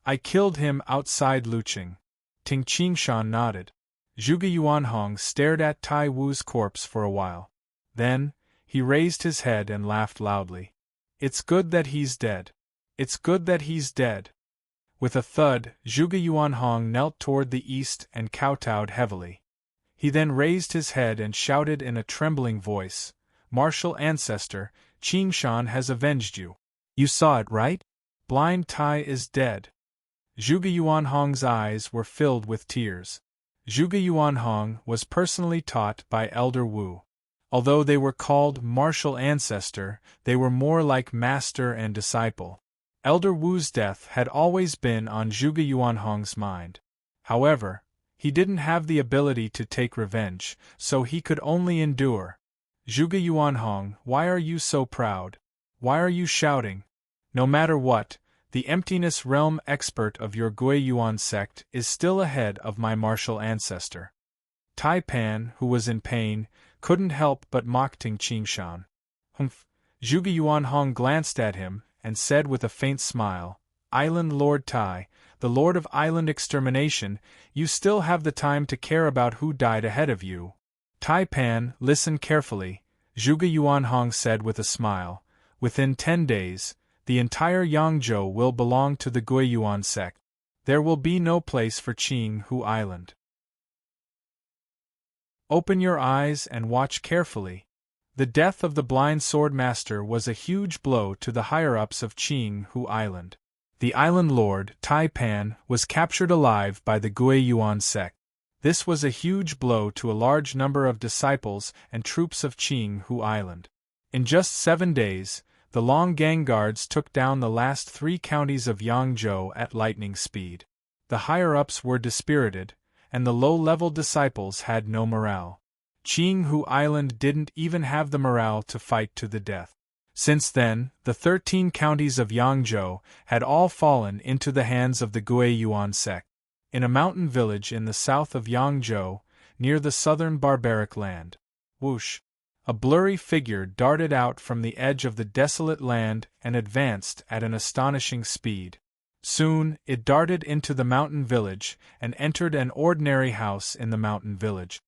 I killed him outside Luqing. Ting Qingshan nodded. Zhuge Yuanhong stared at Tai Wu's corpse for a while. Then, he raised his head and laughed loudly. It's good that he's dead. It's good that he's dead. With a thud, Zhuge Yuanhong knelt toward the east and kowtowed heavily. He then raised his head and shouted in a trembling voice, "Martial ancestor, Qingshan has avenged you. You saw it, right? Blind Tai is dead." Zhuge Yuanhong's eyes were filled with tears. Zhuge Yuanhong was personally taught by Elder Wu. Although they were called martial ancestor, they were more like master and disciple. Elder Wu's death had always been on Zhuge Yuanhong's mind. However, he didn't have the ability to take revenge, so he could only endure. Zhuge Yuanhong, why are you so proud? Why are you shouting? No matter what, the emptiness realm expert of your Gui Yuan sect is still ahead of my martial ancestor. Tai Pan, who was in pain, couldn't help but mock Ting Qingshan. Humph! Zhuge Yuanhong glanced at him and said with a faint smile, "Island Lord Tai, the Lord of Island Extermination, you still have the time to care about who died ahead of you." Tai Pan, listen carefully, Zhuge Yuanhong said with a smile. Within 10 days, the entire Yangzhou will belong to the Gui Yuan sect. There will be no place for Qing Hu Island. Open your eyes and watch carefully. The death of the blind swordmaster was a huge blow to the higher-ups of Qing Hu Island. The island lord, Tai Pan, was captured alive by the Gui Yuan sect. This was a huge blow to a large number of disciples and troops of Qing Hu Island. In just 7 days, the Long Gang guards took down the last 3 counties of Yangzhou at lightning speed. The higher-ups were dispirited, and the low-level disciples had no morale. Qing Hu Island didn't even have the morale to fight to the death. Since then, the 13 counties of Yangzhou had all fallen into the hands of the Gui Yuan sect. In a mountain village in the south of Yangzhou, near the southern barbaric land, whoosh! A blurry figure darted out from the edge of the desolate land and advanced at an astonishing speed. Soon, it darted into the mountain village and entered an ordinary house in the mountain village.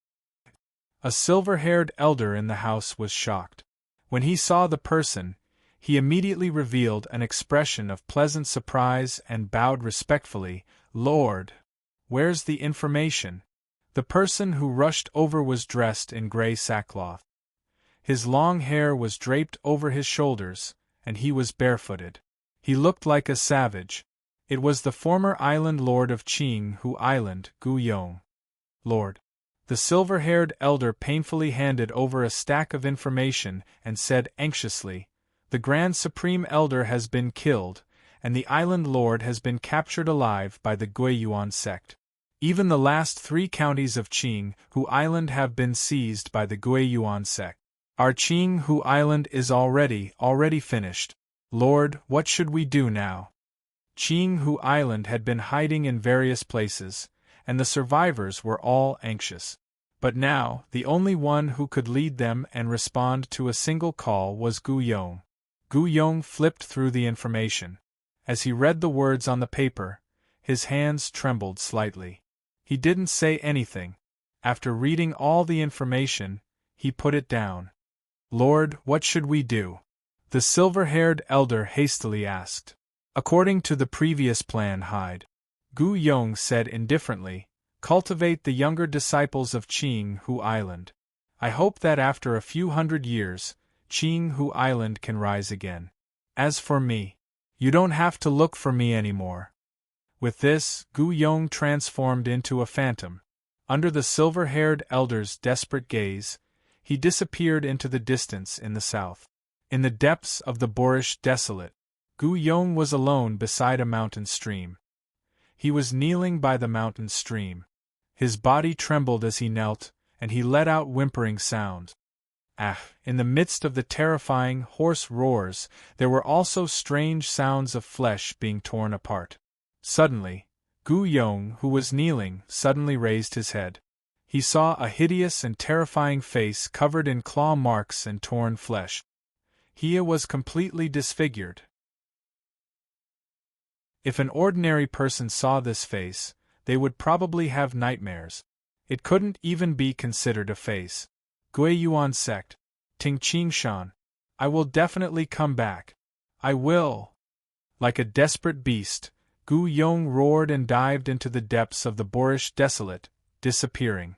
A silver-haired elder in the house was shocked. When he saw the person, he immediately revealed an expression of pleasant surprise and bowed respectfully, "Lord, where's the information?" The person who rushed over was dressed in gray sackcloth. His long hair was draped over his shoulders, and he was barefooted. He looked like a savage. It was the former island lord of Qing Hu Island, Gu Yong. "Lord." The silver-haired elder painfully handed over a stack of information and said anxiously, "The Grand Supreme Elder has been killed, and the island lord has been captured alive by the Gui Yuan sect. Even the last 3 counties of Qing Hu Island have been seized by the Gui Yuan sect. Our Qing Hu Island is already finished. Lord, what should we do now?" Qing Hu Island had been hiding in various places, and the survivors were all anxious. But now, the only one who could lead them and respond to a single call was Gu Yong. Gu Yong flipped through the information. As he read the words on the paper, his hands trembled slightly. He didn't say anything. After reading all the information, he put it down. "Lord, what should we do?" the silver-haired elder hastily asked. "According to the previous plan, Hyde," Gu Yong said indifferently, "cultivate the younger disciples of Qing Hu Island. I hope that after a few hundred years, Qing Hu Island can rise again." As for me, you don't have to look for me anymore. With this, Gu Yong transformed into a phantom. Under the silver-haired elder's desperate gaze, he disappeared into the distance in the south. In the depths of the boorish desolate, Gu Yong was alone beside a mountain stream. He was kneeling by the mountain stream. His body trembled as he knelt, and he let out whimpering sounds. In the midst of the terrifying, hoarse roars, there were also strange sounds of flesh being torn apart. Suddenly, Gu Yong, who was kneeling, suddenly raised his head. He saw a hideous and terrifying face covered in claw marks and torn flesh. He was completely disfigured. If an ordinary person saw this face, they would probably have nightmares. It couldn't even be considered a face. Gui Yuan sect. Ting Qingshan. I will definitely come back. I will. Like a desperate beast, Gu Yong roared and dived into the depths of the boorish desolate, disappearing.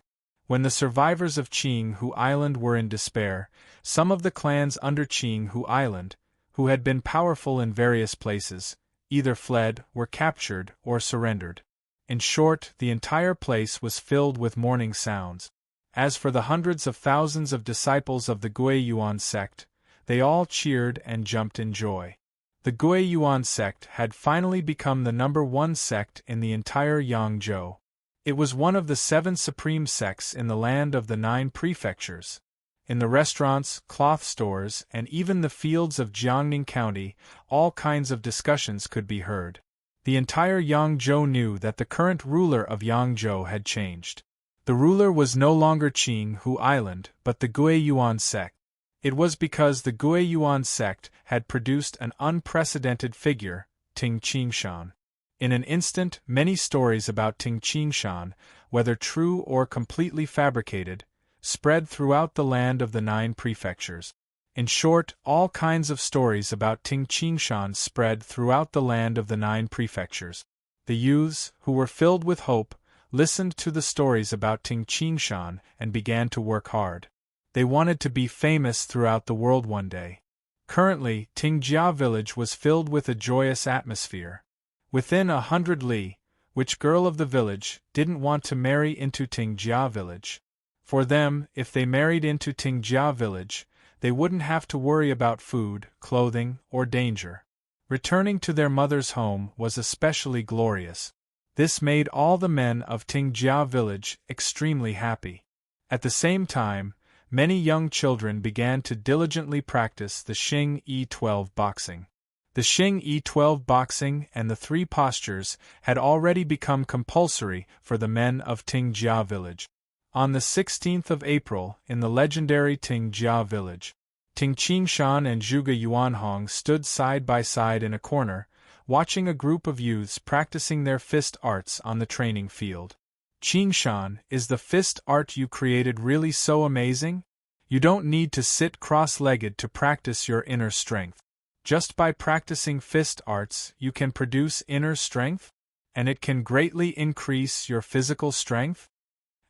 When the survivors of Qinghu Island were in despair, some of the clans under Qinghu Island, who had been powerful in various places, either fled, were captured, or surrendered. In short, the entire place was filled with mourning sounds. As for the hundreds of thousands of disciples of the Gui Yuan sect, they all cheered and jumped in joy. The Gui Yuan sect had finally become the #1 sect in the entire Yangzhou. It was one of the 7 supreme sects in the land of the 9 prefectures. In the restaurants, cloth stores, and even the fields of Jiangning County, all kinds of discussions could be heard. The entire Yangzhou knew that the current ruler of Yangzhou had changed. The ruler was no longer Qinghu Island, but the Gui Yuan sect. It was because the Gui Yuan sect had produced an unprecedented figure, Ting Qingshan. In an instant, many stories about Ting Qingshan, whether true or completely fabricated, spread throughout the land of the 9 prefectures. In short, all kinds of stories about Ting Qingshan spread throughout the land of the 9 prefectures. The youths, who were filled with hope, listened to the stories about Ting Qingshan and began to work hard. They wanted to be famous throughout the world one day. Currently, Tingjia village was filled with a joyous atmosphere. Within 100 li, which girl of the village didn't want to marry into Tingjia village? For them, if they married into Tingjia village, they wouldn't have to worry about food, clothing, or danger. Returning to their mother's home was especially glorious. This made all the men of Tingjia village extremely happy. At the same time, many young children began to diligently practice the Xing E12 boxing. The Xing E12 boxing and the 3 postures had already become compulsory for the men of Tingjia village. On the 16th of April, in the legendary Tingjia village, Ting Qingshan and Zhuge Yuanhong stood side by side in a corner, watching a group of youths practicing their fist arts on the training field. Qingshan, is the fist art you created really so amazing? You don't need to sit cross-legged to practice your inner strength. Just by practicing fist arts, you can produce inner strength? And it can greatly increase your physical strength?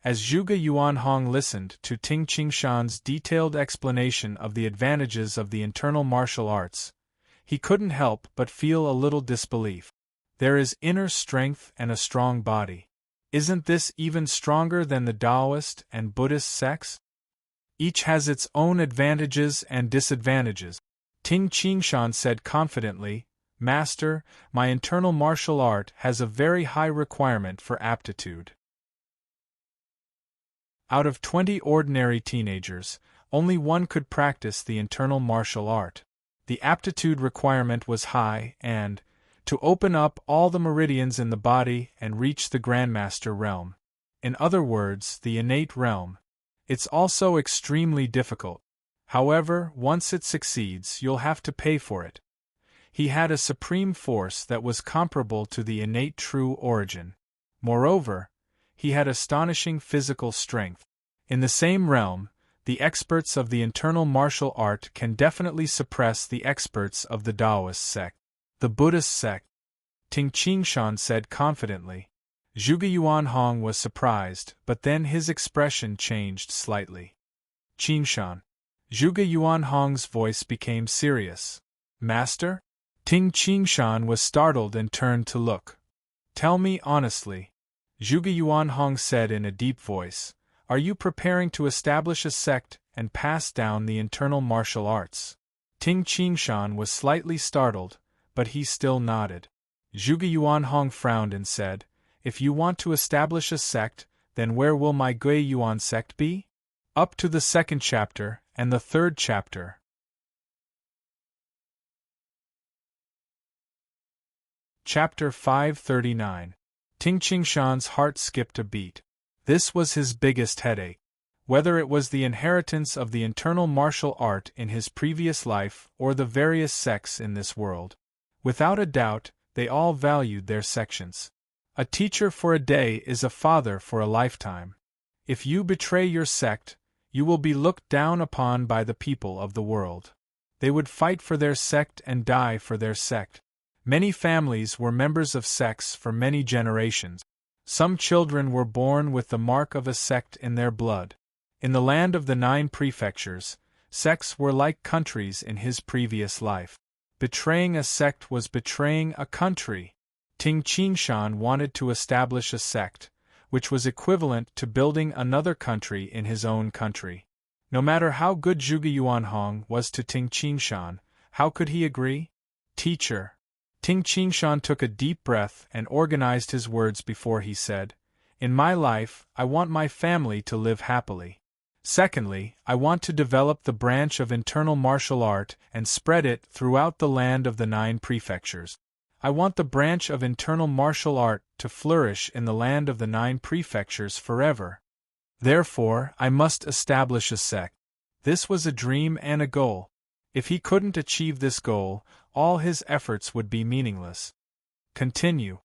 As Zhuge Yuanhong listened to Ting Qingshan's detailed explanation of the advantages of the internal martial arts, he couldn't help but feel a little disbelief. There is inner strength and a strong body. Isn't this even stronger than the Taoist and Buddhist sects? Each has its own advantages and disadvantages. Ting Qingshan said confidently, Master, my internal martial art has a very high requirement for aptitude. Out of 20 ordinary teenagers, only one could practice the internal martial art. The aptitude requirement was high and, to open up all the meridians in the body and reach the Grandmaster realm. In other words, the innate realm. It's also extremely difficult. However, once it succeeds, you'll have to pay for it. He had a supreme force that was comparable to the innate true origin. Moreover, he had astonishing physical strength. In the same realm, the experts of the internal martial art can definitely suppress the experts of the Taoist sect. The Buddhist sect, Ting Qingshan said confidently. Zhuge Yuanhong was surprised, but then his expression changed slightly. Qingshan. Zhuge Yuanhong's voice became serious. Master? Ting Qingshan was startled and turned to look. Tell me honestly, Zhuge Yuanhong said in a deep voice, are you preparing to establish a sect and pass down the internal martial arts? Ting Qingshan was slightly startled, but he still nodded. Zhuge Yuanhong frowned and said, if you want to establish a sect, then where will my Gui Yuan sect be? Up to the second chapter and the third chapter. Chapter 539. Ting Qingshan's heart skipped a beat. This was his biggest headache. Whether it was the inheritance of the internal martial art in his previous life or the various sects in this world. Without a doubt, they all valued their sections. A teacher for a day is a father for a lifetime. If you betray your sect, you will be looked down upon by the people of the world. They would fight for their sect and die for their sect. Many families were members of sects for many generations. Some children were born with the mark of a sect in their blood. In the land of the 9 prefectures, sects were like countries in his previous life. Betraying a sect was betraying a country. Ting Qingshan wanted to establish a sect, which was equivalent to building another country in his own country. No matter how good Zhuge Yuanhong was to Ting Qingshan, how could he agree? Teacher. Ting Qingshan took a deep breath and organized his words before he said, in my life, I want my family to live happily. Secondly, I want to develop the branch of internal martial art and spread it throughout the land of the 9 prefectures. I want the branch of internal martial art to flourish in the land of the 9 prefectures forever. Therefore, I must establish a sect. This was a dream and a goal. If he couldn't achieve this goal, all his efforts would be meaningless. Continue.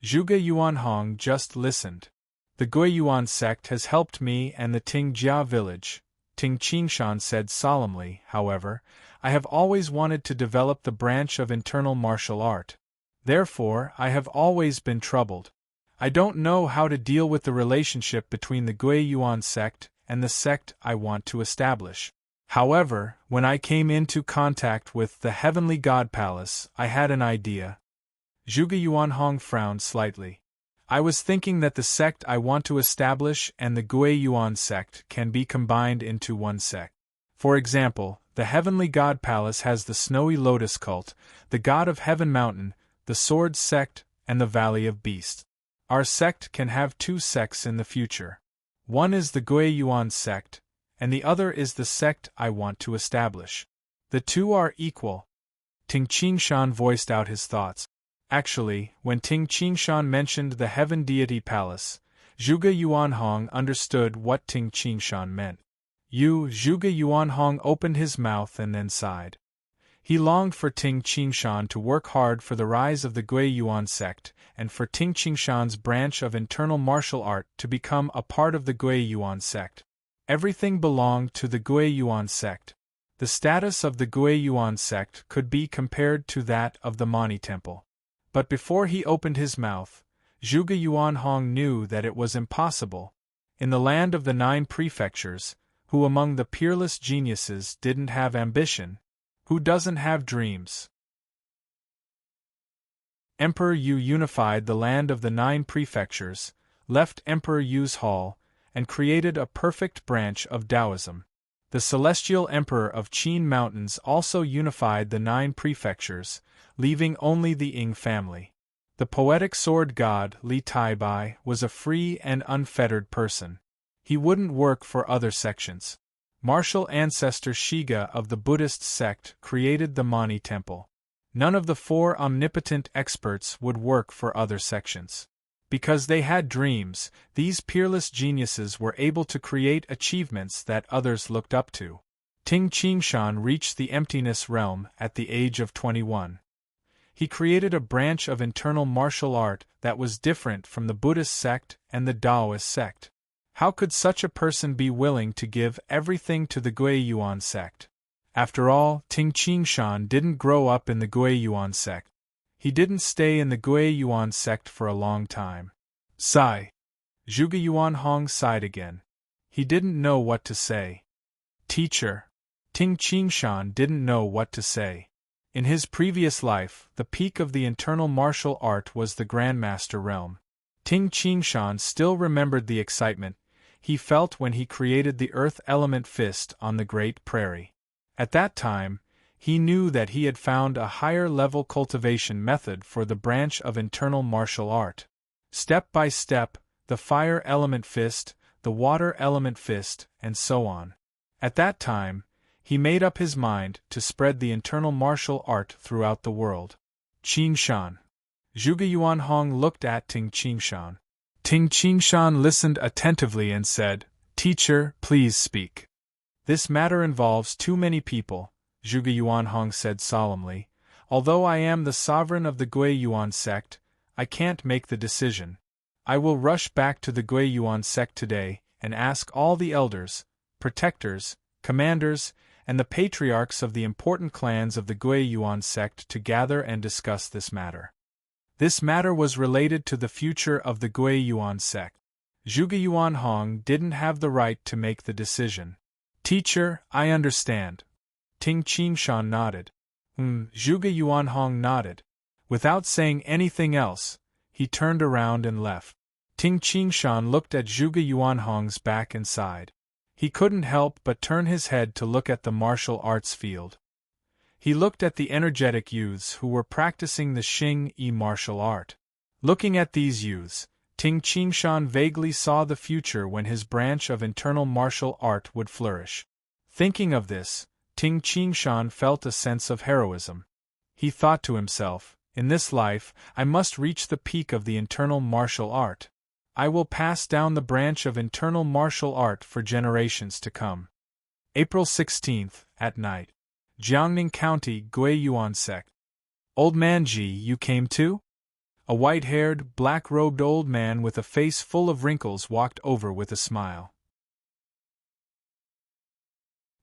Zhuge Yuanhong just listened. The Gui Yuan sect has helped me and the Tingjia village, Ting Qingshan said solemnly. However, I have always wanted to develop the branch of internal martial art. Therefore, I have always been troubled. I don't know how to deal with the relationship between the Gui Yuan sect and the sect I want to establish. However, when I came into contact with the Heavenly God Palace, I had an idea. Zhuge Yuanhong frowned slightly. I was thinking that the sect I want to establish and the Gui Yuan sect can be combined into one sect. For example, the Heavenly God Palace has the Snowy Lotus cult, the God of Heaven Mountain, the Sword sect, and the Valley of Beasts. Our sect can have 2 sects in the future. One is the Gui Yuan sect, and the other is the sect I want to establish. The 2 are equal. Ting Qingshan voiced out his thoughts. Actually, when Ting Qingshan mentioned the Heaven Deity Palace, Zhuge Yuanhong understood what Ting Qingshan meant. Zhuge Yuanhong opened his mouth and then sighed. He longed for Ting Qingshan to work hard for the rise of the Gui Yuan sect, and for Ting Qingshan's branch of internal martial art to become a part of the Gui Yuan sect. Everything belonged to the Gui Yuan sect. The status of the Gui Yuan sect could be compared to that of the Mani Temple. But before he opened his mouth, Zhuge Yuanhong knew that it was impossible. In the land of the 9 prefectures, who among the peerless geniuses didn't have ambition? Who doesn't have dreams? Emperor Yu unified the land of the 9 prefectures, left Emperor Yu's hall, and created a perfect branch of Taoism. The celestial emperor of Qin Mountains also unified the 9 prefectures, leaving only the Ying family. The poetic sword god Li Taibai was a free and unfettered person. He wouldn't work for other sections. Martial ancestor Shiga of the Buddhist sect created the Mani Temple. None of the 4 omnipotent experts would work for other sections. Because they had dreams, these peerless geniuses were able to create achievements that others looked up to. Ting Qingshan reached the emptiness realm at the age of 21. He created a branch of internal martial art that was different from the Buddhist sect and the Taoist sect. How could such a person be willing to give everything to the Gui Yuan sect? After all, Ting Qingshan didn't grow up in the Gui Yuan sect. He didn't stay in the Gui Yuan sect for a long time. Sigh. Zhuge Yuanhong sighed again. He didn't know what to say. Teacher. Ting Qingshan didn't know what to say. In his previous life, the peak of the internal martial art was the Grandmaster realm. Ting Qingshan still remembered the excitement he felt when he created the Earth Element Fist on the Great Prairie. At that time, he knew that he had found a higher-level cultivation method for the branch of internal martial art. Step by step, the Fire Element Fist, the Water Element Fist, and so on. At that time, he made up his mind to spread the internal martial art throughout the world. Qingshan. Zhuge Yuanhong looked at Ting Qingshan. Ting Qingshan listened attentively and said, "Teacher, please speak." "This matter involves too many people," Zhuge Yuanhong said solemnly. "Although I am the sovereign of the Gui Yuan sect, I can't make the decision. I will rush back to the Gui Yuan sect today and ask all the elders, protectors, commanders, and the patriarchs of the important clans of the Gui Yuan sect to gather and discuss this matter." This matter was related to the future of the Gui Yuan sect. Zhuge Yuanhong didn't have the right to make the decision. "Teacher, I understand." Ting Qingshan nodded. Zhuge Yuanhong nodded. Without saying anything else, he turned around and left. Ting Qingshan looked at Zhuge Yuanhong's back and sighed. He couldn't help but turn his head to look at the martial arts field. He looked at the energetic youths who were practicing the Xing-Yi martial art. Looking at these youths, Ting Qingshan vaguely saw the future when his branch of internal martial art would flourish. Thinking of this, Ting Qingshan felt a sense of heroism. He thought to himself, "In this life, I must reach the peak of the internal martial art. I will pass down the branch of internal martial art for generations to come." April 16th, at night. Jiangning County, Gui Yuan sect. "Old man Ji, you came too?" A white-haired, black-robed old man with a face full of wrinkles walked over with a smile.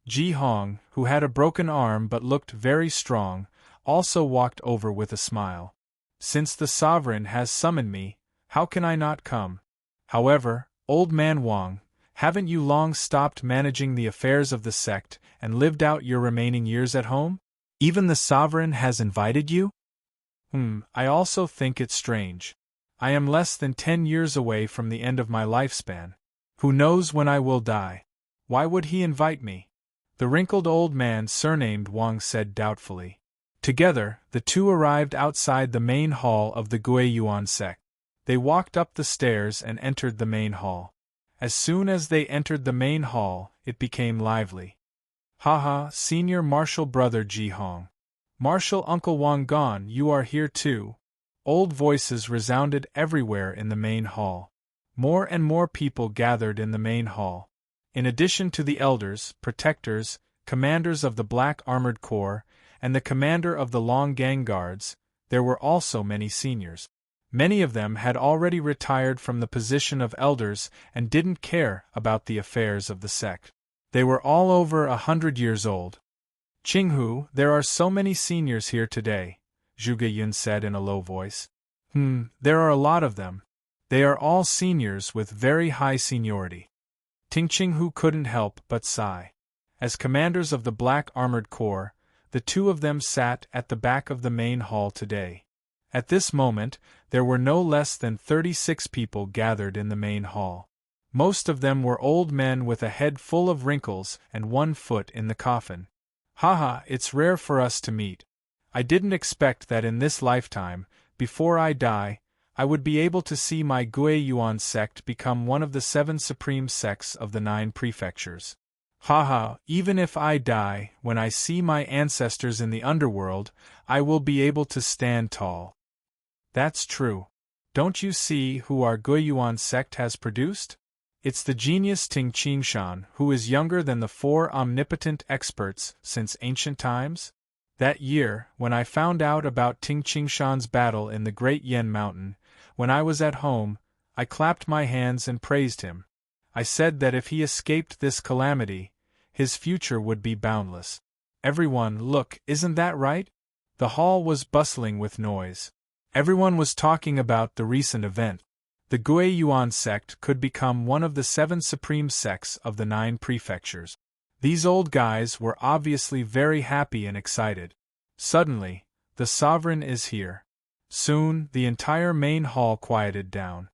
Ji Hong, who had a broken arm but looked very strong, also walked over with a smile. "Since the sovereign has summoned me, how can I not come? However, old man Wang, haven't you long stopped managing the affairs of the sect and lived out your remaining years at home? Even the sovereign has invited you?" I also think it strange. I am less than 10 years away from the end of my lifespan. Who knows when I will die? Why would he invite me?" The wrinkled old man surnamed Wang said doubtfully. Together, the two arrived outside the main hall of the Gui Yuan sect. They walked up the stairs and entered the main hall. As soon as they entered the main hall, it became lively. "Haha, senior martial brother Ji Hong. Martial uncle Wang Gon, you are here too." Old voices resounded everywhere in the main hall. More and more people gathered in the main hall. In addition to the elders, protectors, commanders of the Black Armored Corps, and the commander of the Long Gang Guards, there were also many seniors. Many of them had already retired from the position of elders and didn't care about the affairs of the sect. They were all over 100 years old. "Qinghu, there are so many seniors here today," Zhuge Yun said in a low voice. There are a lot of them. They are all seniors with very high seniority." Ting Qinghu couldn't help but sigh. As commanders of the Black Armored Corps, the two of them sat at the back of the main hall today. At this moment, there were no less than 36 people gathered in the main hall. Most of them were old men with a head full of wrinkles and one foot in the coffin. "Haha, it's rare for us to meet. I didn't expect that in this lifetime, before I die, I would be able to see my Gui Yuan sect become one of the 7 supreme sects of the 9 prefectures. Haha, even if I die, when I see my ancestors in the underworld, I will be able to stand tall." "That's true. Don't you see who our Gui Yuan sect has produced? It's the genius Ting Qingshan, who is younger than the 4 omnipotent experts since ancient times." That year, when I found out about Ting Qingshan's battle in the Great Yen Mountain, when I was at home, I clapped my hands and praised him. I said that if he escaped this calamity, his future would be boundless. Everyone, look, isn't that right? The hall was bustling with noise. Everyone was talking about the recent event. The Gui Yuan sect could become one of the 7 supreme sects of the 9 prefectures. These old guys were obviously very happy and excited. Suddenly, the sovereign is here. Soon, the entire main hall quieted down.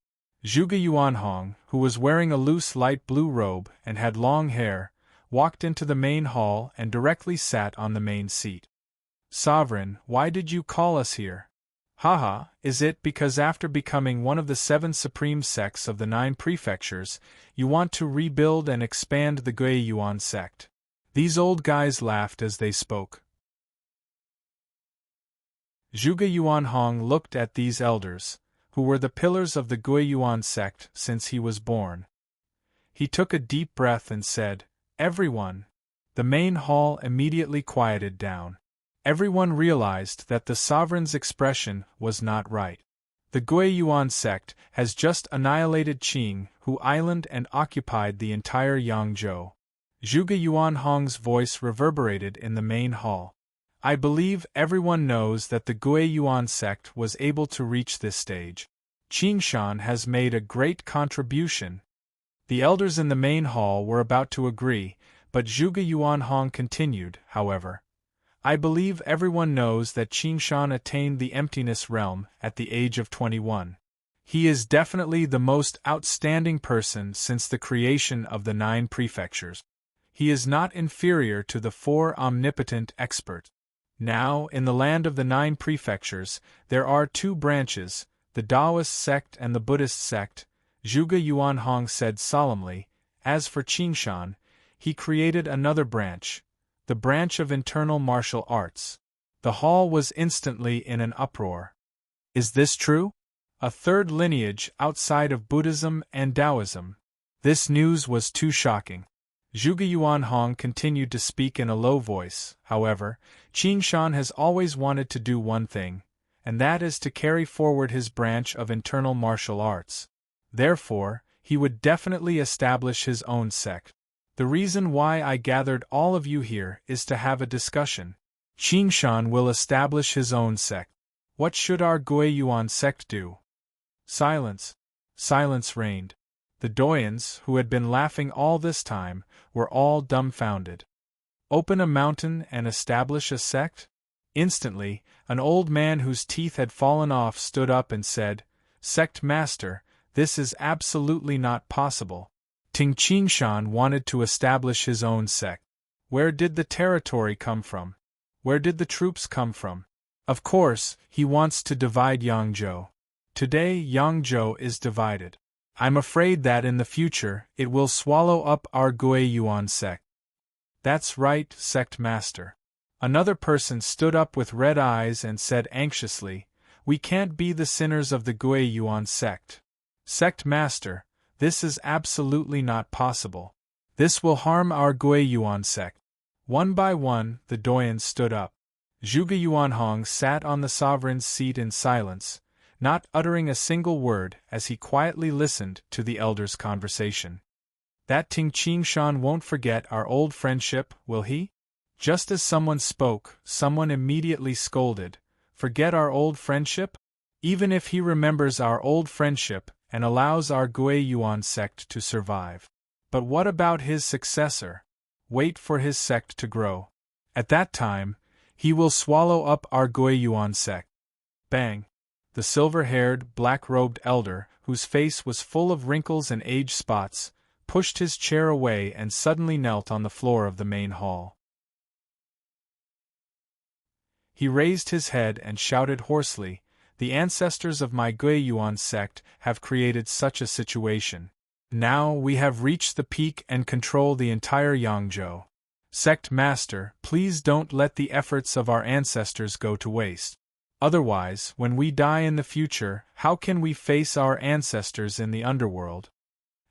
Zhuge Yuanhong, who was wearing a loose light blue robe and had long hair, walked into the main hall and directly sat on the main seat. Sovereign, why did you call us here? Haha, is it because after becoming one of the 7 supreme sects of the 9 prefectures, you want to rebuild and expand the Gui Yuan sect? These old guys laughed as they spoke. Zhuge Yuanhong looked at these elders, who were the pillars of the Gui Yuan sect since he was born. He took a deep breath and said, "Everyone." The main hall immediately quieted down. Everyone realized that the sovereign's expression was not right. The Gui Yuan sect has just annihilated Qing, Hu Island, and occupied the entire Yangzhou. Zhuge Yuanhong's voice reverberated in the main hall. I believe everyone knows that the Gui Yuan sect was able to reach this stage. Qingshan has made a great contribution. The elders in the main hall were about to agree, but Zhuge Yuanhong continued, however. I believe everyone knows that Qingshan attained the emptiness realm at the age of 21. He is definitely the most outstanding person since the creation of the 9 prefectures. He is not inferior to the 4 omnipotent experts. Now, in the land of the 9 prefectures, there are 2 branches, the Taoist sect and the Buddhist sect, Zhuge Yuanhong said solemnly. As for Qingshan, he created another branch, the branch of internal martial arts. The hall was instantly in an uproar. Is this true? A third lineage outside of Buddhism and Taoism. This news was too shocking. Zhuge Yuanhong continued to speak in a low voice. However, Qingshan has always wanted to do one thing, and that is to carry forward his branch of internal martial arts. Therefore, he would definitely establish his own sect. The reason why I gathered all of you here is to have a discussion. Qingshan will establish his own sect. What should our Gui Yuan sect do? Silence. Silence reigned. The doyens, who had been laughing all this time, were all dumbfounded. Open a mountain and establish a sect? Instantly, an old man whose teeth had fallen off stood up and said, "Sect master, this is absolutely not possible. Qingshan wanted to establish his own sect. Where did the territory come from? Where did the troops come from? Of course, he wants to divide Yangzhou. Today Yangzhou is divided. I'm afraid that in the future it will swallow up our Gui Yuan sect." That's right, sect master. Another person stood up with red eyes and said anxiously, "We can't be the sinners of the Gui Yuan sect. Sect master, this is absolutely not possible. This will harm our Gui Yuan sect." One by one, the doyens stood up. Zhuge Yuanhong sat on the sovereign's seat in silence, not uttering a single word as he quietly listened to the elders' conversation. That Qingshan won't forget our old friendship, will he? Just as someone spoke, someone immediately scolded, "Forget our old friendship? Even if he remembers our old friendship and allows our Gui Yuan sect to survive. But what about his successor? Wait for his sect to grow. At that time, he will swallow up our Gui Yuan sect." Bang! The silver-haired, black-robed elder, whose face was full of wrinkles and age spots, pushed his chair away and suddenly knelt on the floor of the main hall. He raised his head and shouted hoarsely, "The ancestors of my Gui Yuan sect have created such a situation. Now we have reached the peak and control the entire Yangzhou. Sect master, please don't let the efforts of our ancestors go to waste. Otherwise, when we die in the future, how can we face our ancestors in the underworld?"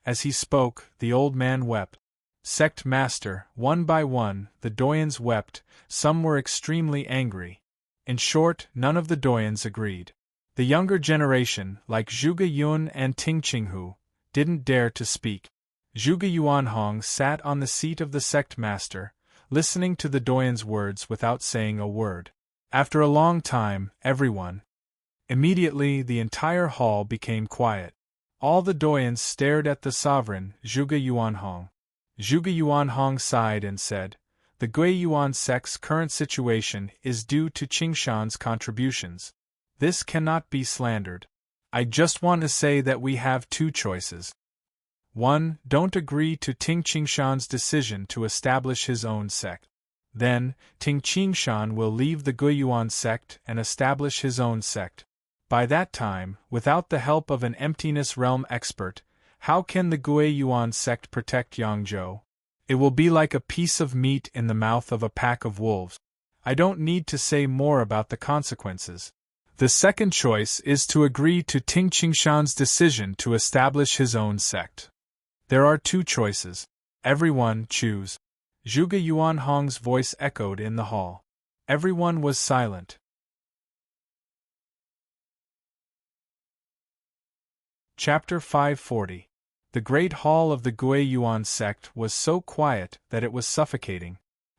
As he spoke, the old man wept. Sect master, one by one, the doyens wept. Some were extremely angry. In short, none of the doyens agreed. The younger generation, like Zhuge Yun and Ting Qinghu, didn't dare to speak. Zhuge Yuanhong sat on the seat of the sect master, listening to the doyens' words without saying a word. After a long time, immediately the entire hall became quiet. All the doyens stared at the sovereign, Zhuge Yuanhong. Zhuge Yuanhong sighed and said, the Guiyuan sect's current situation is due to Qingshan's contributions. This cannot be slandered. I just want to say that we have two choices. 1. Don't agree to Ting Qingshan's decision to establish his own sect. Then, Ting Qingshan will leave the Guiyuan sect and establish his own sect. By that time, without the help of an emptiness realm expert, how can the Guiyuan sect protect Yangzhou? It will be like a piece of meat in the mouth of a pack of wolves. I don't need to say more about the consequences. The second choice is to agree to Ting Qingshan's decision to establish his own sect. There are two choices. Everyone choose. Zhuge Yuanhong's voice echoed in the hall. Everyone was silent. Chapter 540. The great hall of the Guiyuan sect was so quiet that it was suffocating.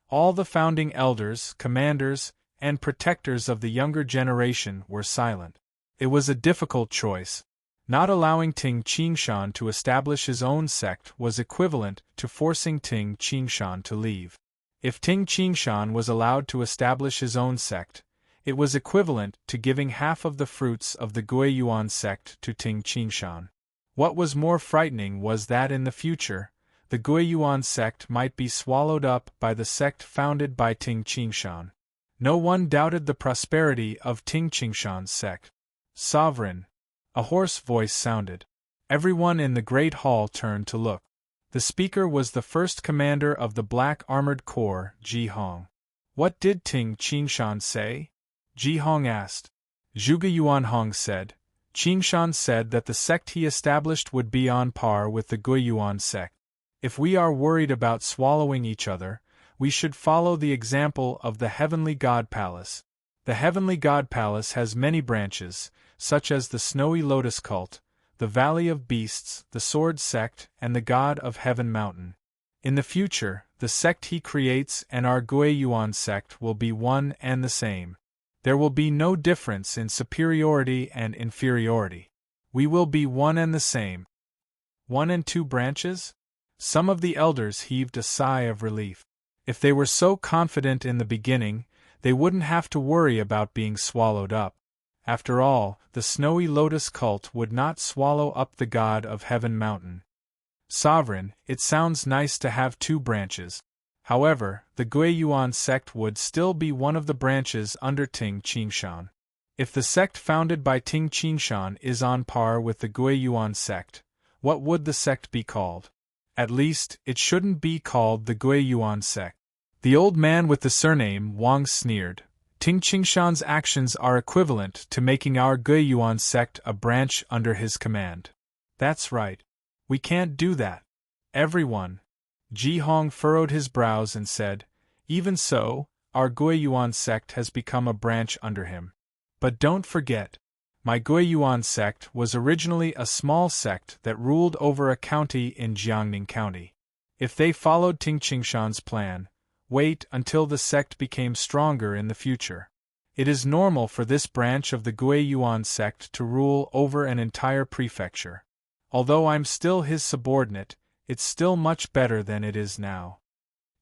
All the founding elders, commanders, and protectors of the younger generation were silent. It was a difficult choice. Not allowing Ting Qingshan to establish his own sect was equivalent to forcing Ting Qingshan to leave. If Ting Qingshan was allowed to establish his own sect, it was equivalent to giving half of the fruits of the Guiyuan sect to Ting Qingshan. What was more frightening was that in the future, the Guiyuan sect might be swallowed up by the sect founded by Ting Qingshan. No one doubted the prosperity of Ting Qingshan's sect. Sovereign. A hoarse voice sounded. Everyone in the great hall turned to look. The speaker was the first commander of the Black Armored Corps, Ji Hong. What did Ting Qingshan say? Ji Hong asked. Zhuge Yuanhong said. Qingshan said that the sect he established would be on par with the Guiyuan sect. If we are worried about swallowing each other, we should follow the example of the Heavenly God Palace. The Heavenly God Palace has many branches, such as the Snowy Lotus Cult, the Valley of Beasts, the Sword Sect, and the God of Heaven Mountain. In the future, the sect he creates and our Guiyuan sect will be one and the same. There will be no difference in superiority and inferiority. We will be one and the same. 1 and 2 branches? Some of the elders heaved a sigh of relief. If they were so confident in the beginning, they wouldn't have to worry about being swallowed up. After all, the Snowy Lotus cult would not swallow up the God of Heaven Mountain. Sovereign, it sounds nice to have 2 branches. However, the Guiyuan sect would still be one of the branches under Ting Qingshan. If the sect founded by Ting Qingshan is on par with the Guiyuan sect, what would the sect be called? At least, it shouldn't be called the Guiyuan sect. The old man with the surname Wang sneered. Ting Qingshan's actions are equivalent to making our Guiyuan sect a branch under his command. That's right. We can't do that. Everyone. Ji Hong furrowed his brows and said, even so, our Guiyuan sect has become a branch under him. But don't forget, my Guiyuan sect was originally a small sect that ruled over a county in Jiangning County. If they followed Ting Qingshan's plan, wait until the sect became stronger in the future. It is normal for this branch of the Guiyuan sect to rule over an entire prefecture. Although I'm still his subordinate, it's still much better than it is now.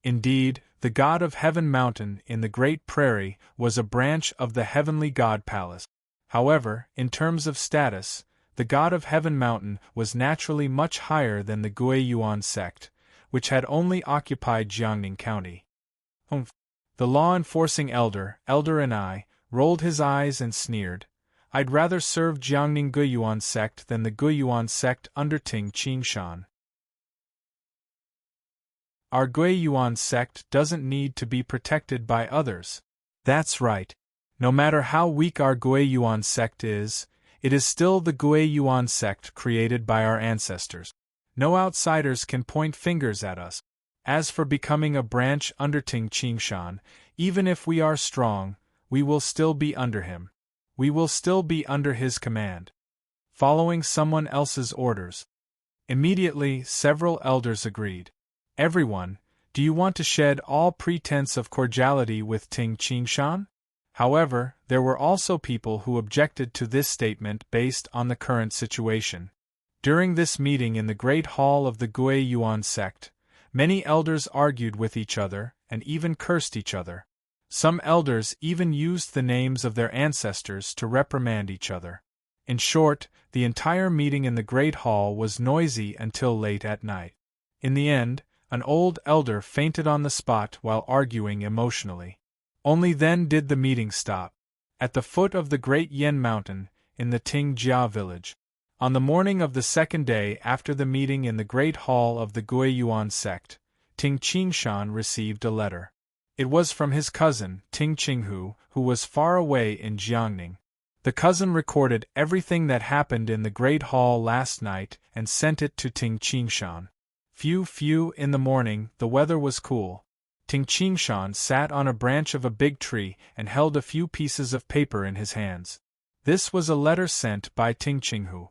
Indeed, the God of Heaven Mountain in the Great Prairie was a branch of the Heavenly God Palace. However, in terms of status, the God of Heaven Mountain was naturally much higher than the Guiyuan sect, which had only occupied Jiangning County. The law-enforcing elder and I, rolled his eyes and sneered. I'd rather serve Jiangning Guiyuan sect than the Guiyuan sect under Ting Qingshan. Our Guiyuan sect doesn't need to be protected by others. That's right. No matter how weak our Guiyuan sect is, it is still the Guiyuan sect created by our ancestors. No outsiders can point fingers at us. As for becoming a branch under Ting Qingshan, even if we are strong, we will still be under him. We will still be under his command. Following someone else's orders. Immediately, several elders agreed. Everyone, do you want to shed all pretense of cordiality with Ting Qingshan? However, there were also people who objected to this statement based on the current situation. During this meeting in the Great Hall of the Guiyuan sect, many elders argued with each other, and even cursed each other. Some elders even used the names of their ancestors to reprimand each other. In short, the entire meeting in the great hall was noisy until late at night. In the end, an old elder fainted on the spot while arguing emotionally. Only then did the meeting stop. At the foot of the great Yen Mountain, in the Tingjia village. On the morning of the second day after the meeting in the great hall of the Guiyuan sect, Ting Qingshan received a letter. It was from his cousin, Ting Qinghu, who was far away in Jiangning. The cousin recorded everything that happened in the great hall last night and sent it to Ting Qingshan. Few in the morning, the weather was cool. Ting Qingshan sat on a branch of a big tree and held a few pieces of paper in his hands. This was a letter sent by Ting Qinghu.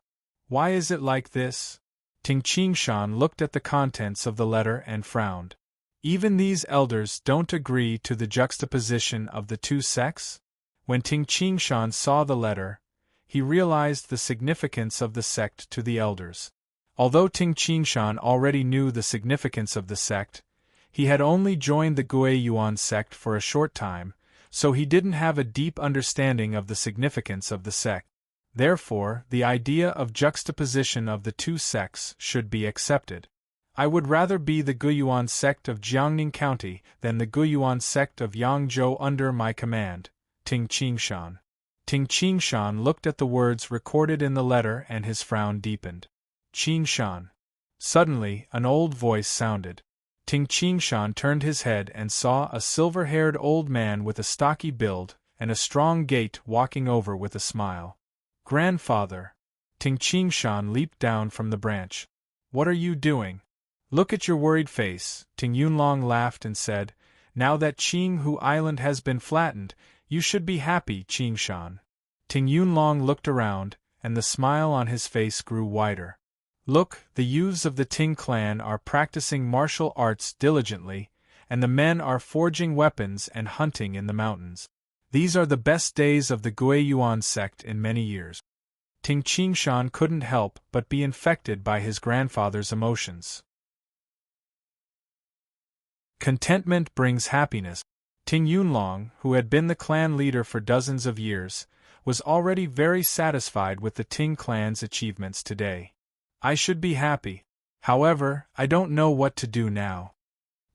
Why is it like this? Ting Qingshan looked at the contents of the letter and frowned. Even these elders don't agree to the juxtaposition of the two sects? When Ting Qingshan saw the letter, he realized the significance of the sect to the elders. Although Ting Qingshan already knew the significance of the sect, he had only joined the Guiyuan sect for a short time, so he didn't have a deep understanding of the significance of the sect. Therefore, the idea of juxtaposition of the two sects should be accepted. I would rather be the Guiyuan sect of Jiangning County than the Guiyuan sect of Yangzhou under my command, Ting Qingshan. Ting Qingshan looked at the words recorded in the letter and his frown deepened. Qingshan. Suddenly, an old voice sounded. Ting Qingshan turned his head and saw a silver-haired old man with a stocky build and a strong gait walking over with a smile. Grandfather! Ting Qingshan leaped down from the branch. What are you doing? Look at your worried face. Ting Yunlong laughed and said, Now that Qinghu Island has been flattened, you should be happy, Qingshan. Ting Yunlong looked around, and the smile on his face grew wider. Look, the youths of the Ting clan are practicing martial arts diligently, and the men are forging weapons and hunting in the mountains. These are the best days of the Guiyuan sect in many years. Ting Qingshan couldn't help but be infected by his grandfather's emotions. Contentment brings happiness. Ting Yunlong, who had been the clan leader for dozens of years, was already very satisfied with the Ting clan's achievements today. I should be happy. However, I don't know what to do now.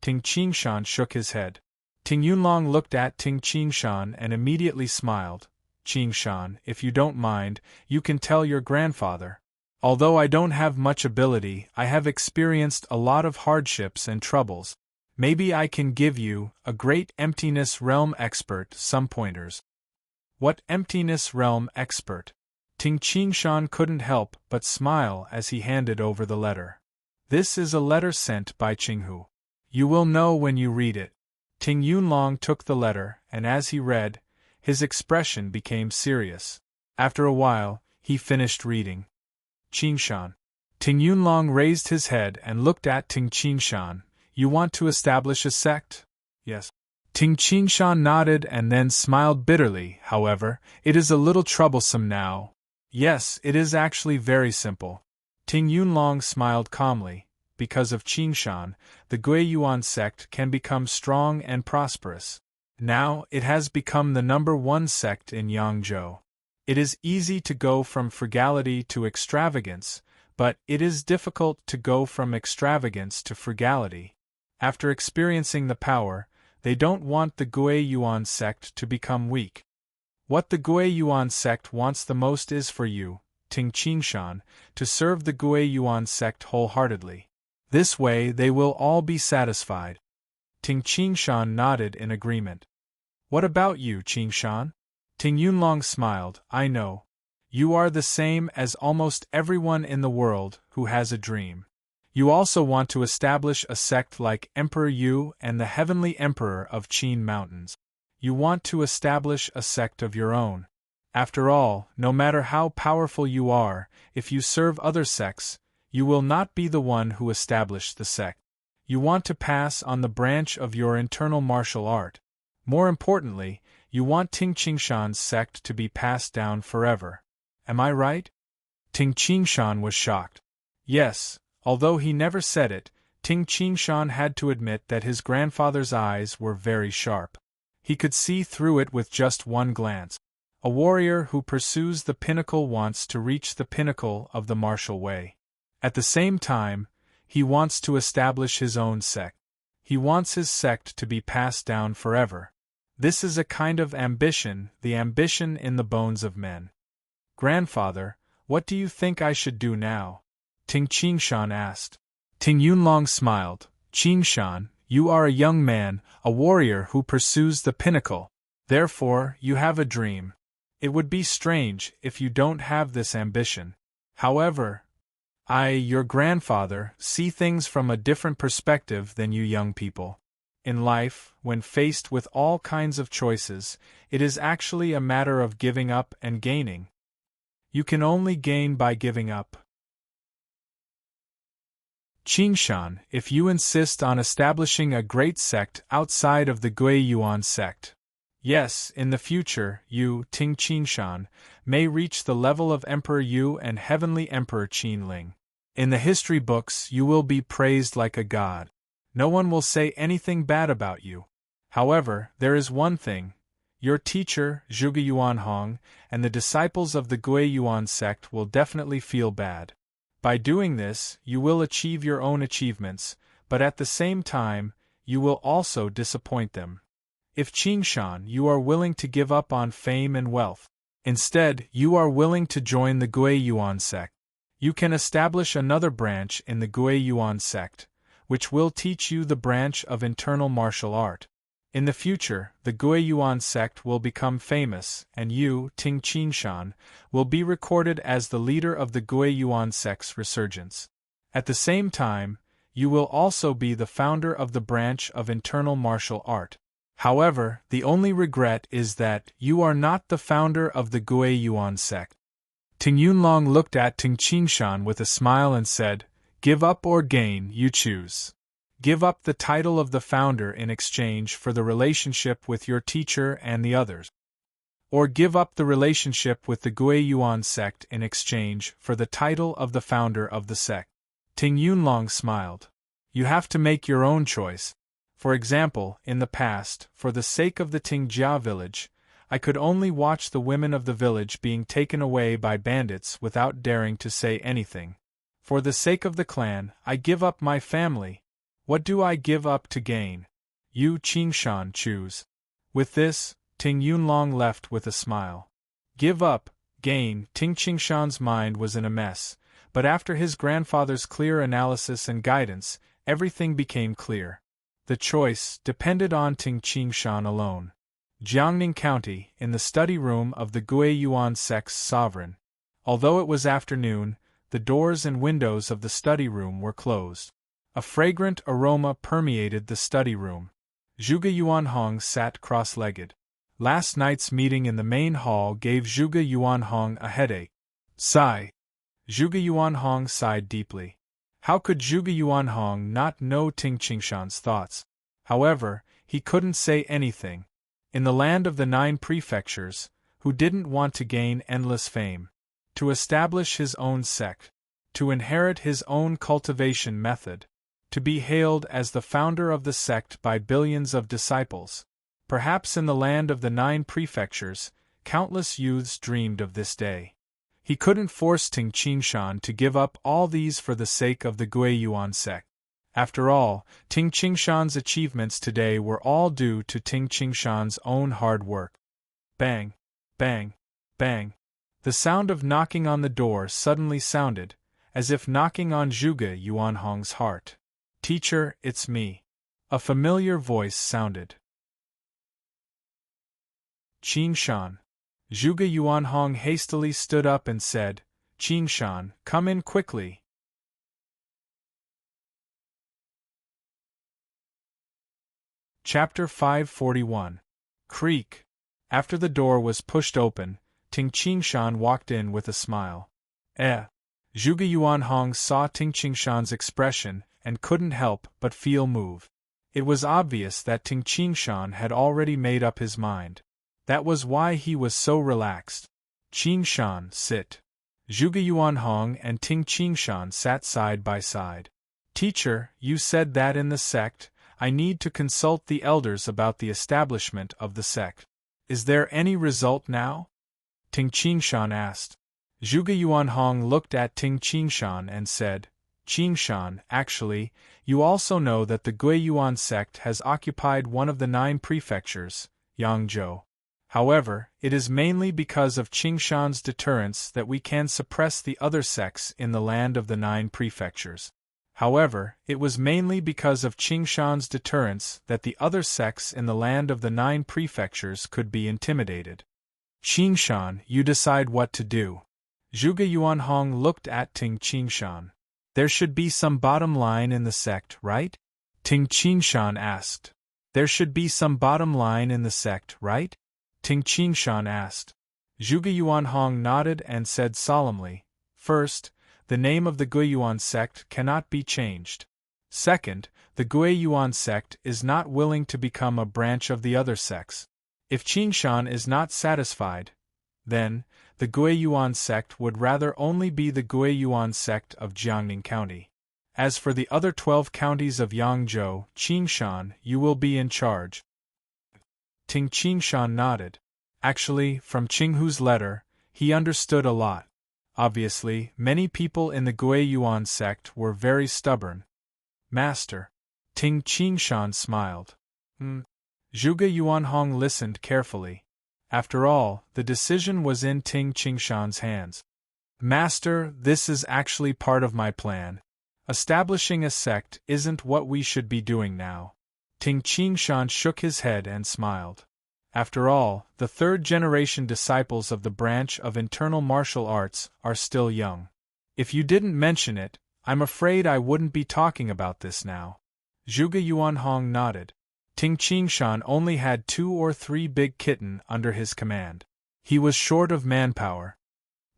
Ting Qingshan shook his head. Ting Yunlong looked at Ting Qingshan and immediately smiled. Qingshan, if you don't mind, you can tell your grandfather. Although I don't have much ability, I have experienced a lot of hardships and troubles. Maybe I can give you, a great emptiness realm expert, some pointers. What emptiness realm expert? Ting Qingshan couldn't help but smile as he handed over the letter. This is a letter sent by Qinghu. You will know when you read it. Ting Yunlong took the letter, and as he read, his expression became serious. After a while, he finished reading. Qingshan. Ting Yunlong raised his head and looked at Ting Qingshan. You want to establish a sect? Yes. Ting Qingshan nodded and then smiled bitterly. However, it is a little troublesome now. Yes, it is actually very simple. Ting Yunlong smiled calmly. Because of Qingshan, the Guiyuan sect can become strong and prosperous. Now, it has become the #1 sect in Yangzhou. It is easy to go from frugality to extravagance, but it is difficult to go from extravagance to frugality. After experiencing the power, they don't want the Guiyuan sect to become weak. What the Guiyuan sect wants the most is for you, Ting Qingshan, to serve the Guiyuan sect wholeheartedly. This way they will all be satisfied. Ting Qingshan nodded in agreement. What about you, Qingshan? Ting Yunlong smiled. I know. You are the same as almost everyone in the world who has a dream. You also want to establish a sect like Emperor Yu and the Heavenly Emperor of Qin Mountains. You want to establish a sect of your own. After all, no matter how powerful you are, if you serve other sects, you will not be the one who established the sect. You want to pass on the branch of your internal martial art. More importantly, you want Ting Qingshan's sect to be passed down forever. Am I right? Ting Qingshan was shocked. Yes. Although he never said it, Ting Qingshan had to admit that his grandfather's eyes were very sharp. He could see through it with just one glance. A warrior who pursues the pinnacle wants to reach the pinnacle of the martial way. At the same time, he wants to establish his own sect. He wants his sect to be passed down forever. This is a kind of ambition, the ambition in the bones of men. Grandfather, what do you think I should do now? Ting Qingshan asked. Ting Yunlong smiled. Qingshan, you are a young man, a warrior who pursues the pinnacle. Therefore, you have a dream. It would be strange if you don't have this ambition. However, I, your grandfather, see things from a different perspective than you young people. In life, when faced with all kinds of choices, it is actually a matter of giving up and gaining. You can only gain by giving up. Qingshan, if you insist on establishing a great sect outside of the Gui Yuan sect, yes, in the future, you, Ting Qingshan, may reach the level of Emperor Yu and Heavenly Emperor Qin Ling. In the history books, you will be praised like a god. No one will say anything bad about you. However, there is one thing. Your teacher, Zhuge Yuanhong, and the disciples of the Gui Yuan sect will definitely feel bad. By doing this, you will achieve your own achievements, but at the same time, you will also disappoint them. If Qingshan, you are willing to give up on fame and wealth. Instead, you are willing to join the Gui Yuan sect. You can establish another branch in the Gui Yuan sect, which will teach you the branch of internal martial art. In the future, the Gui Yuan sect will become famous, and you, Ting Qingshan, will be recorded as the leader of the Gui Yuan sect's resurgence. At the same time, you will also be the founder of the branch of internal martial art. However, the only regret is that you are not the founder of the Gui Yuan sect. Ting Yunlong looked at Ting Qingshan with a smile and said, "Give up or gain, you choose. Give up the title of the founder in exchange for the relationship with your teacher and the others. Or give up the relationship with the Gui Yuan sect in exchange for the title of the founder of the sect." Ting Yunlong smiled. You have to make your own choice. For example, in the past, for the sake of the Tingjia village, I could only watch the women of the village being taken away by bandits without daring to say anything. For the sake of the clan, I give up my family. What do I give up to gain? You, Qingshan, choose. With this, Ting Yunlong left with a smile. Give up, gain. Ting Qingshan's mind was in a mess, but after his grandfather's clear analysis and guidance, everything became clear. The choice depended on Ting Qingshan alone. Jiangning County, in the study room of the Gui Yuan sect's sovereign. Although it was afternoon, the doors and windows of the study room were closed. A fragrant aroma permeated the study room. Zhuge Yuanhong sat cross-legged. Last night's meeting in the main hall gave Zhuge Yuanhong a headache. Sigh. Zhuge Yuanhong sighed deeply. How could Zhuge Yuanhong not know Ting Qingshan's thoughts? However, he couldn't say anything. In the land of the 9 prefectures, who didn't want to gain endless fame? To establish his own sect. To inherit his own cultivation method. To be hailed as the founder of the sect by billions of disciples. Perhaps in the land of the 9 prefectures, countless youths dreamed of this day. He couldn't force Ting Qingshan to give up all these for the sake of the Gui Yuan sect. After all, Ting Qingshan's achievements today were all due to Ting Qingshan's own hard work. Bang, bang, bang. The sound of knocking on the door suddenly sounded, as if knocking on Zhuge Yuanhong's heart. "Teacher, it's me." A familiar voice sounded. Qingshan. Zhuge Yuanhong hastily stood up and said, "Qingshan, come in quickly." Chapter 541. Creak. After the door was pushed open, Ting Qingshan walked in with a smile. Zhuge Yuanhong saw Ting Qingshan's expression and couldn't help but feel moved. It was obvious that Ting Qingshan had already made up his mind. That was why he was so relaxed. Qingshan, sit. Zhuge Yuanhong and Ting Qingshan sat side by side. Teacher, you said that in the sect, I need to consult the elders about the establishment of the sect. Is there any result now? Ting Qingshan asked. Zhuge Yuanhong looked at Ting Qingshan and said, Qingshan, actually, you also know that the Guiyuan sect has occupied one of the 9 prefectures, Yangzhou. However, it is mainly because of Qingshan's deterrence that we can suppress the other sects in the land of the 9 prefectures. However, it was mainly because of Qingshan's deterrence that the other sects in the land of the 9 prefectures could be intimidated. Qingshan, you decide what to do. Zhuge Yuanhong looked at Ting Qingshan. There should be some bottom line in the sect, right? Ting Qingshan asked. There should be some bottom line in the sect, right? Ting Qingshan asked. Zhuge Yuanhong nodded and said solemnly, First, the name of the Guiyuan sect cannot be changed. Second, the Guiyuan sect is not willing to become a branch of the other sects. If Qingshan is not satisfied, then, the Guiyuan sect would rather only be the Guiyuan sect of Jiangning County. As for the other 12 counties of Yangzhou, Qingshan, you will be in charge. Ting Qingshan nodded. Actually, from Qinghu's letter, he understood a lot. Obviously, many people in the Guiyuan sect were very stubborn. Master. Ting Qingshan smiled. Zhuge Yuanhong listened carefully. After all, the decision was in Ting Qingshan's hands. Master, this is actually part of my plan. Establishing a sect isn't what we should be doing now. Ting Qingshan shook his head and smiled. After all, the 3rd-generation disciples of the branch of internal martial arts are still young. If you didn't mention it, I'm afraid I wouldn't be talking about this now. Zhuge Yuanhong nodded. Ting Qingshan only had 2 or 3 big kitten under his command. He was short of manpower.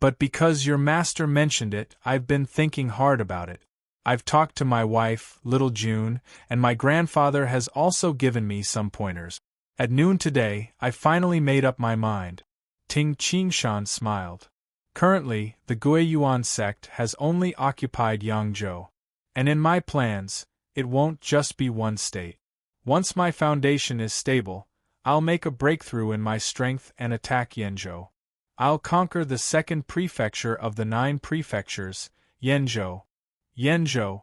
But because your master mentioned it, I've been thinking hard about it. I've talked to my wife, little June, and my grandfather has also given me some pointers. At noon today, I finally made up my mind. Ting Qingshan smiled. Currently, the Guiyuan sect has only occupied Yangzhou. And in my plans, it won't just be one state. Once my foundation is stable, I'll make a breakthrough in my strength and attack Yenzhou. I'll conquer the 2nd prefecture of the 9 prefectures, Yenzhou. Yenzhou.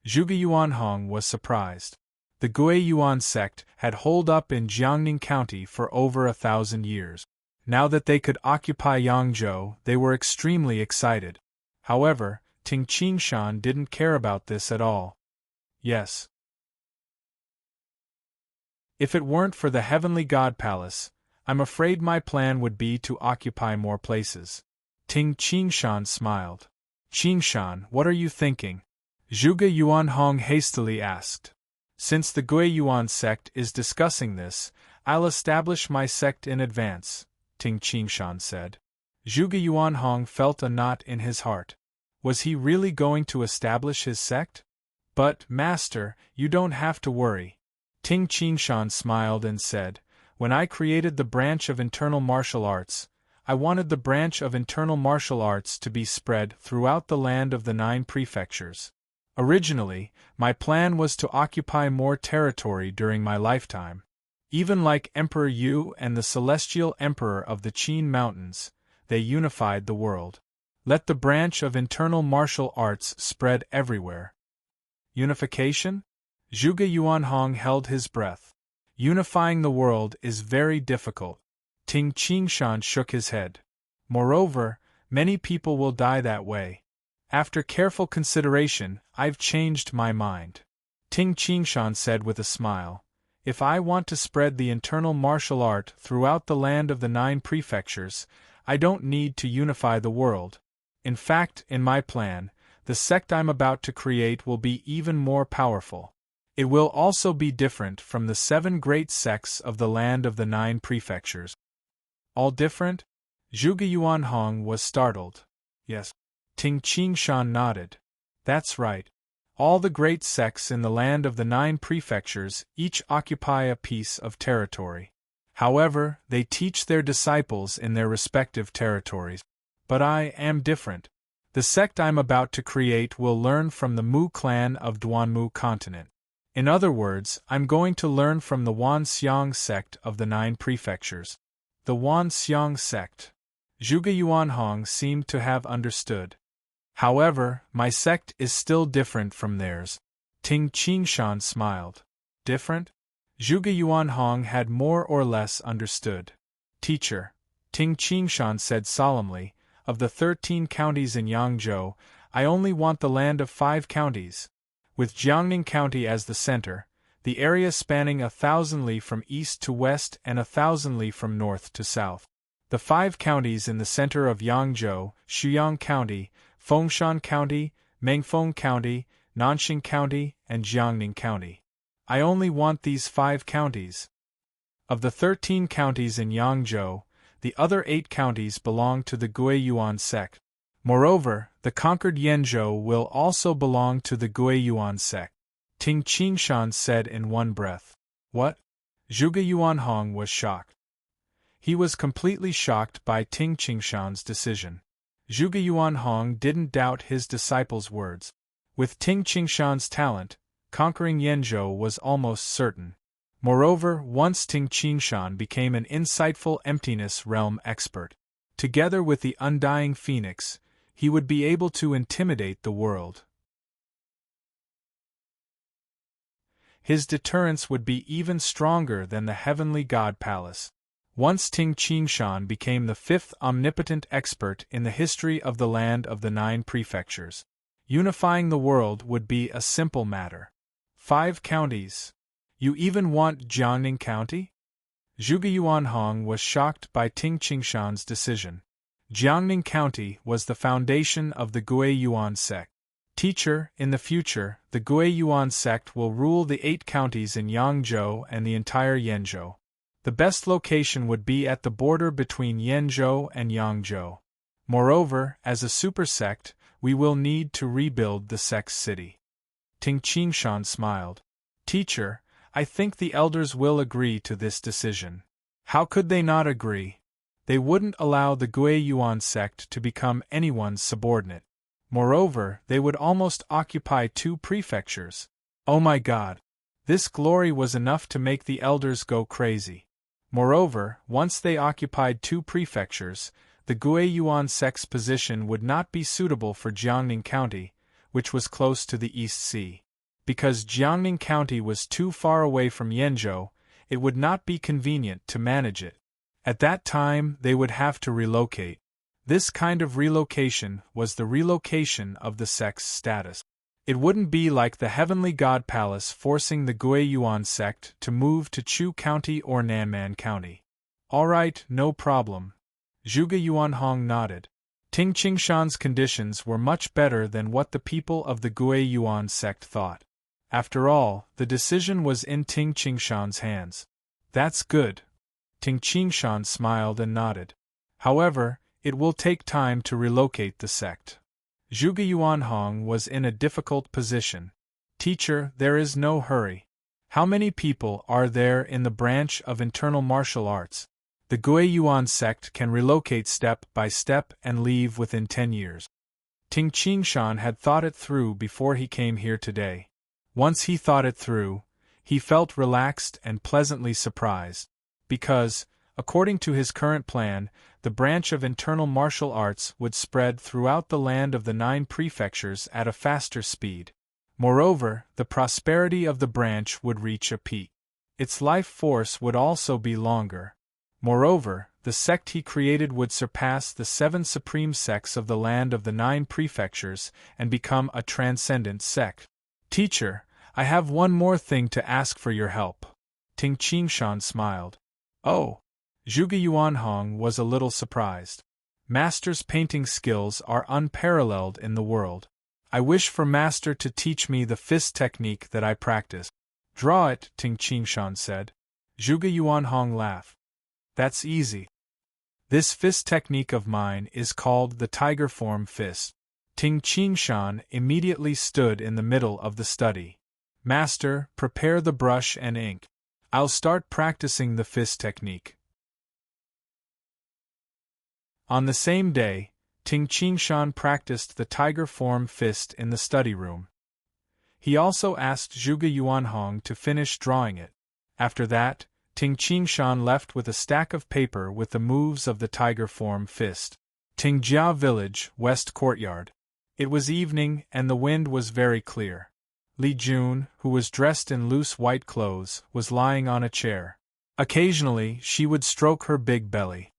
Zhuge Yuanhong was surprised. The Guiyuan sect had holed up in Jiangning County for over 1,000 years. Now that they could occupy Yangzhou, they were extremely excited. However, Ting Qingshan didn't care about this at all. Yes. If it weren't for the Heavenly God Palace, I'm afraid my plan would be to occupy more places. Ting Qingshan smiled. Qingshan, what are you thinking? Zhuge Yuanhong hastily asked. Since the Guiyuan sect is discussing this, I'll establish my sect in advance, Ting Qingshan said. Zhuge Yuanhong felt a knot in his heart. Was he really going to establish his sect? But, Master, you don't have to worry. Ting Qingshan smiled and said, When I created the branch of internal martial arts, I wanted the branch of internal martial arts to be spread throughout the land of the 9 prefectures. Originally, my plan was to occupy more territory during my lifetime. Even like Emperor Yu and the Celestial Emperor of the Qin Mountains, they unified the world. Let the branch of internal martial arts spread everywhere. Unification? Zhuge Yuanhong held his breath. Unifying the world is very difficult. Ting Qingshan shook his head. Moreover, many people will die that way. After careful consideration, I've changed my mind. Ting Qingshan said with a smile. If I want to spread the internal martial art throughout the land of the 9 prefectures, I don't need to unify the world. In fact, in my plan, the sect I'm about to create will be even more powerful. It will also be different from the 7 great sects of the land of the 9 prefectures. All different? Zhuge Yuanhong was startled. Yes. Ting Qingshan nodded. That's right. All the great sects in the land of the 9 prefectures each occupy a piece of territory. However, they teach their disciples in their respective territories. But I am different. The sect I'm about to create will learn from the Mu clan of Duanmu continent. In other words, I'm going to learn from the Wanxiang sect of the 9 prefectures. The Wanxiang sect. Zhuge Yuanhong seemed to have understood. However, my sect is still different from theirs. Ting Qingshan smiled. Different? Zhuge Yuanhong had more or less understood. Teacher, Ting Qingshan said solemnly, of the 13 counties in Yangzhou, I only want the land of 5 counties. With Jiangning County as the center, the area spanning 1,000 li from east to west and 1,000 li from north to south. The 5 counties in the center of Yangzhou, Shuyang County, Fengshan County, Mengfeng County, Nanxing County, and Jiangning County. I only want these 5 counties. Of the 13 counties in Yangzhou, the other 8 counties belong to the Guiyuan sect. Moreover, the conquered Yenzhou will also belong to the Guiyuan sect. Ting Qingshan said in one breath. What? Zhuge Yuanhong was shocked. He was completely shocked by Ting Qingshan's decision. Zhuge Yuanhong didn't doubt his disciple's words. With Ting Qingshan's talent, conquering Yenzhou was almost certain. Moreover, once Ting Qingshan became an insightful emptiness realm expert, together with the undying phoenix, he would be able to intimidate the world. His deterrence would be even stronger than the heavenly god palace. Once Ting Qingshan became the 5th omnipotent expert in the history of the land of the 9 prefectures, unifying the world would be a simple matter. 5 counties. You even want Jiangning County? Zhuge Yuanhong was shocked by Ting Qingshan's decision. Jiangning County was the foundation of the Guiyuan sect. Teacher, in the future, the Guiyuan sect will rule the 8 counties in Yangzhou and the entire Yenzhou. The best location would be at the border between Yenzhou and Yangzhou. Moreover, as a super sect, we will need to rebuild the sect's city. Ting Qingshan smiled. Teacher, I think the elders will agree to this decision. How could they not agree? They wouldn't allow the Guiyuan sect to become anyone's subordinate. Moreover, they would almost occupy 2 prefectures. Oh my God! This glory was enough to make the elders go crazy. Moreover, once they occupied 2 prefectures, the Guiyuan sect's position would not be suitable for Jiangning County, which was close to the East Sea. Because Jiangning County was too far away from Yenzhou, it would not be convenient to manage it. At that time, they would have to relocate. This kind of relocation was the relocation of the sect's status. It wouldn't be like the Heavenly God Palace forcing the Guiyuan sect to move to Chu County or Nanman County. Alright, no problem. Zhuge Yuanhong nodded. Ting Qingshan's conditions were much better than what the people of the Guiyuan sect thought. After all, the decision was in Ting Qingshan's hands. That's good. Ting Qingshan smiled and nodded. However, it will take time to relocate the sect. Zhuge Yuanhong was in a difficult position. Teacher, there is no hurry. How many people are there in the branch of internal martial arts? The Guiyuan sect can relocate step by step and leave within 10 years. Ting Qingshan had thought it through before he came here today. Once he thought it through, he felt relaxed and pleasantly surprised. Because, according to his current plan, the branch of internal martial arts would spread throughout the land of the 9 prefectures at a faster speed. Moreover, the prosperity of the branch would reach a peak. Its life force would also be longer. Moreover, the sect he created would surpass the 7 supreme sects of the land of the 9 prefectures and become a transcendent sect. Teacher, I have one more thing to ask for your help. Ting Qingshan smiled. Oh! Zhuge Yuanhong was a little surprised. Master's painting skills are unparalleled in the world. I wish for Master to teach me the fist technique that I practice. Draw it, Ting Qingshan said. Zhuge Yuanhong laughed. That's easy. This fist technique of mine is called the tiger form fist. Ting Qingshan immediately stood in the middle of the study. Master, prepare the brush and ink. I'll start practicing the fist technique. On the same day, Ting Qingshan practiced the tiger form fist in the study room. He also asked Zhuge Yuanhong to finish drawing it. After that, Ting Qingshan left with a stack of paper with the moves of the tiger form fist. Tingjia Village, West Courtyard. It was evening and the wind was very clear. Li Jun, who was dressed in loose white clothes, was lying on a chair. Occasionally, she would stroke her big belly.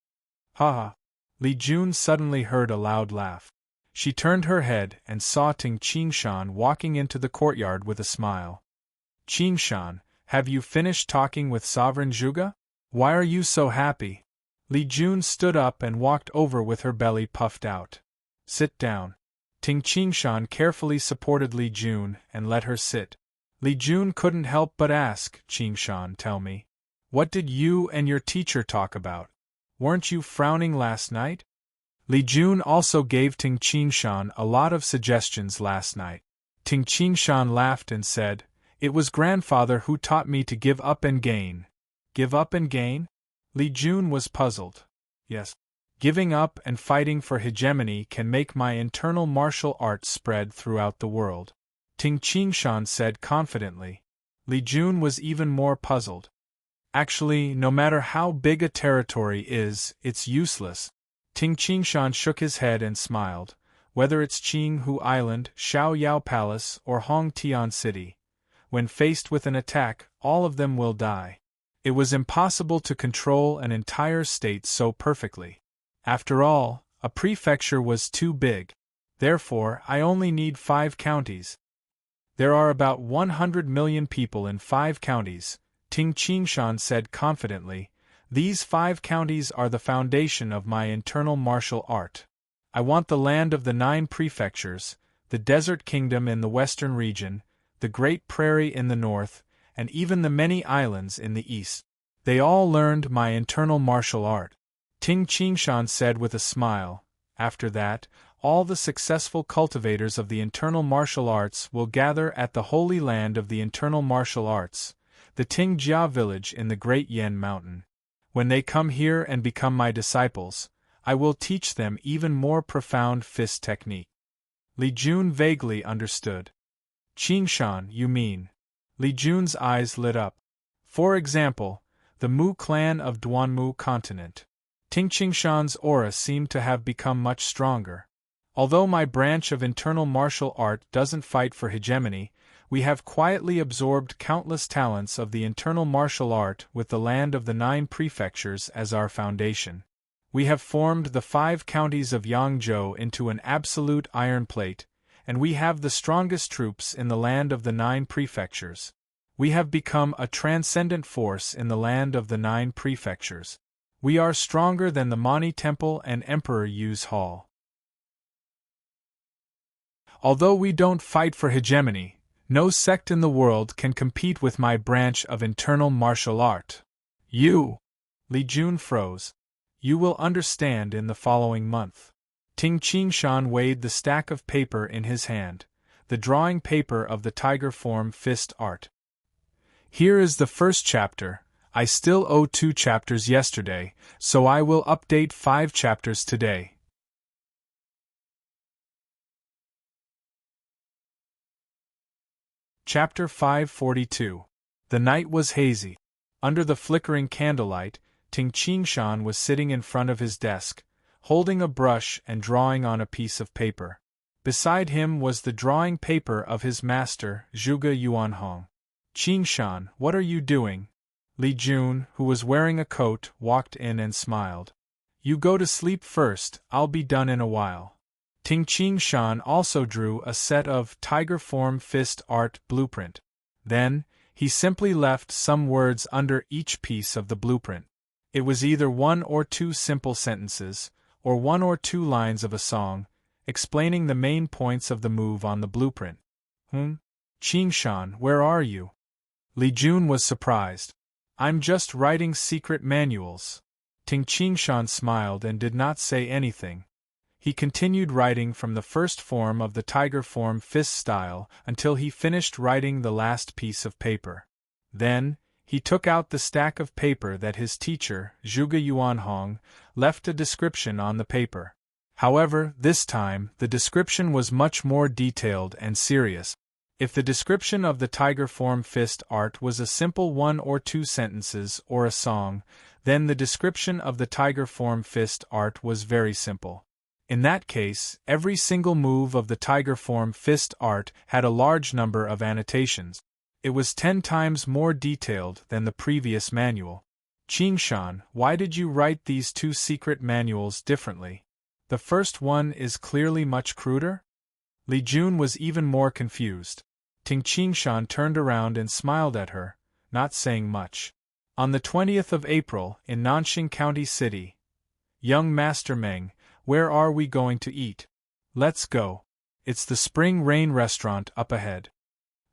Ha ha! Li Jun suddenly heard a loud laugh. She turned her head and saw Ting Qingshan walking into the courtyard with a smile. Qingshan, have you finished talking with Sovereign Zhuge? Why are you so happy? Li Jun stood up and walked over with her belly puffed out. Sit down. Ting Qingshan carefully supported Li Jun and let her sit. Li Jun couldn't help but ask, Qingshan, tell me. What did you and your teacher talk about? Weren't you frowning last night? Li Jun also gave Ting Qingshan a lot of suggestions last night. Ting Qingshan laughed and said, It was grandfather who taught me to give up and gain. Give up and gain? Li Jun was puzzled. Yes. Giving up and fighting for hegemony can make my internal martial art spread throughout the world. Ting Qingshan said confidently. Li Jun was even more puzzled. Actually, no matter how big a territory is, it's useless. Ting Qingshan shook his head and smiled. Whether it's Qinghu Island, Xiaoyao Palace, or Hongtian City, when faced with an attack, all of them will die. It was impossible to control an entire state so perfectly. After all, a prefecture was too big. Therefore, I only need 5 counties. There are about 100 million people in 5 counties, Ting Qingshan said confidently. These 5 counties are the foundation of my internal martial art. I want the land of the 9 prefectures, the desert kingdom in the western region, the great prairie in the north, and even the many islands in the east. They all learned my internal martial art. Ting Qingshan said with a smile. After that, all the successful cultivators of the internal martial arts will gather at the holy land of the internal martial arts, the Tingjia village in the Great Yen Mountain. When they come here and become my disciples, I will teach them even more profound fist technique. Li Jun vaguely understood. Qingshan, you mean? Li Jun's eyes lit up. For example, the Mu clan of Duanmu continent. Ting Qingshan's aura seemed to have become much stronger. Although my branch of internal martial art doesn't fight for hegemony, we have quietly absorbed countless talents of the internal martial art with the land of the 9 prefectures as our foundation. We have formed the 5 counties of Yangzhou into an absolute iron plate, and we have the strongest troops in the land of the 9 prefectures. We have become a transcendent force in the land of the 9 prefectures. We are stronger than the Mani Temple and Emperor Yu's Hall. Although we don't fight for hegemony, no sect in the world can compete with my branch of internal martial art. You! Li Jun froze. You will understand in the following month. Ting Qingshan weighed the stack of paper in his hand, the drawing paper of the tiger form fist art. Here is the first chapter. I still owe 2 chapters yesterday, so I will update 5 chapters today. Chapter 542. The night was hazy. Under the flickering candlelight, Ting Qingshan was sitting in front of his desk, holding a brush and drawing on a piece of paper. Beside him was the drawing paper of his master, Zhuge Yuanhong. Qingshan, what are you doing? Li Jun, who was wearing a coat, walked in and smiled. You go to sleep first, I'll be done in a while. Ting Qingshan also drew a set of tiger form fist art blueprint. Then, he simply left some words under each piece of the blueprint. It was either 1 or 2 simple sentences, or 1 or 2 lines of a song, explaining the main points of the move on the blueprint. Qingshan, where are you? Li Jun was surprised. I'm just writing secret manuals. Ting Qingshan smiled and did not say anything. He continued writing from the first form of the tiger form fist style until he finished writing the last piece of paper. Then, he took out the stack of paper that his teacher, Zhuge Yuanhong, left a description on the paper. However, this time, the description was much more detailed and serious. If the description of the tiger form fist art was a simple 1 or 2 sentences or a song, then the description of the tiger form fist art was very simple. In that case, every single move of the tiger form fist art had a large number of annotations. It was 10 times more detailed than the previous manual. Qingshan, why did you write these 2 secret manuals differently? The first one is clearly much cruder? Li Jun was even more confused. Ting Qingshan turned around and smiled at her, not saying much. On the 20th of April, in Nanxing County City. Young Master Meng, where are we going to eat? Let's go. It's the Spring Rain restaurant up ahead.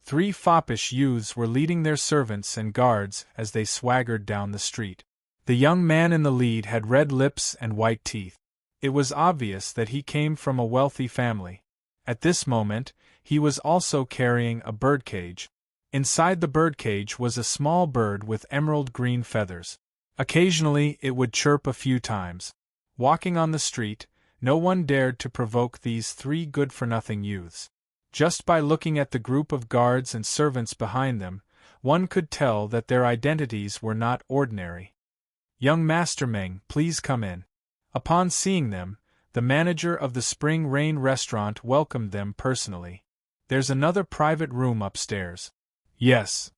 3 foppish youths were leading their servants and guards as they swaggered down the street. The young man in the lead had red lips and white teeth. It was obvious that he came from a wealthy family. At this moment, he was also carrying a birdcage. Inside the birdcage was a small bird with emerald green feathers. Occasionally, it would chirp a few times. Walking on the street, no one dared to provoke these 3 good-for-nothing youths. Just by looking at the group of guards and servants behind them, one could tell that their identities were not ordinary. Young Master Meng, please come in. Upon seeing them, the manager of the Spring Rain restaurant welcomed them personally. There's another private room upstairs. Yes.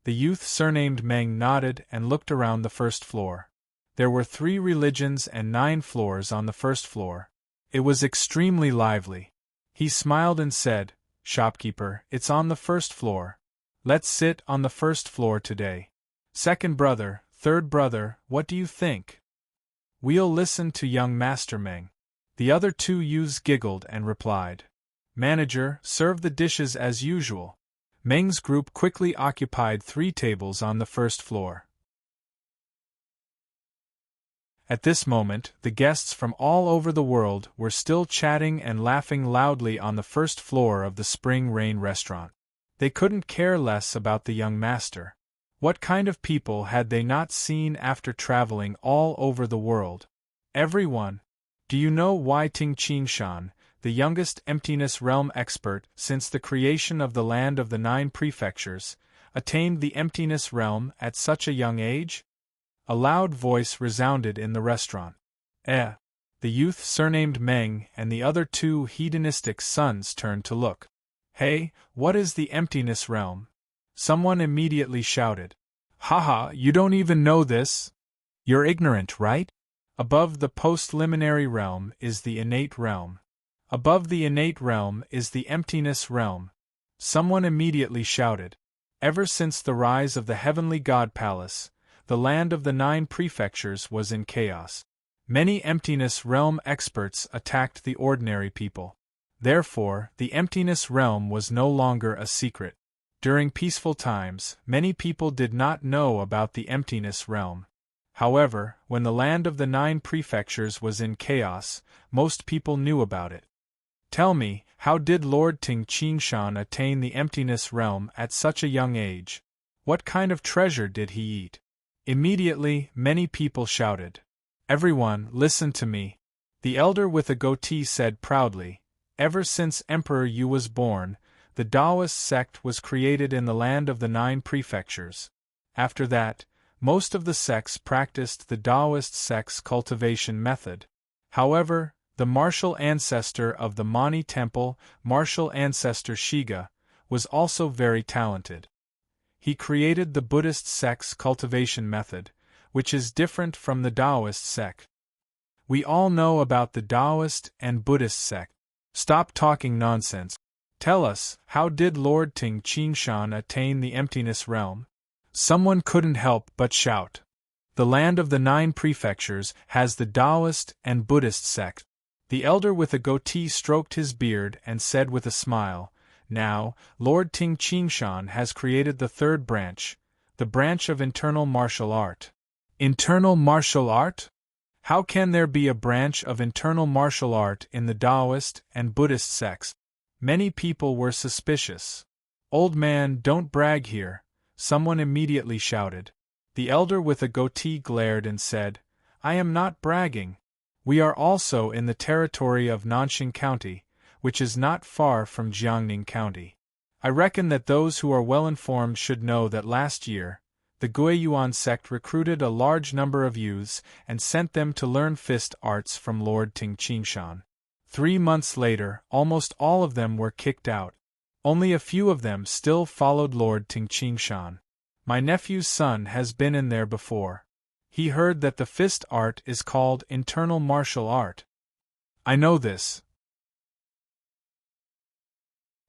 The youth surnamed Meng nodded and looked around the first floor. There were 3 religions and 9 floors on the first floor. It was extremely lively. He smiled and said, "Shopkeeper, it's on the first floor. Let's sit on the first floor today. Second brother, third brother, what do you think?" "We'll listen to young Master Meng." The other 2 youths giggled and replied, "Manager, serve the dishes as usual." Meng's group quickly occupied 3 tables on the first floor. At this moment, the guests from all over the world were still chatting and laughing loudly on the first floor of the Spring Rain restaurant. They couldn't care less about the young master. What kind of people had they not seen after traveling all over the world? Everyone. Do you know why Ting Qingshan, the youngest emptiness realm expert since the creation of the land of the 9 prefectures, attained the emptiness realm at such a young age? A loud voice resounded in the restaurant. The youth surnamed Meng and the other 2 hedonistic sons turned to look. Hey, what is the emptiness realm? Someone immediately shouted. Haha, you don't even know this? You're ignorant, right? Above the postliminary realm is the innate realm. Above the innate realm is the emptiness realm. Someone immediately shouted. Ever since the rise of the heavenly god palace, the land of the 9 prefectures was in chaos. Many emptiness realm experts attacked the ordinary people. Therefore, the emptiness realm was no longer a secret. During peaceful times, many people did not know about the emptiness realm. However, when the land of the 9 prefectures was in chaos, most people knew about it. Tell me, how did Lord Ting Qingshan attain the emptiness realm at such a young age? What kind of treasure did he eat? Immediately, many people shouted. Everyone, listen to me. The elder with a goatee said proudly, ever since Emperor Yu was born, the Taoist sect was created in the land of the 9 prefectures. After that, most of the sects practiced the Taoist sect's cultivation method. However, the martial ancestor of the Mani Temple, martial ancestor Shiga, was also very talented. He created the Buddhist sect's cultivation method, which is different from the Taoist sect. We all know about the Taoist and Buddhist sect. Stop talking nonsense. Tell us, how did Lord Ting Qingshan attain the emptiness realm? Someone couldn't help but shout. The land of the 9 prefectures has the Taoist and Buddhist sect. The elder with a goatee stroked his beard and said with a smile, now, Lord Ting Qingshan has created the 3rd branch, the branch of internal martial art. Internal martial art? How can there be a branch of internal martial art in the Taoist and Buddhist sects? Many people were suspicious. Old man, don't brag here, someone immediately shouted. The elder with a goatee glared and said, I am not bragging. We are also in the territory of Nanxing County, which is not far from Jiangning County. I reckon that those who are well informed should know that last year, the Guiyuan sect recruited a large number of youths and sent them to learn fist arts from Lord Ting Qingshan. 3 months later, almost all of them were kicked out. Only a few of them still followed Lord Ting Qingshan. My nephew's son has been in there before. He heard that the fist art is called internal martial art. I know this.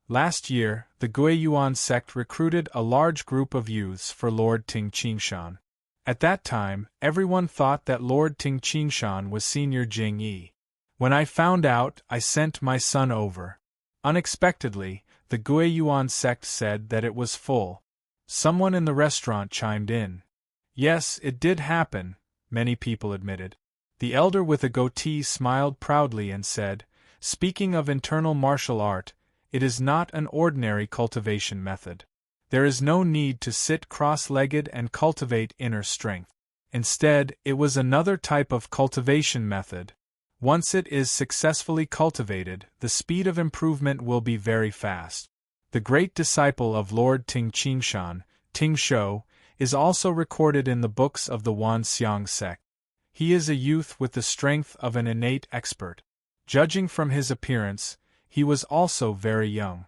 Last year, the Guiyuan sect recruited a large group of youths for Lord Ting Qingshan. At that time, everyone thought that Lord Ting Qingshan was Senior Jing Yi. When I found out, I sent my son over. Unexpectedly, the Guiyuan sect said that it was full. Someone in the restaurant chimed in. Yes, it did happen, many people admitted. The elder with a goatee smiled proudly and said, speaking of internal martial art, it is not an ordinary cultivation method. There is no need to sit cross-legged and cultivate inner strength. Instead, it was another type of cultivation method. Once it is successfully cultivated, the speed of improvement will be very fast. The great disciple of Lord Ting Qingshan, Ting Shou, is also recorded in the books of the Wanxiang sect. He is a youth with the strength of an innate expert. Judging from his appearance, he was also very young.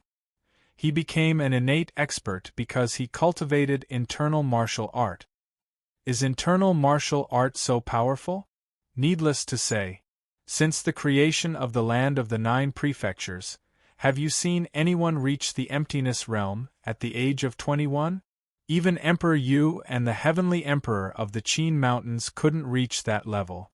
He became an innate expert because he cultivated internal martial art. Is internal martial art so powerful? Needless to say, since the creation of the land of the 9 prefectures, have you seen anyone reach the emptiness realm at the age of 21? Even Emperor Yu and the heavenly emperor of the Qin Mountains couldn't reach that level.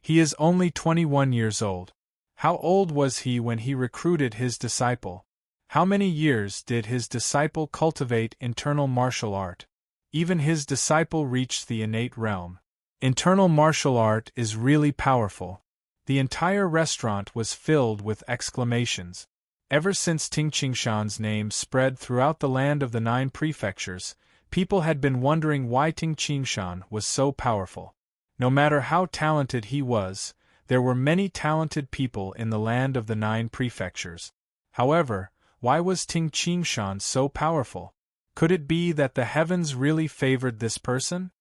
He is only 21 years old. How old was he when he recruited his disciple? How many years did his disciple cultivate internal martial art? Even his disciple reached the innate realm. Internal martial art is really powerful. The entire restaurant was filled with exclamations. Ever since Ting Qingshan's name spread throughout the land of the 9 prefectures, people had been wondering why Ting Qingshan was so powerful. No matter how talented he was, there were many talented people in the land of the 9 prefectures. However, why was Ting Qingshan so powerful? Could it be that the heavens really favored this person?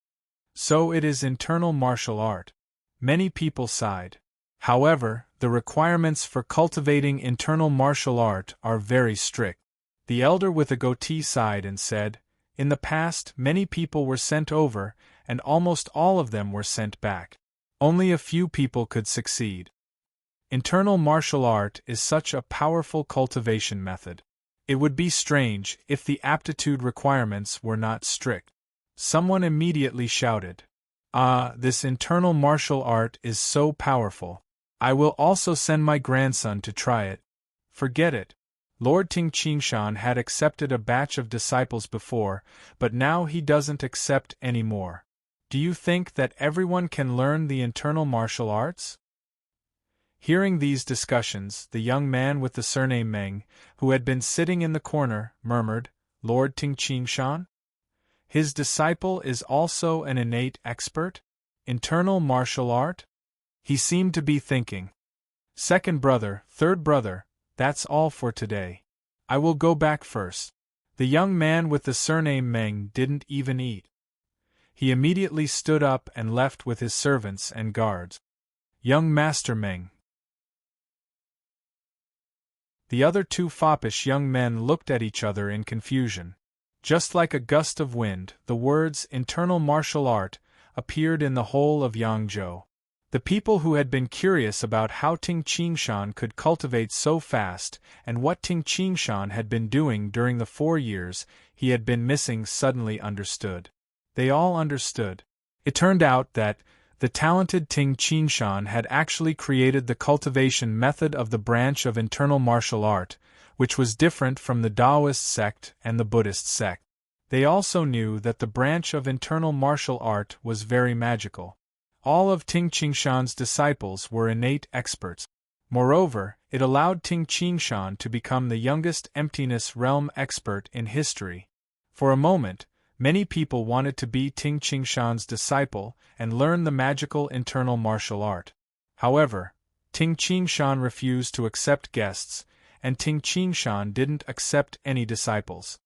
So it is internal martial art. Many people sighed. However, the requirements for cultivating internal martial art are very strict. The elder with a goatee sighed and said, in the past, many people were sent over, and almost all of them were sent back. Only a few people could succeed. Internal martial art is such a powerful cultivation method. It would be strange if the aptitude requirements were not strict. Someone immediately shouted, "Ah, this internal martial art is so powerful. I will also send my grandson to try it." Forget it. Lord Ting Qingshan had accepted a batch of disciples before, but now he doesn't accept any more. Do you think that everyone can learn the internal martial arts? Hearing these discussions, the young man with the surname Meng, who had been sitting in the corner, murmured, Lord Ting Qingshan? His disciple is also an innate expert? Internal martial art? He seemed to be thinking. Second brother, third brother, that's all for today. I will go back first. The young man with the surname Meng didn't even eat. He immediately stood up and left with his servants and guards. Young Master Meng. The other 2 foppish young men looked at each other in confusion. Just like a gust of wind, the words internal martial art appeared in the whole of Yangzhou. The people who had been curious about how Ting Qingshan could cultivate so fast and what Ting Qingshan had been doing during the 4 years he had been missing suddenly understood. They all understood. It turned out that the talented Ting Qingshan had actually created the cultivation method of the branch of internal martial art, which was different from the Taoist sect and the Buddhist sect. They also knew that the branch of internal martial art was very magical. All of Ting Qingshan's disciples were innate experts. Moreover, it allowed Ting Qingshan to become the youngest emptiness realm expert in history. For a moment, many people wanted to be Ting Qingshan's disciple and learn the magical internal martial art. However, Ting Qingshan refused to accept guests, and Ting Qingshan didn't accept any disciples.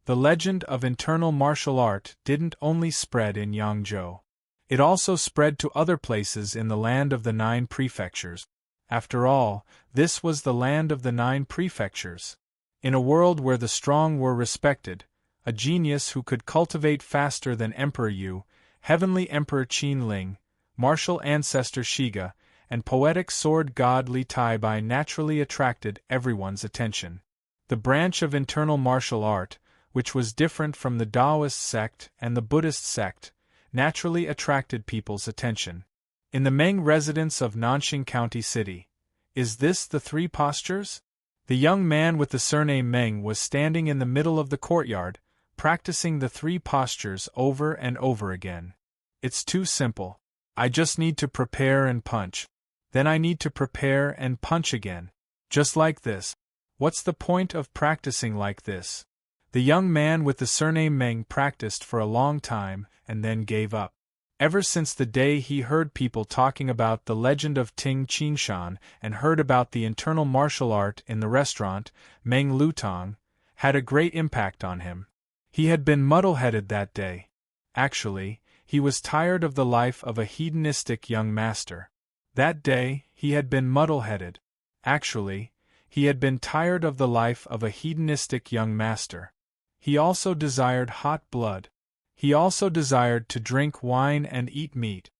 The legend of internal martial art didn't only spread in Yangzhou. It also spread to other places in the land of the 9 prefectures. After all, this was the land of the 9 prefectures. In a world where the strong were respected, a genius who could cultivate faster than Emperor Yu, heavenly Emperor Qin Ling, martial ancestor Shiga, and poetic sword god Li Taibai naturally attracted everyone's attention. The branch of internal martial art, which was different from the Taoist sect and the Buddhist sect, naturally attracted people's attention. In the Meng residence of Nanxing County City. Is this the 3 postures? The young man with the surname Meng was standing in the middle of the courtyard, practicing the 3 postures over and over again. It's too simple. I just need to prepare and punch. Then I need to prepare and punch again. Just like this. What's the point of practicing like this? The young man with the surname Meng practiced for a long time and then gave up. Ever since the day he heard people talking about the legend of Ting Qingshan and heard about the internal martial art in the restaurant, Meng Lutong had a great impact on him. He had been muddle-headed that day. Actually, he was tired of the life of a hedonistic young master. That day, he had been muddle-headed. Actually, he had been tired of the life of a hedonistic young master. He also desired hot blood. He also desired to drink wine and eat meat.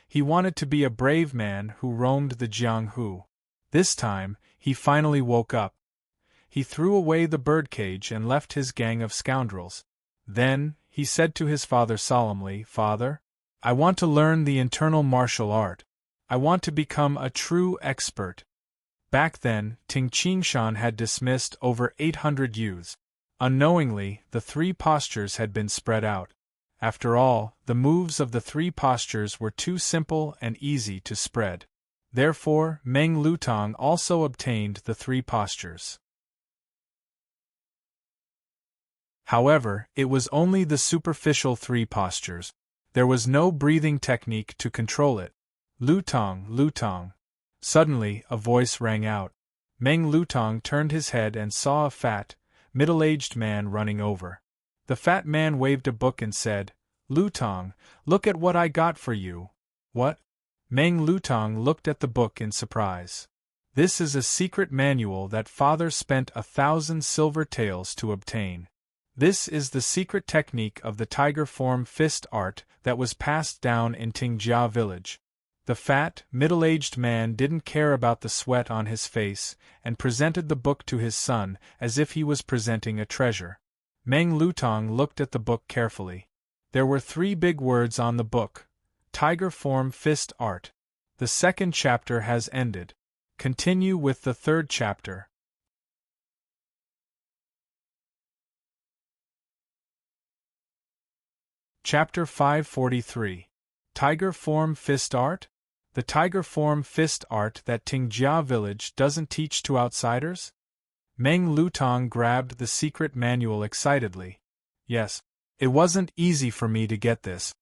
He wanted to be a brave man who roamed the Jianghu. This time, he finally woke up. He threw away the birdcage and left his gang of scoundrels. Then, he said to his father solemnly, "Father, I want to learn the internal martial art. I want to become a true expert." Back then, Ting Qingshan had dismissed over 800 youths. Unknowingly, the 3 postures had been spread out. After all, the moves of the 3 postures were too simple and easy to spread. Therefore, Meng Lutong also obtained the 3 postures. However, it was only the superficial 3 postures. There was no breathing technique to control it. Lutong, Lutong. Suddenly, a voice rang out. Meng Lutong turned his head and saw a fat, middle-aged man running over. The fat man waved a book and said, "Lutong, look at what I got for you." "What?" Meng Lutong looked at the book in surprise. "This is a secret manual that father spent 1,000 silver taels to obtain. This is the secret technique of the tiger form fist art that was passed down in Tingjia village." The fat, middle-aged man didn't care about the sweat on his face and presented the book to his son as if he was presenting a treasure. Meng Lutong looked at the book carefully. There were 3 big words on the book: Tiger Form Fist Art. The 2nd chapter has ended. Continue with the 3rd chapter. Chapter 543. Tiger Form Fist Art? The tiger form fist art that Tingjia village doesn't teach to outsiders? Meng Lutong grabbed the secret manual excitedly. "Yes. It wasn't easy for me to get this."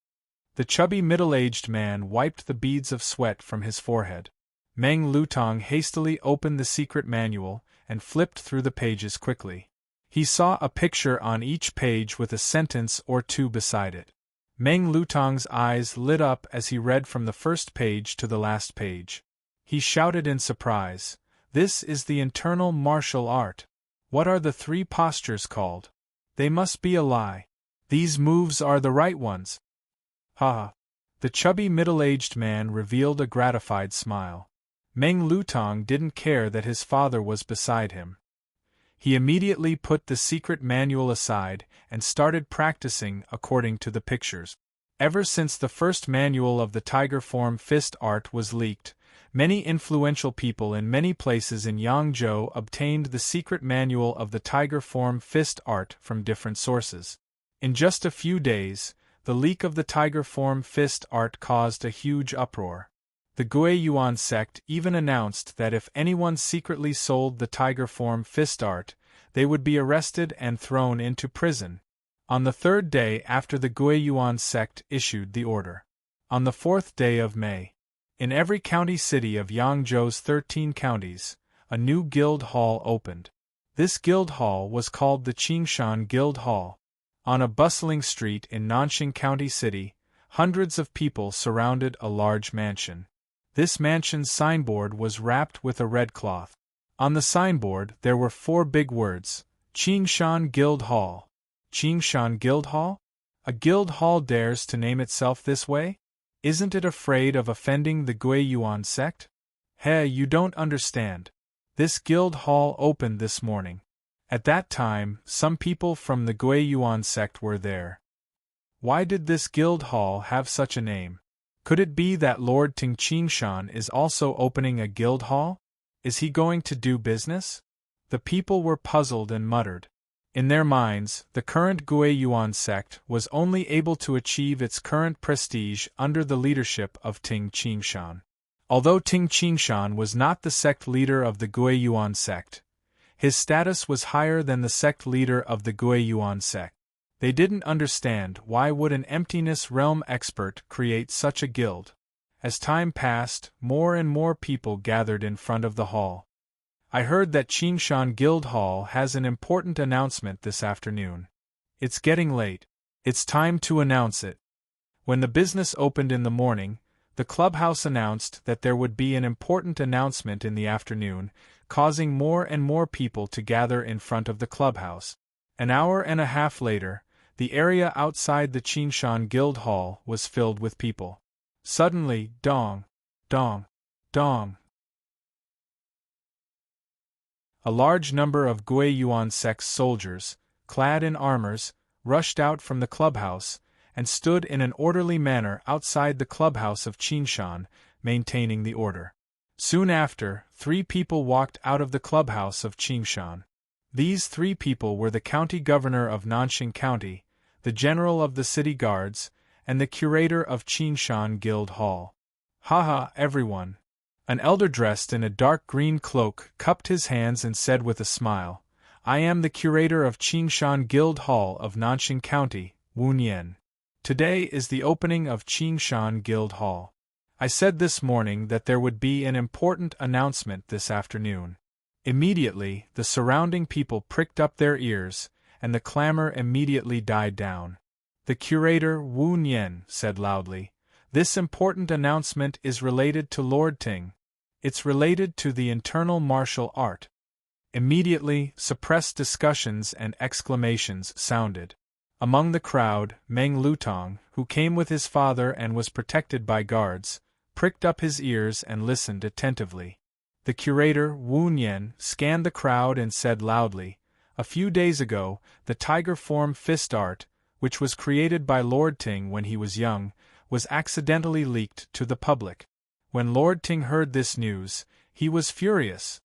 The chubby middle-aged man wiped the beads of sweat from his forehead. Meng Lutong hastily opened the secret manual and flipped through the pages quickly. He saw a picture on each page with a sentence or 2 beside it. Meng Lutong's eyes lit up as he read from the first page to the last page. He shouted in surprise, "This is the internal martial art. What are the 3 postures called? They must be a lie. These moves are the right ones." "Ha ha." The chubby middle-aged man revealed a gratified smile. Meng Lutong didn't care that his father was beside him. He immediately put the secret manual aside and started practicing according to the pictures. Ever since the first manual of the tiger form fist art was leaked, many influential people in many places in Yangzhou obtained the secret manual of the tiger form fist art from different sources. In just a few days, the leak of the tiger form fist art caused a huge uproar. The Guiyuan sect even announced that if anyone secretly sold the tiger form fist art, they would be arrested and thrown into prison. On the 3rd day after the Guiyuan sect issued the order. On the 4th day of May. In every county city of Yangzhou's 13 counties, a new guild hall opened. This guild hall was called the Qingshan Guild Hall. On a bustling street in Nanxing County City, hundreds of people surrounded a large mansion. This mansion's signboard was wrapped with a red cloth. On the signboard there were 4 big words, Qingshan Guild Hall. Qingshan Guild Hall? A guild hall dares to name itself this way? Isn't it afraid of offending the Guiyuan sect? Hey, you don't understand. This guild hall opened this morning. At that time, some people from the Guiyuan sect were there. Why did this guild hall have such a name? Could it be that Lord Ting Qingshan is also opening a guild hall? Is he going to do business? The people were puzzled and muttered. In their minds, the current Guiyuan sect was only able to achieve its current prestige under the leadership of Ting Qingshan. Although Ting Qingshan was not the sect leader of the Guiyuan sect, his status was higher than the sect leader of the Guiyuan sect. They didn't understand why would an emptiness realm expert create such a guild. As time passed, more and more people gathered in front of the hall. I heard that Qingshan Guild Hall has an important announcement this afternoon. It's getting late. It's time to announce it. When the business opened in the morning, the clubhouse announced that there would be an important announcement in the afternoon, causing more and more people to gather in front of the clubhouse. An hour and a half later, the area outside the Qingshan Guild Hall was filled with people. Suddenly, dong, dong, dong. A large number of Guiyuan sect soldiers, clad in armors, rushed out from the clubhouse, and stood in an orderly manner outside the clubhouse of Qingshan, maintaining the order. Soon after, 3 people walked out of the clubhouse of Qingshan. These 3 people were the county governor of Nanxing County, the general of the city guards, and the curator of Qingshan Guild Hall. Haha, everyone! An elder dressed in a dark green cloak cupped his hands and said with a smile, I am the curator of Qingshan Guild Hall of Nanxing County, Wu Nian. Today is the opening of Qingshan Guild Hall. I said this morning that there would be an important announcement this afternoon. Immediately, the surrounding people pricked up their ears, and the clamor immediately died down. The curator Wu Nian said loudly, This important announcement is related to Lord Ting. It's related to the internal martial art. Immediately, suppressed discussions and exclamations sounded. Among the crowd, Meng Lutong, who came with his father and was protected by guards, pricked up his ears and listened attentively. The curator, Wu Nian, scanned the crowd and said loudly, A few days ago, the tiger form fist art, which was created by Lord Ting when he was young, was accidentally leaked to the public. When Lord Ting heard this news, he was furious.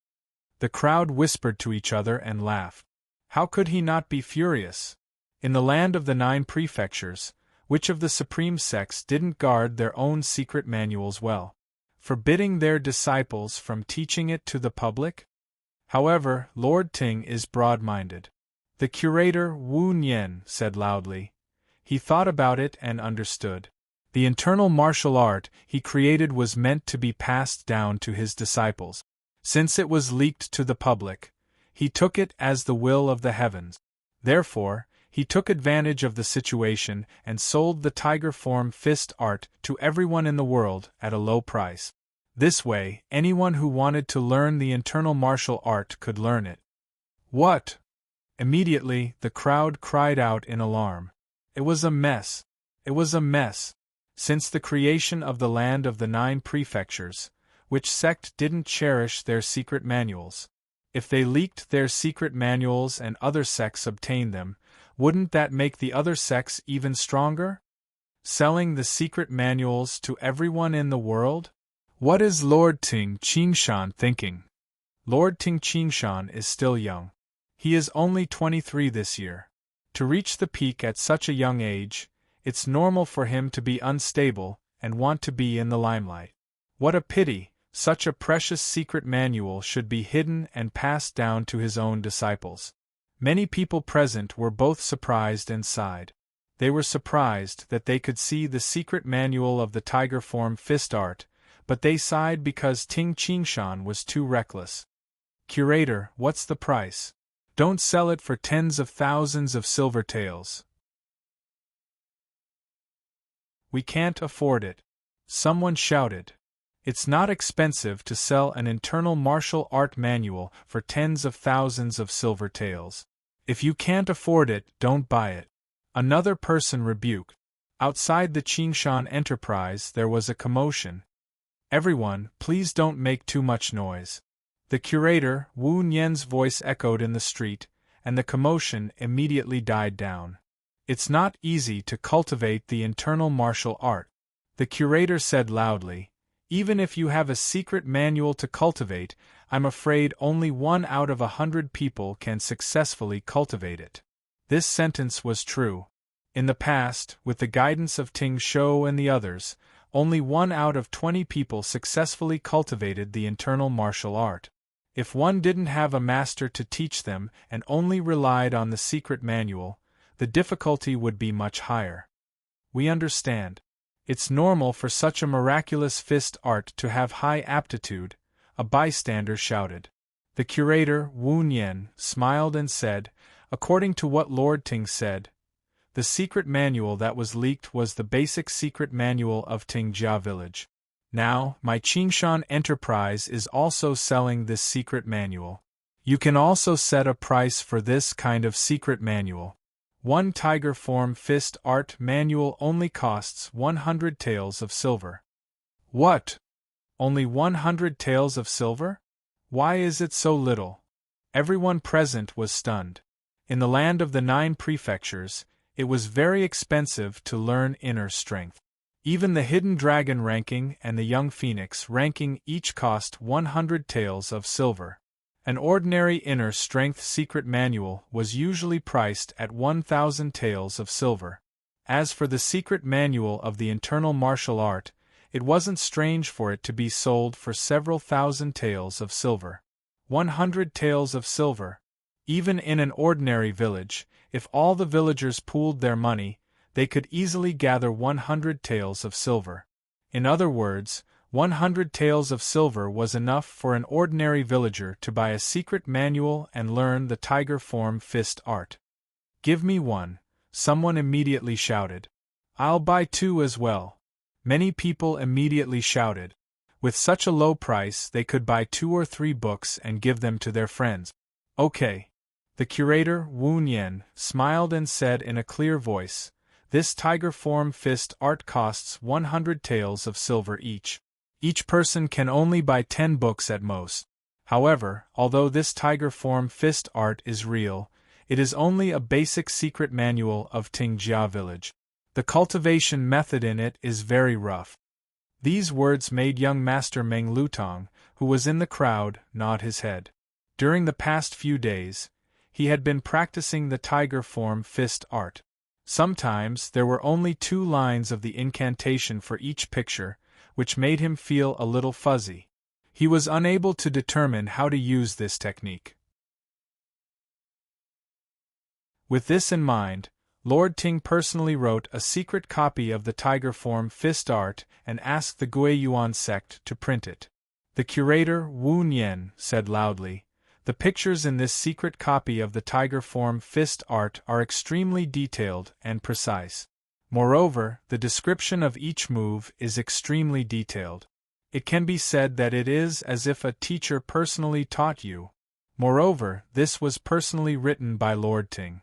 The crowd whispered to each other and laughed. How could he not be furious? In the land of the 9 prefectures, which of the supreme sects didn't guard their own secret manuals well, forbidding their disciples from teaching it to the public? However, Lord Ting is broad-minded. The curator Wu Nian said loudly. He thought about it and understood. The internal martial art he created was meant to be passed down to his disciples. Since it was leaked to the public, he took it as the will of the heavens. Therefore, he took advantage of the situation and sold the tiger form fist art to everyone in the world at a low price. This way, anyone who wanted to learn the internal martial art could learn it. What? Immediately, the crowd cried out in alarm. It was a mess. It was a mess. Since the creation of the land of the 9 prefectures, which sect didn't cherish their secret manuals? If they leaked their secret manuals and other sects obtained them, wouldn't that make the other sects even stronger? Selling the secret manuals to everyone in the world? What is Lord Ting Qingshan thinking? Lord Ting Qingshan is still young. He is only 23 this year. To reach the peak at such a young age, it's normal for him to be unstable and want to be in the limelight. What a pity, such a precious secret manual should be hidden and passed down to his own disciples. Many people present were both surprised and sighed. They were surprised that they could see the secret manual of the tiger form fist art, but they sighed because Ting Qingshan was too reckless. Curator, what's the price? Don't sell it for tens of thousands of silver taels. We can't afford it. Someone shouted. It's not expensive to sell an internal martial art manual for tens of thousands of silver taels. If you can't afford it, don't buy it. Another person rebuked. Outside the Qingshan Enterprise there was a commotion. Everyone, please don't make too much noise. The curator, Wu Nian's voice echoed in the street, and the commotion immediately died down. It's not easy to cultivate the internal martial art, the curator said loudly. Even if you have a secret manual to cultivate, I'm afraid only 1 out of 100 people can successfully cultivate it. This sentence was true. In the past, with the guidance of Ting Shou and the others, only 1 out of 20 people successfully cultivated the internal martial art. If one didn't have a master to teach them and only relied on the secret manual, the difficulty would be much higher. We understand. It's normal for such a miraculous fist art to have high aptitude, a bystander shouted. The curator, Wu Nian, smiled and said, according to what Lord Ting said, the secret manual that was leaked was the basic secret manual of Tingjia Village. Now, my Qingshan Enterprise is also selling this secret manual. You can also set a price for this kind of secret manual. 1 tiger form fist art manual only costs 100 taels of silver. What? Only 100 taels of silver? Why is it so little? Everyone present was stunned. In the land of the 9 prefectures, it was very expensive to learn inner strength. Even the hidden dragon ranking and the young phoenix ranking each cost 100 taels of silver. An ordinary inner strength secret manual was usually priced at 1,000 taels of silver. As for the secret manual of the internal martial art, it wasn't strange for it to be sold for several thousand taels of silver. 100 taels of silver. Even in an ordinary village, if all the villagers pooled their money, they could easily gather 100 taels of silver. In other words, 100 taels of silver was enough for an ordinary villager to buy a secret manual and learn the tiger form fist art. Give me 1, someone immediately shouted. I'll buy 2 as well. Many people immediately shouted. With such a low price they could buy 2 or 3 books and give them to their friends. Okay. The curator, Wu Nian, smiled and said in a clear voice, this tiger form fist art costs 100 taels of silver each. Each person can only buy 10 books at most. However, although this tiger form fist art is real, it is only a basic secret manual of Tingjia Village. The cultivation method in it is very rough. These words made young Master Meng Lutong, who was in the crowd, nod his head. During the past few days, he had been practicing the tiger form fist art. Sometimes there were only 2 lines of the incantation for each picture, which made him feel a little fuzzy. He was unable to determine how to use this technique. With this in mind, Lord Ting personally wrote a secret copy of the tiger form fist art and asked the Guiyuan sect to print it. The curator, Wu Nian, said loudly, the pictures in this secret copy of the tiger form fist art are extremely detailed and precise. Moreover, the description of each move is extremely detailed. It can be said that it is as if a teacher personally taught you. Moreover, this was personally written by Lord Ting.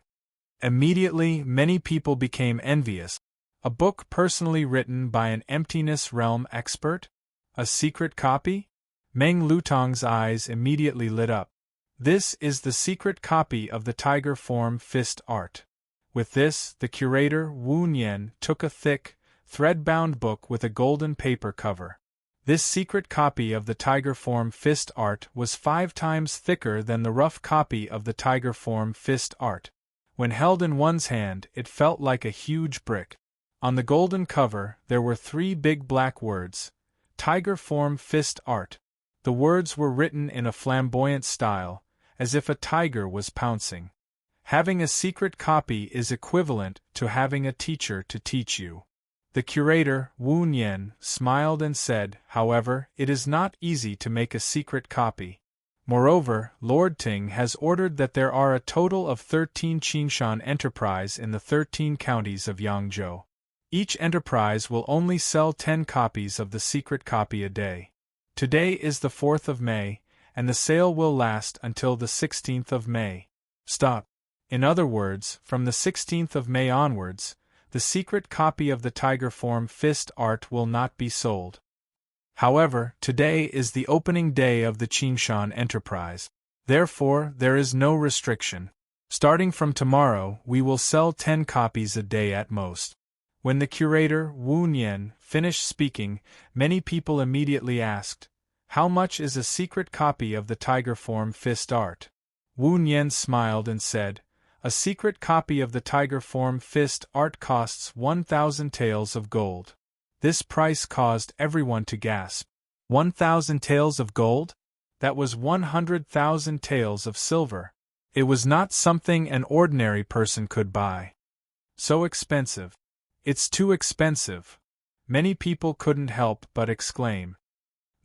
Immediately, many people became envious. A book personally written by an emptiness realm expert? A secret copy? Meng Lutong's eyes immediately lit up. This is the secret copy of the tiger form fist art. With this, the curator, Wu Nian, took a thick, thread-bound book with a golden paper cover. This secret copy of the tiger form fist art was 5 times thicker than the rough copy of the tiger form fist art. When held in one's hand, it felt like a huge brick. On the golden cover, there were 3 big black words, Tiger Form Fist Art. The words were written in a flamboyant style, as if a tiger was pouncing. Having a secret copy is equivalent to having a teacher to teach you. The curator, Wu Nian, smiled and said, however, it is not easy to make a secret copy. Moreover, Lord Ting has ordered that there are a total of 13 Qingshan enterprise in the 13 counties of Yangzhou. Each enterprise will only sell 10 copies of the secret copy a day. Today is the 4th of May, and the sale will last until the 16th of May. Stop. In other words, from the 16th of May onwards, the secret copy of the tiger form fist art will not be sold. However, today is the opening day of the Qingshan enterprise. Therefore, there is no restriction. Starting from tomorrow, we will sell 10 copies a day at most. When the curator, Wu Nian, finished speaking, many people immediately asked, how much is a secret copy of the tiger form fist art? Wu Nian smiled and said, a secret copy of the tiger form fist art costs 1,000 taels of gold. This price caused everyone to gasp. 1,000 taels of gold? That was 100,000 taels of silver. It was not something an ordinary person could buy. So expensive. It's too expensive. Many people couldn't help but exclaim.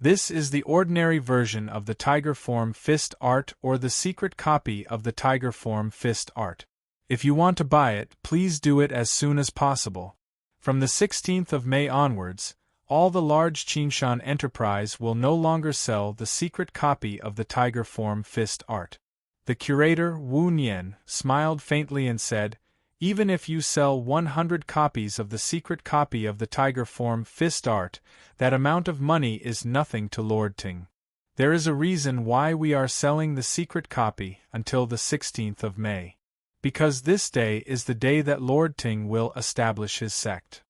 This is the ordinary version of the tiger form fist art or the secret copy of the tiger form fist art. If you want to buy it, please do it as soon as possible. From the 16th of May onwards, all the large Qingshan enterprise will no longer sell the secret copy of the tiger form fist art. The curator, Wu Nian, smiled faintly and said, even if you sell 100 copies of the secret copy of the tiger form fist art, that amount of money is nothing to Lord Ting. There is a reason why we are selling the secret copy until the 16th of May. Because this day is the day that Lord Ting will establish his sect.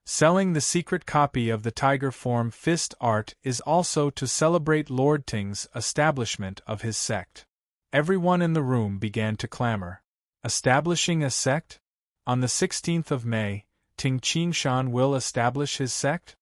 Selling the secret copy of the tiger form fist art is also to celebrate Lord Ting's establishment of his sect. Everyone in the room began to clamor. Establishing a sect? On the 16th of May, Ting Qingshan will establish his sect?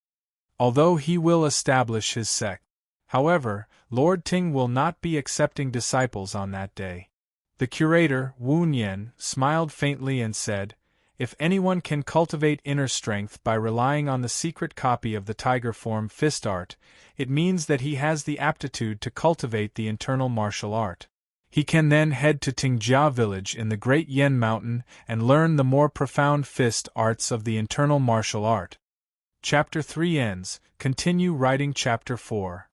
Although he will establish his sect, however, Lord Ting will not be accepting disciples on that day. The curator, Wu Nian, smiled faintly and said, if anyone can cultivate inner strength by relying on the secret copy of the tiger form fist art, it means that he has the aptitude to cultivate the internal martial art. He can then head to Tingjia village in the Great Yen Mountain and learn the more profound fist arts of the internal martial art. Chapter 3 ends. Continue writing Chapter 4.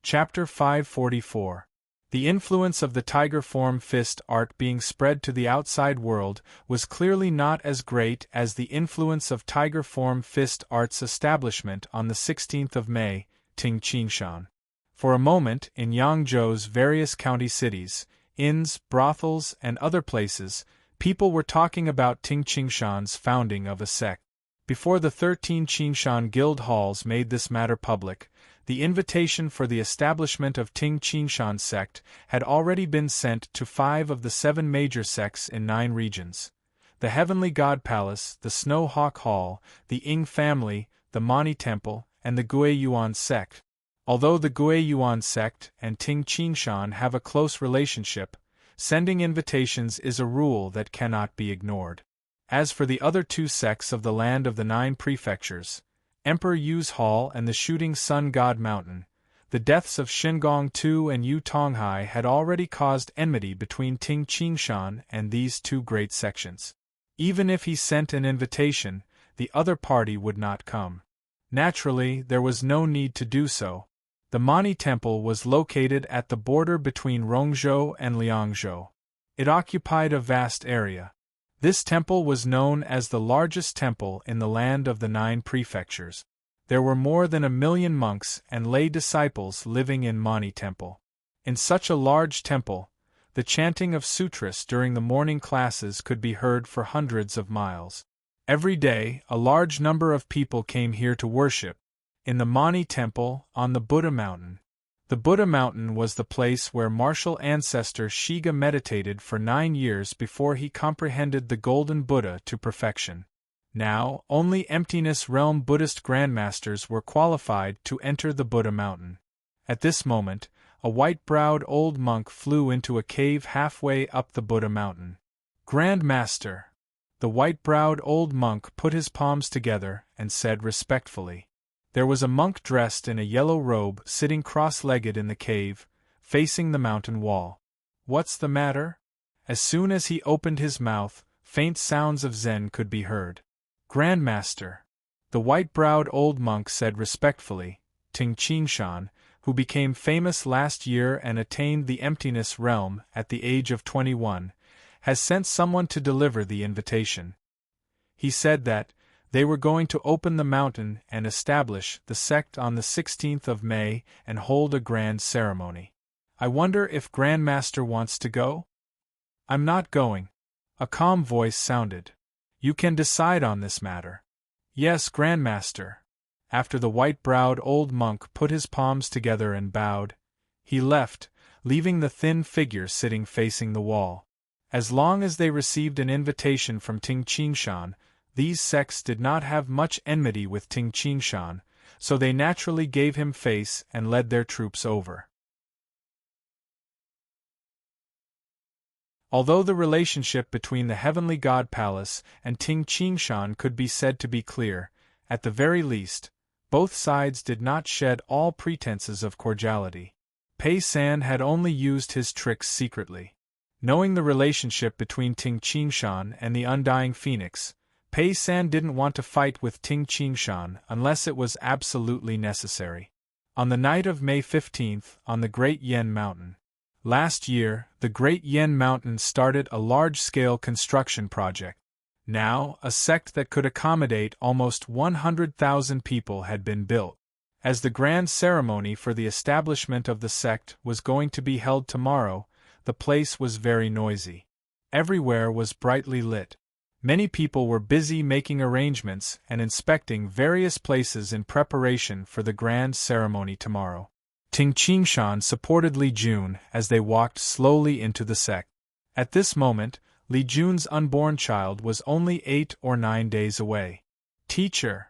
Chapter 544. The influence of the tiger form fist art being spread to the outside world was clearly not as great as the influence of tiger form fist art's establishment on the 16th of May, Ting Qingshan. For a moment, in Yangzhou's various county cities, inns, brothels, and other places, people were talking about Ting Qingshan's founding of a sect. Before the 13 Qingshan guild halls made this matter public, the invitation for the establishment of Ting Qingshan sect had already been sent to 5 of the 7 major sects in 9 regions. The Heavenly God Palace, the Snow Hawk Hall, the Ying family, the Mani Temple, and the Gui Yuan sect. Although the Gui Yuan sect and Ting Qingshan have a close relationship, sending invitations is a rule that cannot be ignored. As for the other 2 sects of the land of the 9 prefectures, Emperor Yu's Hall and the Shooting Sun God Mountain, the deaths of Shingong Tu and Yu Tonghai had already caused enmity between Ting Qingshan and these 2 great sections. Even if he sent an invitation, the other party would not come. Naturally, there was no need to do so. The Mani Temple was located at the border between Rongzhou and Liangzhou. It occupied a vast area. This temple was known as the largest temple in the land of the 9 prefectures. There were more than 1 million monks and lay disciples living in Mani Temple. In such a large temple, the chanting of sutras during the morning classes could be heard for hundreds of miles. Every day, a large number of people came here to worship. In the Mani Temple, on the Buddha Mountain. The Buddha Mountain was the place where martial ancestor Shiga meditated for 9 years before he comprehended the Golden Buddha to perfection. Now, only Emptiness Realm Buddhist grandmasters were qualified to enter the Buddha Mountain. At this moment, a white-browed old monk flew into a cave halfway up the Buddha mountain. Grand Master! The white-browed old monk put his palms together and said respectfully. There was a monk dressed in a yellow robe sitting cross-legged in the cave, facing the mountain wall. What's the matter? As soon as he opened his mouth, faint sounds of Zen could be heard. Grand Master! The white-browed old monk said respectfully, Ting Qingshan, who became famous last year and attained the emptiness realm at the age of 21, has sent someone to deliver the invitation. He said that they were going to open the mountain and establish the sect on the 16th of May and hold a grand ceremony. I wonder if Grandmaster wants to go? I'm not going. A calm voice sounded. You can decide on this matter. Yes, Grandmaster. After the white-browed old monk put his palms together and bowed, he left, leaving the thin figure sitting facing the wall. As long as they received an invitation from Ting Qingshan, these sects did not have much enmity with Ting Qingshan, so they naturally gave him face and led their troops over. Although the relationship between the Heavenly God Palace and Ting Qingshan could be said to be clear, at the very least, both sides did not shed all pretenses of cordiality. Pei San had only used his tricks secretly. Knowing the relationship between Ting Qingshan and the Undying Phoenix, Pei San didn't want to fight with Ting Qingshan unless it was absolutely necessary. On the night of May 15th, on the Great Yen Mountain. Last year, the Great Yen Mountain started a large-scale construction project. Now, a sect that could accommodate almost 100,000 people had been built. As the grand ceremony for the establishment of the sect was going to be held tomorrow, the place was very noisy. Everywhere was brightly lit. Many people were busy making arrangements and inspecting various places in preparation for the grand ceremony tomorrow. Ting Qingshan supported Li Jun as they walked slowly into the sect. At this moment, Li Jun's unborn child was only 8 or 9 days away. Teacher!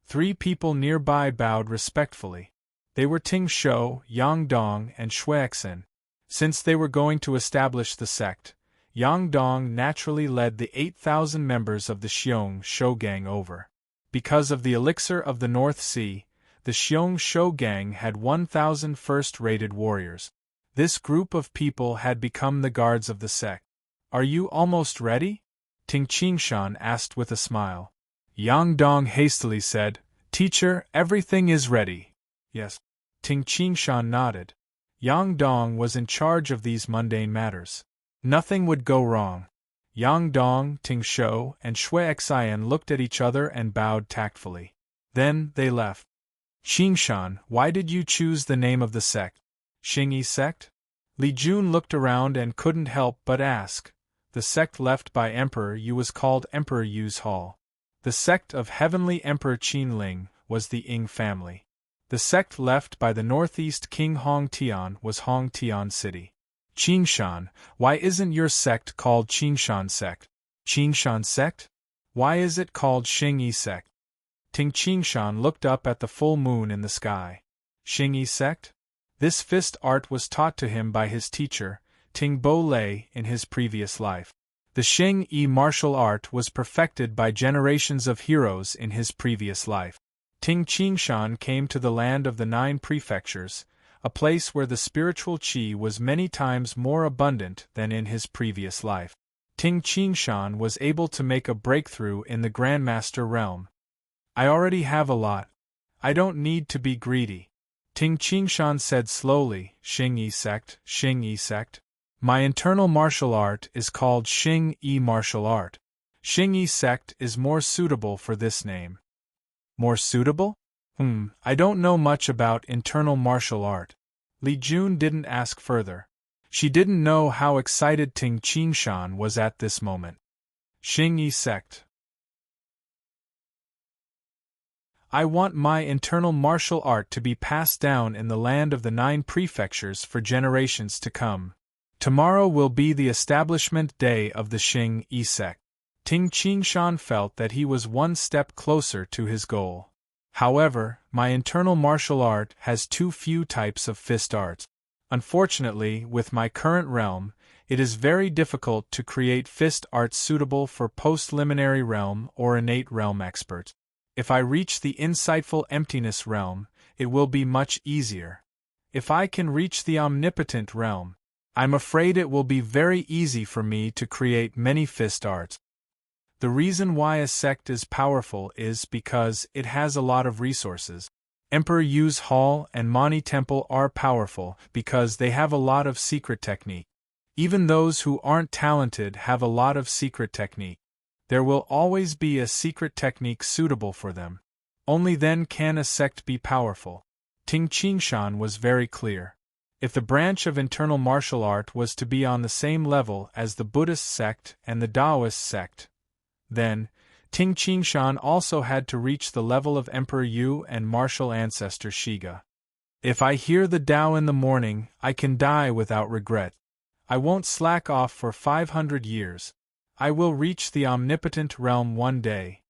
3 people nearby bowed respectfully. They were Ting Shou, Yang Dong, and Xuexin. Since they were going to establish the sect, Yang Dong naturally led the 8,000 members of the Xiong Shou gang over. Because of the elixir of the North Sea, the Xiong Shou gang had 1,000 first-rated warriors. This group of people had become the guards of the sect. Are you almost ready? Ting Qingshan asked with a smile. Yang Dong hastily said, Teacher, everything is ready. Yes. Ting Qingshan nodded. Yang Dong was in charge of these mundane matters. Nothing would go wrong. Yang Dong, Ting Shou, and Xuexin looked at each other and bowed tactfully. Then they left. Qingshan, why did you choose the name of the sect? Xingyi sect? Li Jun looked around and couldn't help but ask. The sect left by Emperor Yu was called Emperor Yu's Hall. The sect of Heavenly Emperor Qinling was the Ying family. The sect left by the northeast King Hong Tian was Hong Tian City. Qingshan, why isn't your sect called Qingshan sect? Qingshan sect? Why is it called Xingyi sect? Ting Qingshan looked up at the full moon in the sky. Xingyi sect? This fist art was taught to him by his teacher, Ting Bo Lei, in his previous life. The Xingyi martial art was perfected by generations of heroes in his previous life. Ting Qingshan came to the land of the 9 prefectures, a place where the spiritual qi was many times more abundant than in his previous life. Ting Qingshan was able to make a breakthrough in the Grandmaster realm. I already have a lot. I don't need to be greedy. Ting Qingshan said slowly, Xingyi sect, Xingyi sect. My internal martial art is called Xingyi martial art. Xingyi sect is more suitable for this name. More suitable? I don't know much about internal martial art. Li Jun didn't ask further. She didn't know how excited Ting Qingshan was at this moment. Xingyi sect. I want my internal martial art to be passed down in the land of the 9 prefectures for generations to come. Tomorrow will be the establishment day of the Xingyi sect. Ting Qingshan felt that he was one step closer to his goal. However, my internal martial art has too few types of fist arts. Unfortunately, with my current realm, it is very difficult to create fist art suitable for post-liminary realm or innate realm experts. If I reach the insightful emptiness realm, it will be much easier. If I can reach the omnipotent realm, I'm afraid it will be very easy for me to create many fist arts. The reason why a sect is powerful is because it has a lot of resources. Emperor Yu's Hall and Mani Temple are powerful because they have a lot of secret technique. Even those who aren't talented have a lot of secret technique. There will always be a secret technique suitable for them. Only then can a sect be powerful. Ting Qingshan was very clear. If the branch of internal martial art was to be on the same level as the Buddhist sect and the Taoist sect, then Ting Qingshan also had to reach the level of Emperor Yu and martial ancestor Shiga. If I hear the Tao in the morning, I can die without regret. I won't slack off for 500 years. I will reach the omnipotent realm one day.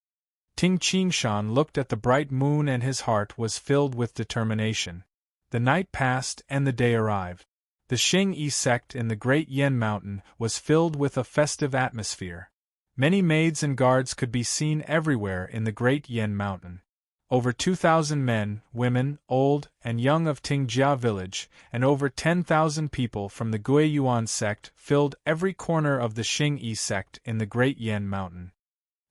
Ting Qingshan looked at the bright moon and his heart was filled with determination. The night passed and the day arrived. The Xingyi sect in the Great Yen Mountain was filled with a festive atmosphere. Many maids and guards could be seen everywhere in the Great Yen Mountain. Over 2,000 men, women, old and young of Tingjia village, and over 10,000 people from the Guiyuan sect filled every corner of the Xingyi sect in the Great Yen Mountain.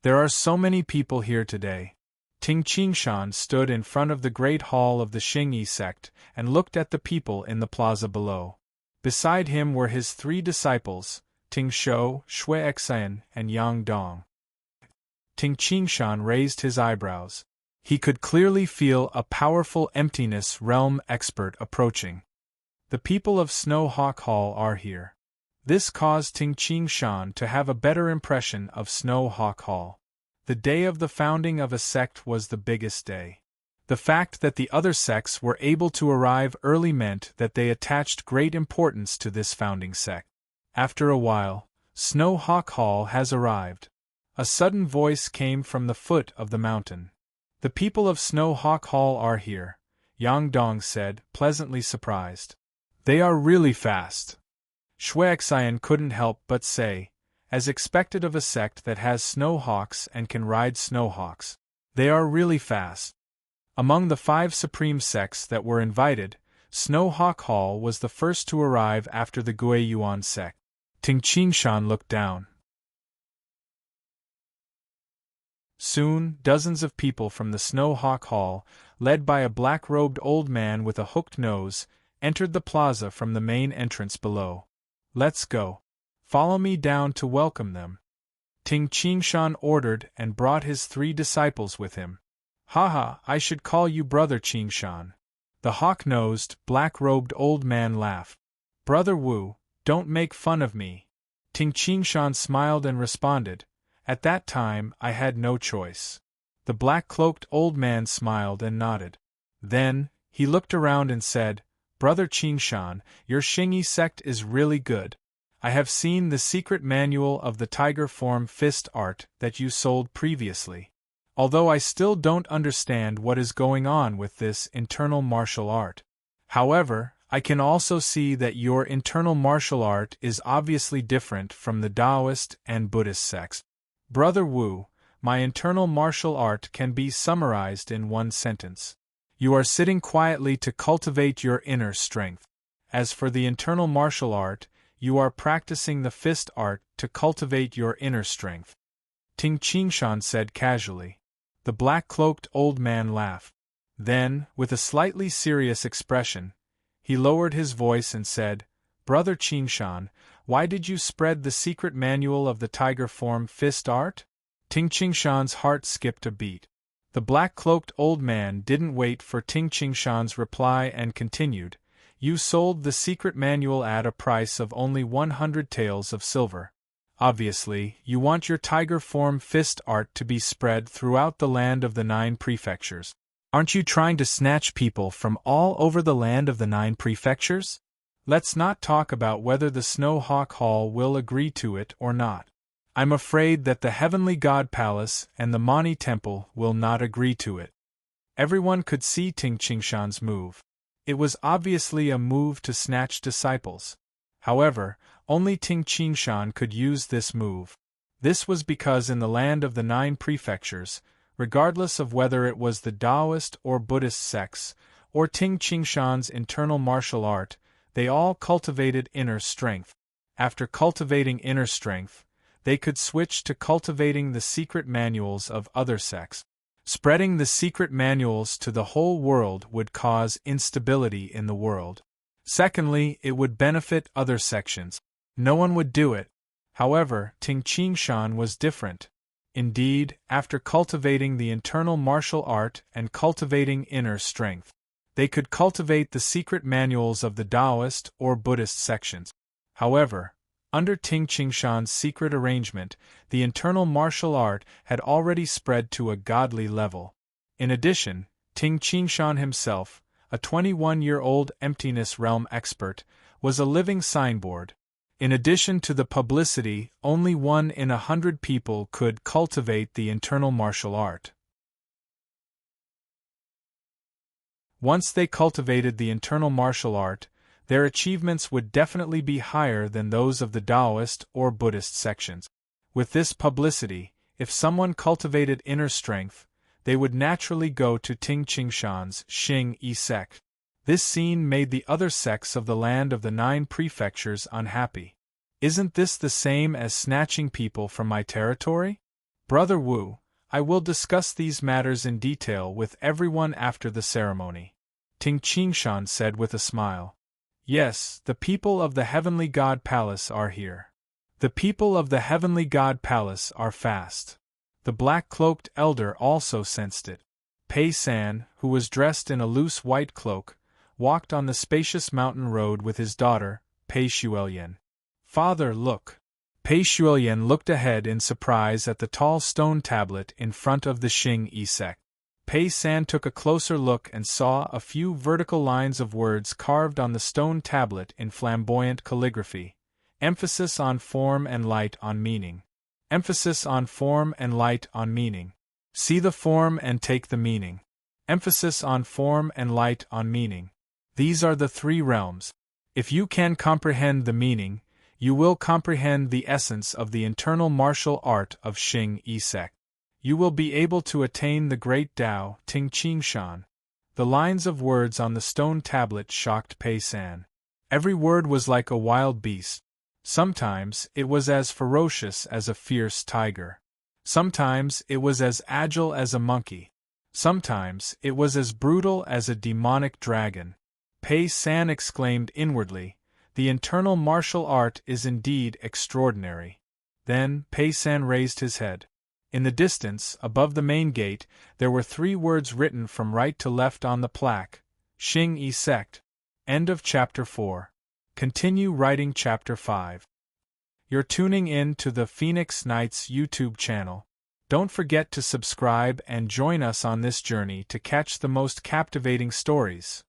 There are so many people here today. Ting Qingshan stood in front of the great hall of the Xingyi sect and looked at the people in the plaza below. Beside him were his 3 disciples, Ting Shou, Shui Exan, and Yang Dong. Ting Qingshan raised his eyebrows. He could clearly feel a powerful emptiness realm expert approaching. The people of Snow Hawk Hall are here. This caused Ting Qingshan to have a better impression of Snow Hawk Hall. The day of the founding of a sect was the biggest day. The fact that the other sects were able to arrive early meant that they attached great importance to this founding sect. After a while, Snow Hawk Hall has arrived. A sudden voice came from the foot of the mountain. The people of Snow Hawk Hall are here, Yang Dong said, pleasantly surprised. They are really fast. Shuexian couldn't help but say, as expected of a sect that has snow hawks and can ride snow hawks. They are really fast. Among the 5 supreme sects that were invited, Snow Hawk Hall was the first to arrive after the Guiyuan sect. Ting Qingshan looked down. Soon, dozens of people from the Snow Hawk Hall, led by a black-robed old man with a hooked nose, entered the plaza from the main entrance below. Let's go. Follow me down to welcome them. Ting Qingshan ordered and brought his 3 disciples with him. Haha, I should call you Brother Qingshan. The hawk-nosed, black-robed old man laughed. Brother Wu, don't make fun of me. Ting Qingshan smiled and responded, at that time I had no choice. The black-cloaked old man smiled and nodded. Then, he looked around and said, Brother Qingshan, your Xingyi sect is really good. I have seen the secret manual of the tiger form fist art that you sold previously. Although I still don't understand what is going on with this internal martial art. However, I can also see that your internal martial art is obviously different from the Taoist and Buddhist sects. Brother Wu, my internal martial art can be summarized in one sentence. You are sitting quietly to cultivate your inner strength. As for the internal martial art, you are practicing the fist art to cultivate your inner strength. Ting Qingshan said casually. The black-cloaked old man laughed. Then, with a slightly serious expression, he lowered his voice and said, Brother Qingshan, why did you spread the secret manual of the tiger form fist art? Ting Qingshan's heart skipped a beat. The black-cloaked old man didn't wait for Ting Qingshan's reply and continued, You sold the secret manual at a price of only 100 taels of silver. Obviously, you want your tiger form fist art to be spread throughout the land of the 9 prefectures. Aren't you trying to snatch people from all over the land of the 9 prefectures? Let's not talk about whether the Snow Hawk Hall will agree to it or not. I'm afraid that the Heavenly God Palace and the Mani Temple will not agree to it. Everyone could see Ting Qingshan's move. It was obviously a move to snatch disciples. However, only Ting Qingshan could use this move. This was because in the land of the 9 prefectures, regardless of whether it was the Taoist or Buddhist sects, or Ting Qingshan's internal martial art, they all cultivated inner strength. After cultivating inner strength, they could switch to cultivating the secret manuals of other sects. Spreading the secret manuals to the whole world would cause instability in the world. Secondly, it would benefit other sections. No one would do it. However, Ting Qingshan was different. Indeed, after cultivating the internal martial art and cultivating inner strength, they could cultivate the secret manuals of the Taoist or Buddhist sections. However, under Ting Qingshan's secret arrangement, the internal martial art had already spread to a godly level. In addition, Ting Qingshan himself, a 21-year-old emptiness realm expert, was a living signboard. In addition to the publicity, only 1 in 100 people could cultivate the internal martial art. Once they cultivated the internal martial art, their achievements would definitely be higher than those of the Taoist or Buddhist sections. With this publicity, if someone cultivated inner strength, they would naturally go to Ting Qingshan's Xing Yi sect. This scene made the other sects of the land of the 9 prefectures unhappy. Isn't this the same as snatching people from my territory? Brother Wu, I will discuss these matters in detail with everyone after the ceremony. Ting Qingshan said with a smile. Yes, the people of the Heavenly God Palace are here. The people of the Heavenly God Palace are fast. The black-cloaked elder also sensed it. Pei San, who was dressed in a loose white cloak, walked on the spacious mountain road with his daughter, Pei Xuelian. Father, look. Pei Xuelian looked ahead in surprise at the tall stone tablet in front of the Xing Yi sect. Pei San took a closer look and saw a few vertical lines of words carved on the stone tablet in flamboyant calligraphy. Emphasis on form and light on meaning. Emphasis on form and light on meaning. See the form and take the meaning. Emphasis on form and light on meaning. These are the 3 realms. If you can comprehend the meaning, you will comprehend the essence of the internal martial art of Xing Yi sect. You will be able to attain the great Tao, Ting Qingshan. The lines of words on the stone tablet shocked Pei San. Every word was like a wild beast. Sometimes it was as ferocious as a fierce tiger. Sometimes it was as agile as a monkey. Sometimes it was as brutal as a demonic dragon. Pei San exclaimed inwardly, "The internal martial art is indeed extraordinary." Then Pei San raised his head. In the distance, above the main gate, there were 3 words written from right to left on the plaque: Xing Yi sect. End of Chapter 4. Continue writing Chapter 5. You're tuning in to the Phoenix Knights YouTube channel. Don't forget to subscribe and join us on this journey to catch the most captivating stories.